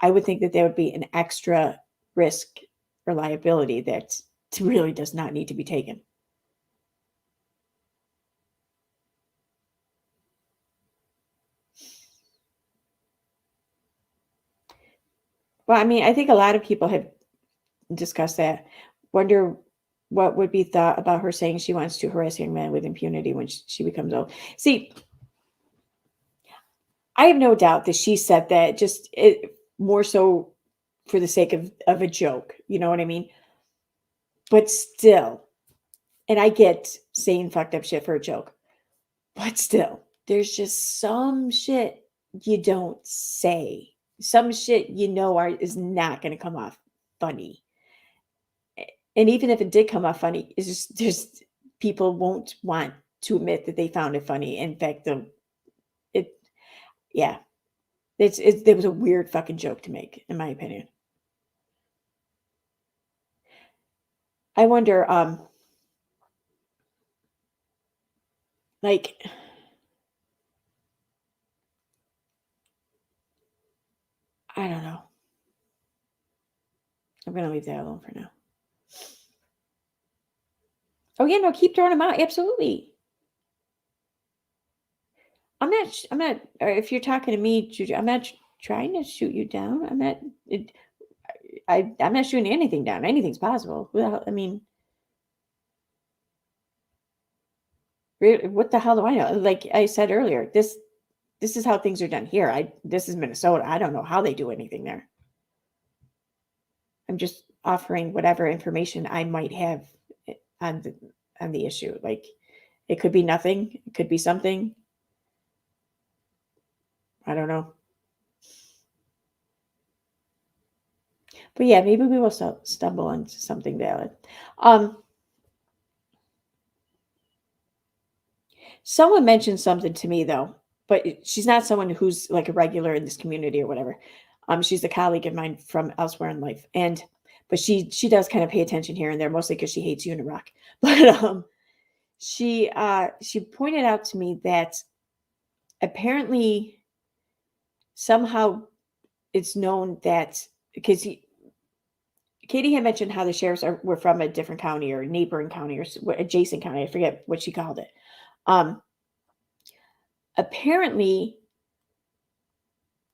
I would think that there would be an extra risk or liability that really does not need to be taken. Well, I mean, I think a lot of people have discussed that. Wonder what would be thought about her saying she wants to harass young men with impunity when she becomes old. See, I have no doubt that she said that just more so for the sake of a joke. You know what I mean? But still, and I get saying fucked up shit for a joke, but still, there's just some shit you don't say. Some shit is not going to come off funny. And even if it did come off funny, it's just people won't want to admit that they found it funny. In fact, it was a weird fucking joke to make, in my opinion. I wonder, like, I don't know. I'm going to leave that alone for now. Oh yeah, no, keep throwing them out. Absolutely. I'm not, if you're talking to me, Juju, I'm not trying to shoot you down. I'm not shooting anything down. Anything's possible. Well, I mean, what the hell do I know? Like I said earlier, this is how things are done here. This is Minnesota. I don't know how they do anything there. I'm just offering whatever information I might have on the issue. Like, it could be nothing. It could be something. I don't know. But yeah, maybe we will stumble into something valid. Someone mentioned something to me though, but she's not someone who's like a regular in this community or whatever. She's a colleague of mine from elsewhere in life, but she does kind of pay attention here and there, mostly because she hates Unirock. But she pointed out to me that apparently somehow it's known that, because Katie had mentioned how the sheriffs were from a different county or neighboring county or adjacent county. I forget what she called it. Apparently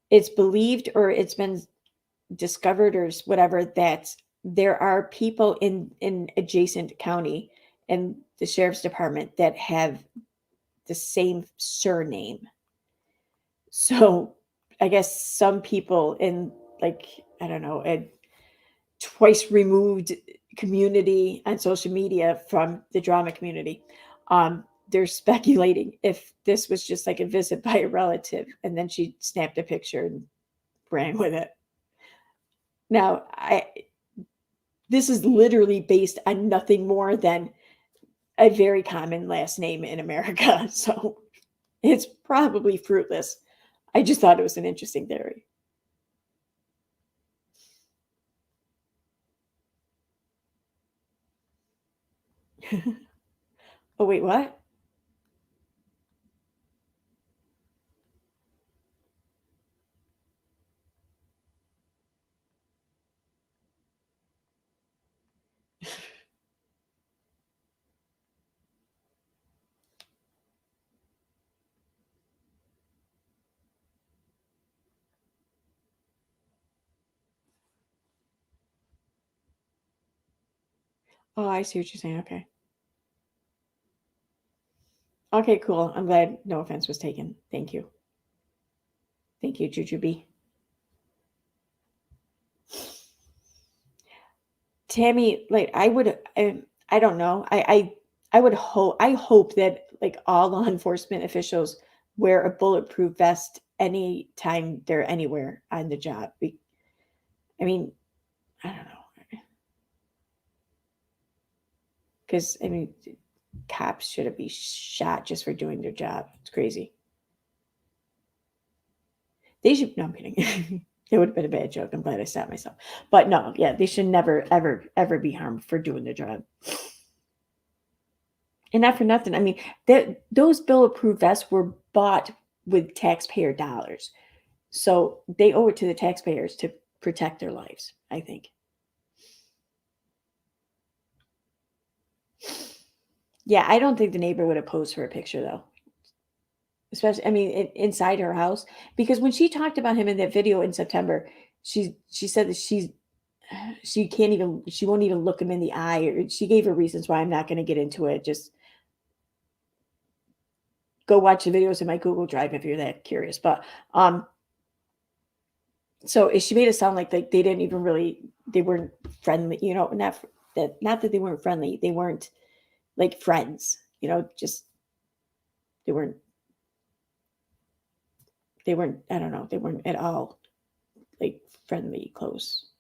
it's believed, or it's been discovered or whatever, that there are people in adjacent county and the sheriff's department that have the same surname. So I guess some people in, like, I don't know, a twice removed community on social media from the drama community, they're speculating if this was just like a visit by a relative and then she snapped a picture and ran with it. Now, this is literally based on nothing more than a very common last name in America. So it's probably fruitless. I just thought it was an interesting theory. Oh, wait, what? Oh, I see what you're saying. Okay. Okay, cool. I'm glad no offense was taken. Thank you. Thank you, Juju B. Tammy, like I don't know. I would hope that like all law enforcement officials wear a bulletproof vest anytime they're anywhere on the job. I mean, I don't know. Because I mean, cops shouldn't be shot just for doing their job. It's crazy. They should. No, I'm kidding. It would have been a bad joke. I'm glad I stopped myself. But no, yeah, they should never, ever, ever be harmed for doing their job. And not for nothing. I mean, those bulletproof vests were bought with taxpayer dollars. So they owe it to the taxpayers to protect their lives, I think. Yeah, I don't think the neighbor would have posed for a picture, though. Especially, I mean, inside her house. Because when she talked about him in that video in September, she said that she won't even look him in the eye. Or she gave her reasons why. I'm not going to get into it. Just go watch the videos in my Google Drive if you're that curious. But so she made it sound like they didn't even really, they weren't friendly, you know, not that they weren't friendly, they weren't like friends, you know, just they weren't, I don't know, they weren't at all like friendly, close.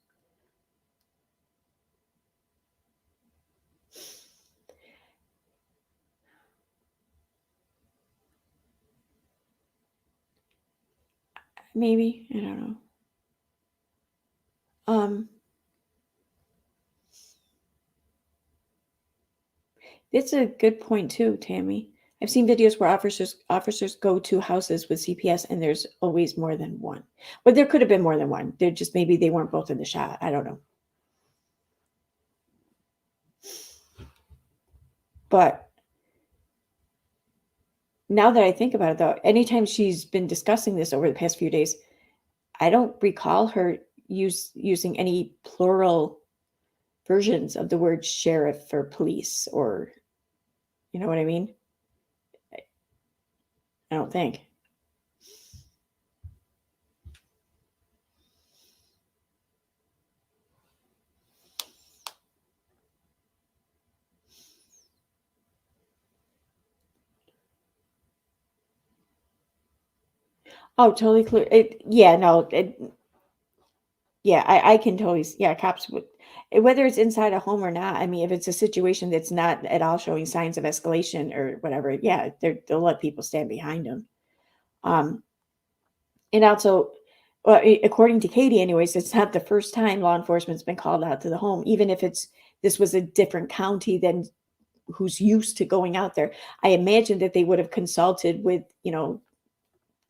Maybe, I don't know. It's a good point too, Tammy. I've seen videos where officers go to houses with CPS and there's always more than one. But there could have been more than one. They're just, maybe they weren't both in the shot. I don't know. But now that I think about it, though, anytime she's been discussing this over the past few days, I don't recall her using any plural versions of the word sheriff or police, or, you know what I mean? I don't think. Oh, totally clear. Yeah, I can totally, yeah, cops would, whether it's inside a home or not. I mean, if it's a situation that's not at all showing signs of escalation or whatever, yeah, they'll let people stand behind them. And also, well, according to Katie, anyways, it's not the first time law enforcement's been called out to the home, even if this was a different county than who's used to going out there. I imagine that they would have consulted with, you know,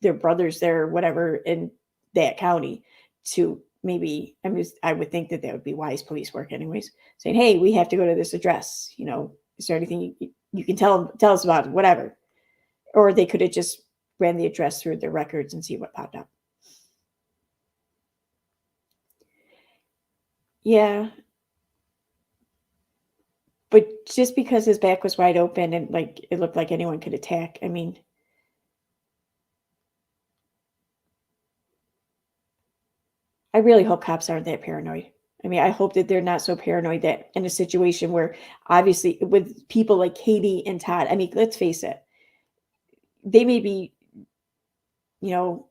their brothers there or whatever in that county to maybe, I would think that would be wise police work anyways, saying, hey, we have to go to this address, you know, is there anything you can tell us about, whatever. Or they could have just ran the address through their records and see what popped up. Yeah. But just because his back was wide open and like it looked like anyone could attack, I mean, I really hope cops aren't that paranoid. I mean, I hope that they're not so paranoid that in a situation where obviously with people like Katie and Todd, I mean, let's face it, they may be, you know,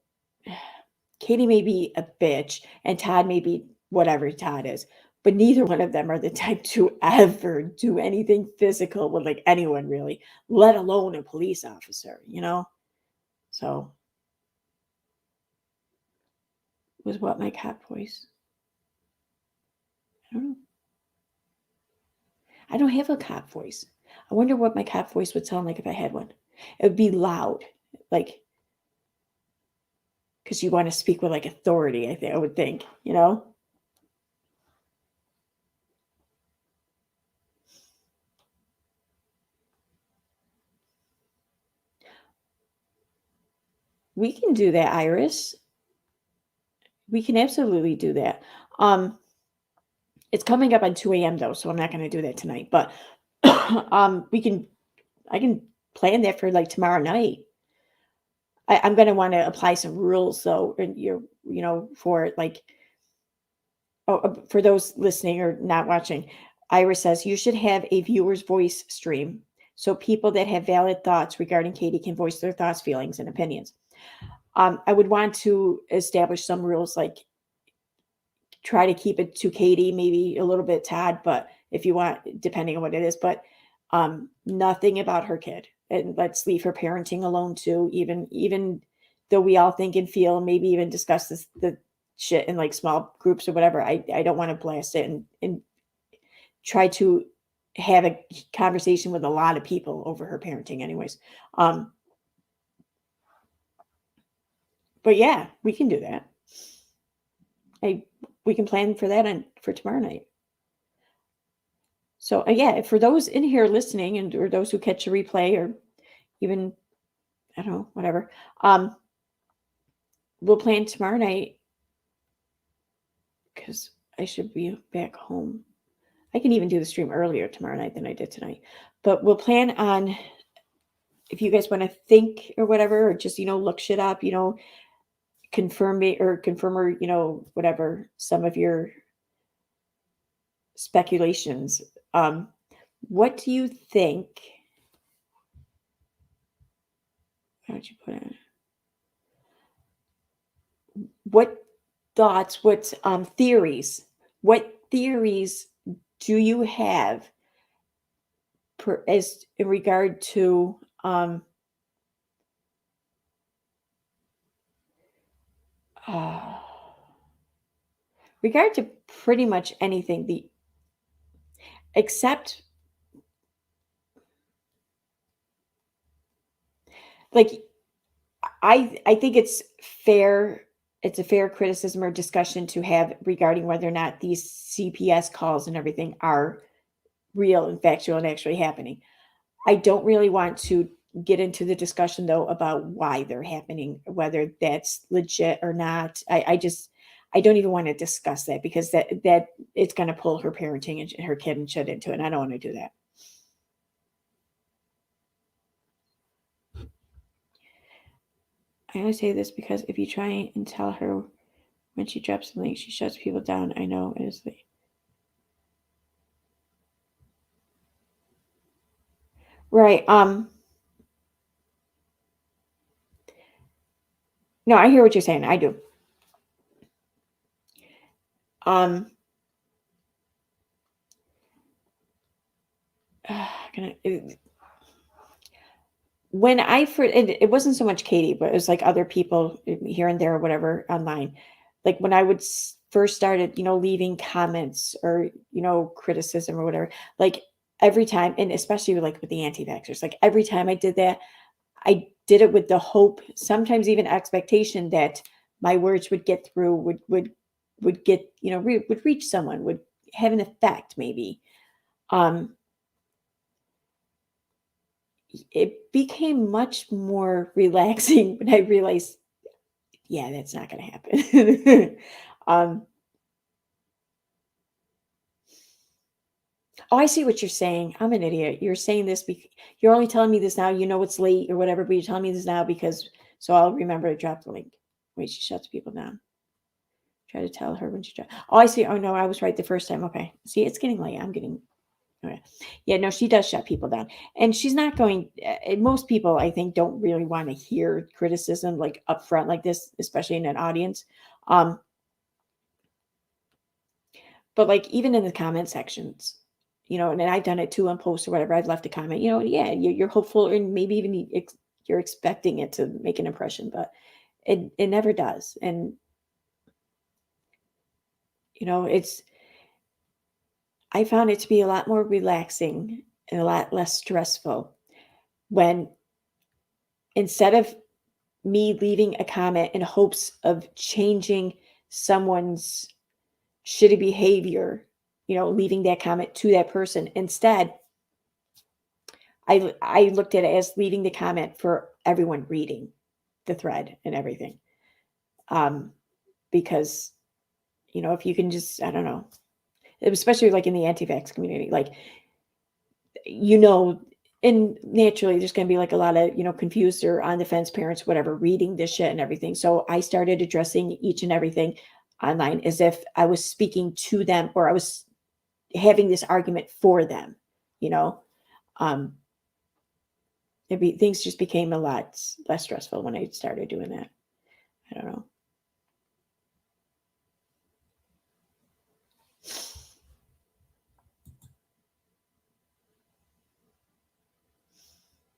Katie may be a bitch and Todd may be whatever Todd is, but neither one of them are the type to ever do anything physical with like anyone really, let alone a police officer, you know? So was what my cat voice? I don't know. I don't have a cat voice. I wonder what my cat voice would sound like if I had one. It would be loud, like, because you want to speak with like authority, I would think, you know? We can do that, Iris. We can absolutely do that. It's coming up on 2 a.m. though, so I'm not going to do that tonight. But I can plan that for like tomorrow night. I'm going to want to apply some rules though, and for like, for those listening or not watching, Ira says you should have a viewer's voice stream so people that have valid thoughts regarding Katie can voice their thoughts, feelings, and opinions. I would want to establish some rules, like try to keep it to Katie, maybe a little bit Todd, but if you want, depending on what it is, but nothing about her kid. And let's leave her parenting alone too, even though we all think and feel, maybe even discuss the shit in like small groups or whatever. I don't want to blast it and try to have a conversation with a lot of people over her parenting anyways. But yeah, we can do that. We can plan for that for tomorrow night. So yeah, for those in here listening or those who catch a replay or even, I don't know, whatever, we'll plan tomorrow night because I should be back home. I can even do the stream earlier tomorrow night than I did tonight, but we'll plan on, if you guys want to think or whatever, or just, look shit up, confirm or, whatever, some of your speculations. What do you think? How'd you put it? What thoughts, what theories, what theories do you have as in regard to regard to pretty much anything, except like I think it's fair. It's a fair criticism or discussion to have regarding whether or not these CPS calls and everything are real and factual and actually happening. I don't really want to get into the discussion though about why they're happening, whether that's legit or not. I don't even want to discuss that because that it's going to pull her parenting and her kid and shit into it. And I don't want to do that. I only say this because if you try and tell her when she drops the link, she shuts people down. I know it is right. No, I hear what you're saying. I do. When I first, it wasn't so much Katie, but it was like other people here and there or whatever online. Like when I would first started, leaving comments or, criticism or whatever, like every time, and especially like with the anti-vaxxers, like every time I did that, I did it with the hope, sometimes even expectation that my words would get through, would get, would reach someone, would have an effect maybe. It became much more relaxing when I realized, yeah, that's not going to happen. Oh, I see what you're saying. I'm an idiot. You're saying this because you're only telling me this now. It's late or whatever, but you're telling me this now so I'll remember to drop the link. Wait, she shuts people down. Try to tell her when she drops. Oh, I see. Oh no, I was right the first time. Okay. See, it's getting late. Okay. Yeah, no, she does shut people down. And she's not going, most people, I think, don't really want to hear criticism like up front like this, especially in an audience. But like even in the comment sections, and I've done it too on posts or whatever, I've left a comment, yeah, you're hopeful and maybe even you're expecting it to make an impression, but it never does. And, I found it to be a lot more relaxing and a lot less stressful when instead of me leaving a comment in hopes of changing someone's shitty behavior, leaving that comment to that person. Instead, I looked at it as leaving the comment for everyone reading the thread and everything. Because, if you can just, I don't know, especially like in the anti-vax community, like, you know, and naturally there's going to be like a lot of, you know, confused or on the fence parents, whatever, reading this shit and everything. So I started addressing each and everything online as if I was speaking to them or I was having this argument for them, you know. Things just became a lot less stressful when I started doing that. I don't know.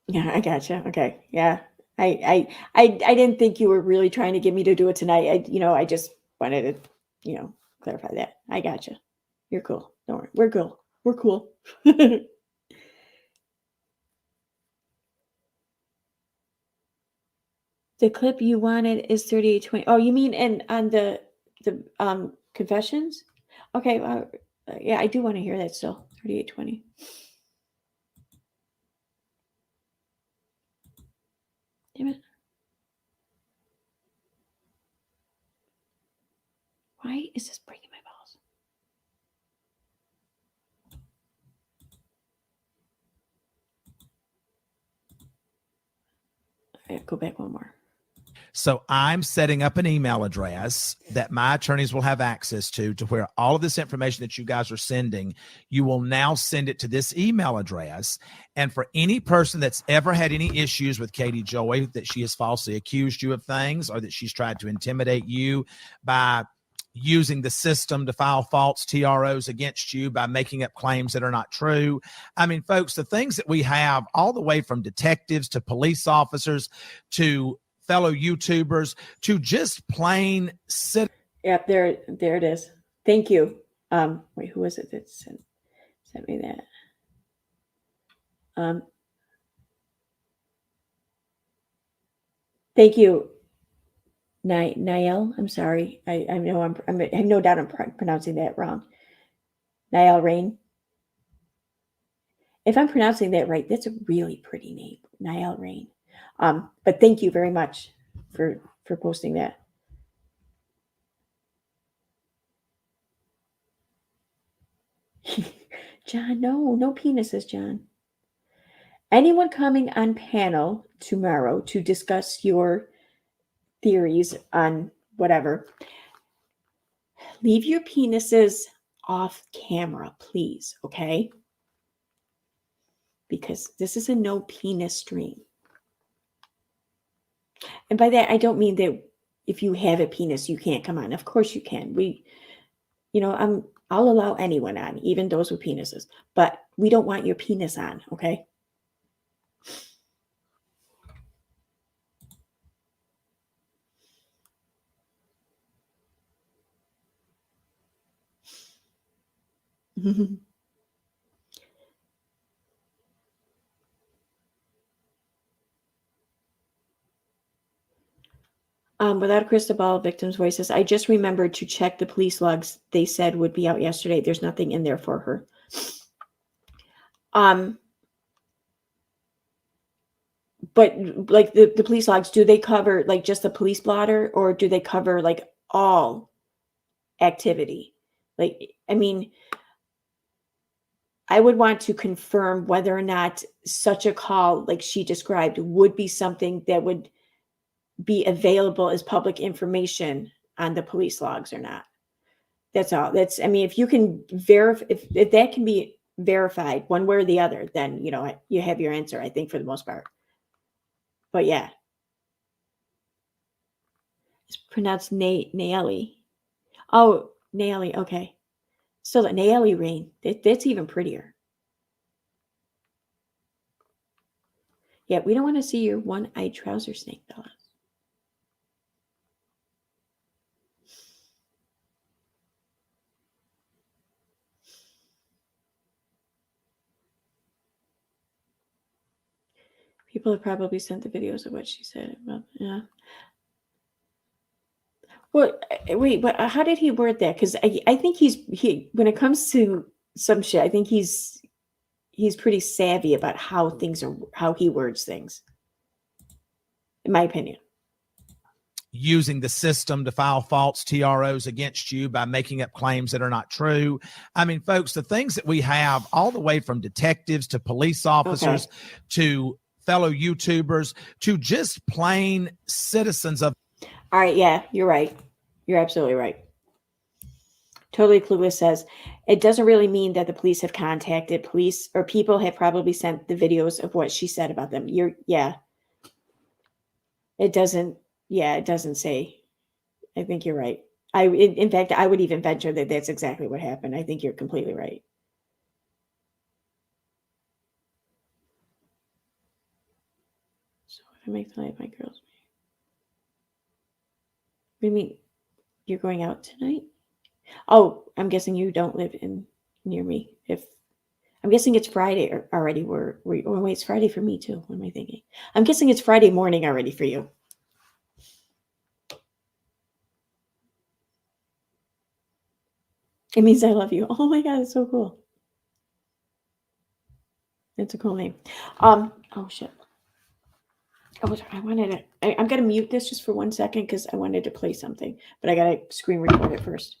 Yeah, I gotcha. Okay. Yeah. I didn't think you were really trying to get me to do it tonight. I just wanted to, clarify that. I gotcha. You're cool. Don't worry. We're cool. We're cool. The clip you wanted is 3820. Oh, you mean on the confessions? Okay. Yeah, I do want to hear that still. 3820. Damn it. Why is this breaking my balls? All right, go back one more. So I'm setting up an email address that my attorneys will have access to where all of this information that you guys are sending, you will now send it to this email address. And for any person that's ever had any issues with Katie Joy, that she has falsely accused you of things or that she's tried to intimidate you by using the system to file false TROs against you by making up claims that are not true. I mean, folks, the things that we have all the way from detectives to police officers to fellow YouTubers to just plain sit. Yep, there it is. Thank you. Wait, who was it that sent me that? Thank you, Niall. I'm sorry. I know I have no doubt I'm pronouncing that wrong. Niall Rain. If I'm pronouncing that right, that's a really pretty name, Niall Rain. But thank you very much for posting that. John, no penises, John. Anyone coming on panel tomorrow to discuss your theories on whatever, leave your penises off camera, please, okay? Because this is a no penis stream. And by that, I don't mean that if you have a penis, you can't come on. Of course you can. I'll allow anyone on, even those with penises. But we don't want your penis on, okay? Without a crystal ball, victims' voices. I just remembered to check the police logs. They said would be out yesterday. There's nothing in there for her. But like the police logs, do they cover like just the police blotter, or do they cover like all activity? Like, I mean, I would want to confirm whether or not such a call, like she described, would be something that would be available as public information on the police logs or not. That's all. I mean, if you can verify, if that can be verified one way or the other, then, you have your answer, I think, for the most part. But yeah. It's pronounced Naeli. Oh, Naeli. Okay. So the Naeli Rain, that's even prettier. Yeah, we don't want to see your one-eyed trouser snake, Bella. People have probably sent the videos of what she said. Well, yeah. Well, wait, but how did he word that? Because I think he when it comes to some shit, I think he's pretty savvy about how he words things, in my opinion. using the system to file false TROs against you by making up claims that are not true. I mean, folks, the things that we have, all the way from detectives to police officers to fellow YouTubers to just plain citizens of. All right. Yeah, you're right. You're absolutely right. Totally Clueless says, it doesn't really mean that the police have contacted police, or people have probably sent the videos of what she said about them. It doesn't say. I think you're right. In fact, I would even venture that that's exactly what happened. I think you're completely right. So if I make the light, my girls. What do you mean? You're going out tonight? Oh, I'm guessing you don't live near me. If I'm guessing it's Friday already. Wait, it's Friday for me too. What am I thinking? I'm guessing it's Friday morning already for you. It means I love you. Oh my God, it's so cool. It's a cool name. Oh shit. Oh, I'm gonna mute this just for 1 second because I wanted to play something, but I gotta screen record it first.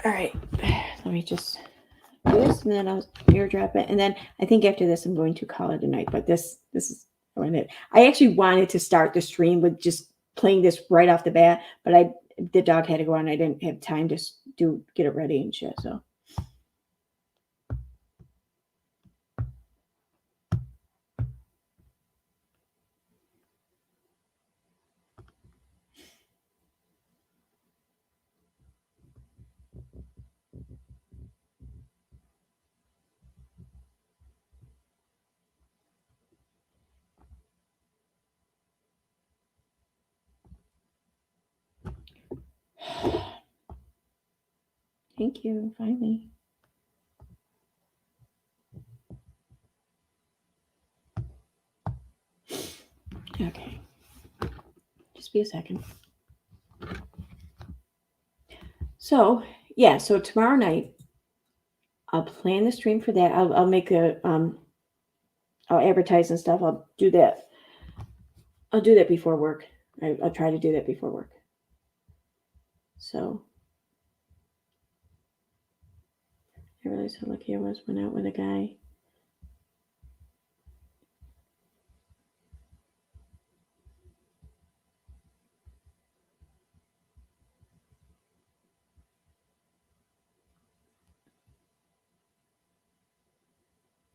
All right, let me just do this, and then I'll airdrop it, and then I think after this I'm going to call it a night. But this is I actually wanted to start the stream with just playing this right off the bat, but the dog had to go on. I didn't have time to get it ready and shit. So. Thank you, finally. Okay. Just be a second. So, yeah, so tomorrow night, I'll plan the stream for that. I'll make I'll advertise and stuff. I'll do that. I'll do that before work. I'll try to do that before work. So. I realized how lucky I was. Went out with a guy.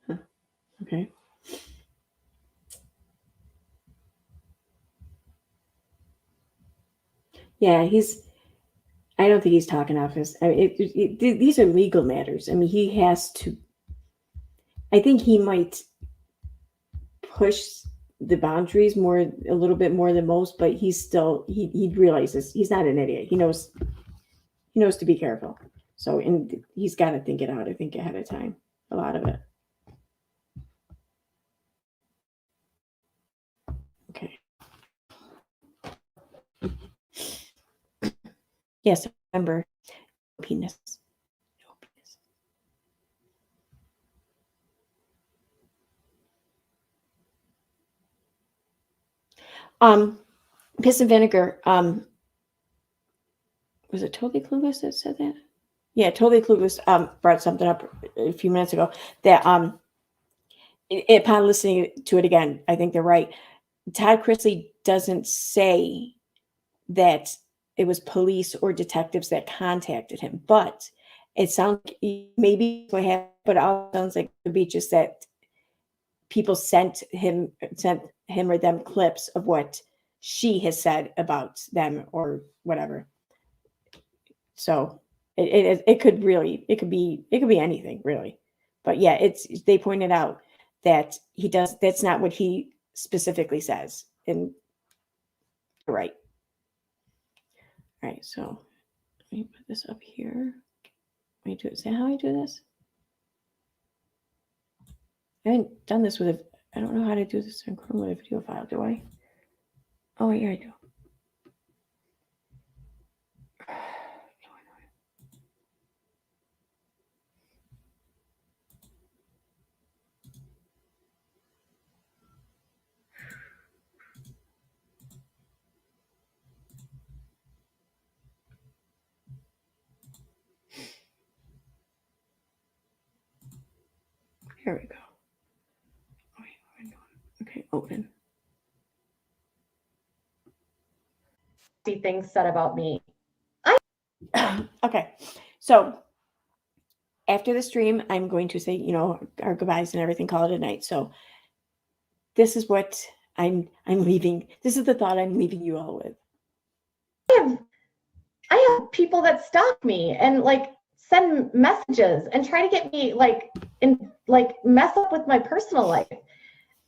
Huh. Okay. Yeah, I don't think he's talking off his. I mean, these are legal matters. I mean, he has to. I think he might push the boundaries a little bit more than most, but he's still, he realizes he's not an idiot. He knows to be careful. So, and he's got to think it out, I think, ahead of time, a lot of it. Okay. Yes, remember, penis. No penis. Piss and vinegar. Was it Totally Clueless that said that? Yeah, Totally Clueless brought something up a few minutes ago that upon listening to it again, I think they're right. Todd Chrisley doesn't say that it was police or detectives that contacted him, but it sounds like maybe what happened, but it also sounds like it could be just that people sent him or them clips of what she has said about them or whatever. So it could be anything really, but yeah, they pointed out that that's not what he specifically says, and you're right. All right, so let me put this up here. Is that how I do this? I haven't done this with I don't know how to do this in Chrome with a video file, do I? Oh, yeah, I do. Here we go. Okay, open. Things said about me. Okay, so after the stream, I'm going to say, our goodbyes and everything, call it a night. So this is what I'm leaving. This is the thought I'm leaving you all with. I have people that stalk me and like send messages and try to get me mess up with my personal life.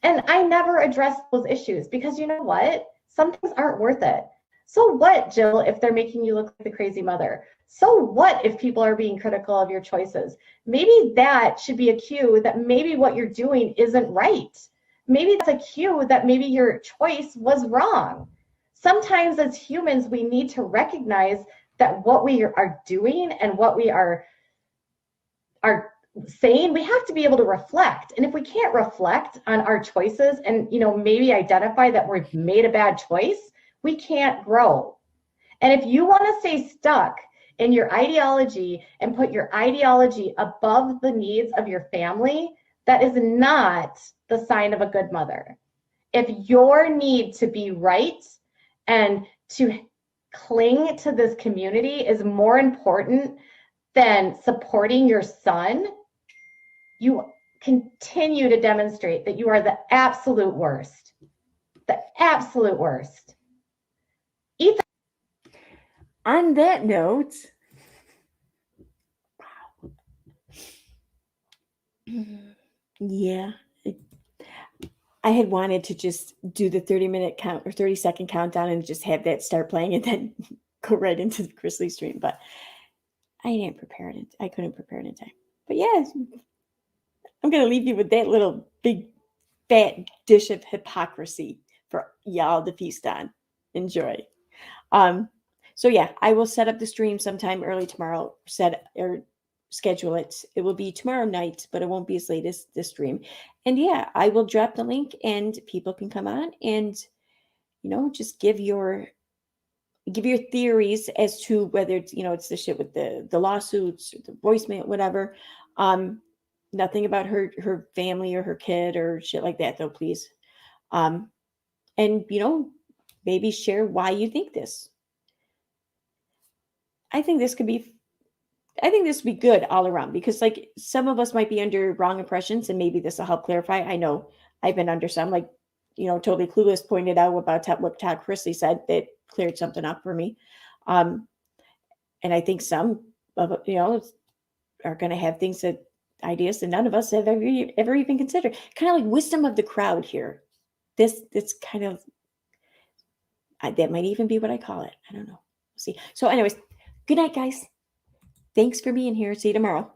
And I never address those issues because you know what? Some things aren't worth it. So what, Jill, if they're making you look like the crazy mother? So what if people are being critical of your choices? Maybe that should be a cue that maybe what you're doing isn't right. Maybe that's a cue that maybe your choice was wrong. Sometimes as humans, we need to recognize that what we are doing and what we are saying, we have to be able to reflect. And if we can't reflect on our choices and maybe identify that we've made a bad choice, we can't grow. And if you want to stay stuck in your ideology and put your ideology above the needs of your family, that is not the sign of a good mother. If your need to be right and to cling to this community is more important than supporting your son, you continue to demonstrate that you are the absolute worst. The absolute worst. Ethan. On that note, yeah, I had wanted to just do the 30-minute count or 30-second countdown and just have that start playing and then go right into the Chrisley stream, but I didn't prepare it. I couldn't prepare it in time. But yeah, I'm going to leave you with that little big fat dish of hypocrisy for y'all to feast on. Enjoy. So yeah, I will set up the stream sometime early tomorrow, schedule it. It will be tomorrow night, but it won't be as late as this stream. And yeah, I will drop the link and people can come on and, just give your theories as to whether it's, it's the shit with the lawsuits, or the voicemail, whatever. Nothing about her family or her kid or shit like that though, please. And maybe share why you think this. I think this would be good all around because like some of us might be under wrong impressions and maybe this will help clarify. I know I've been under some, like, Totally Clueless pointed out about what Todd Chrisley said that cleared something up for me. And I think some of are going to have ideas that none of us have ever even considered. Kind of like wisdom of the crowd here. It's kind of, that might even be what I call it. I don't know. We'll see. So anyways, good night, guys. Thanks for being here. See you tomorrow.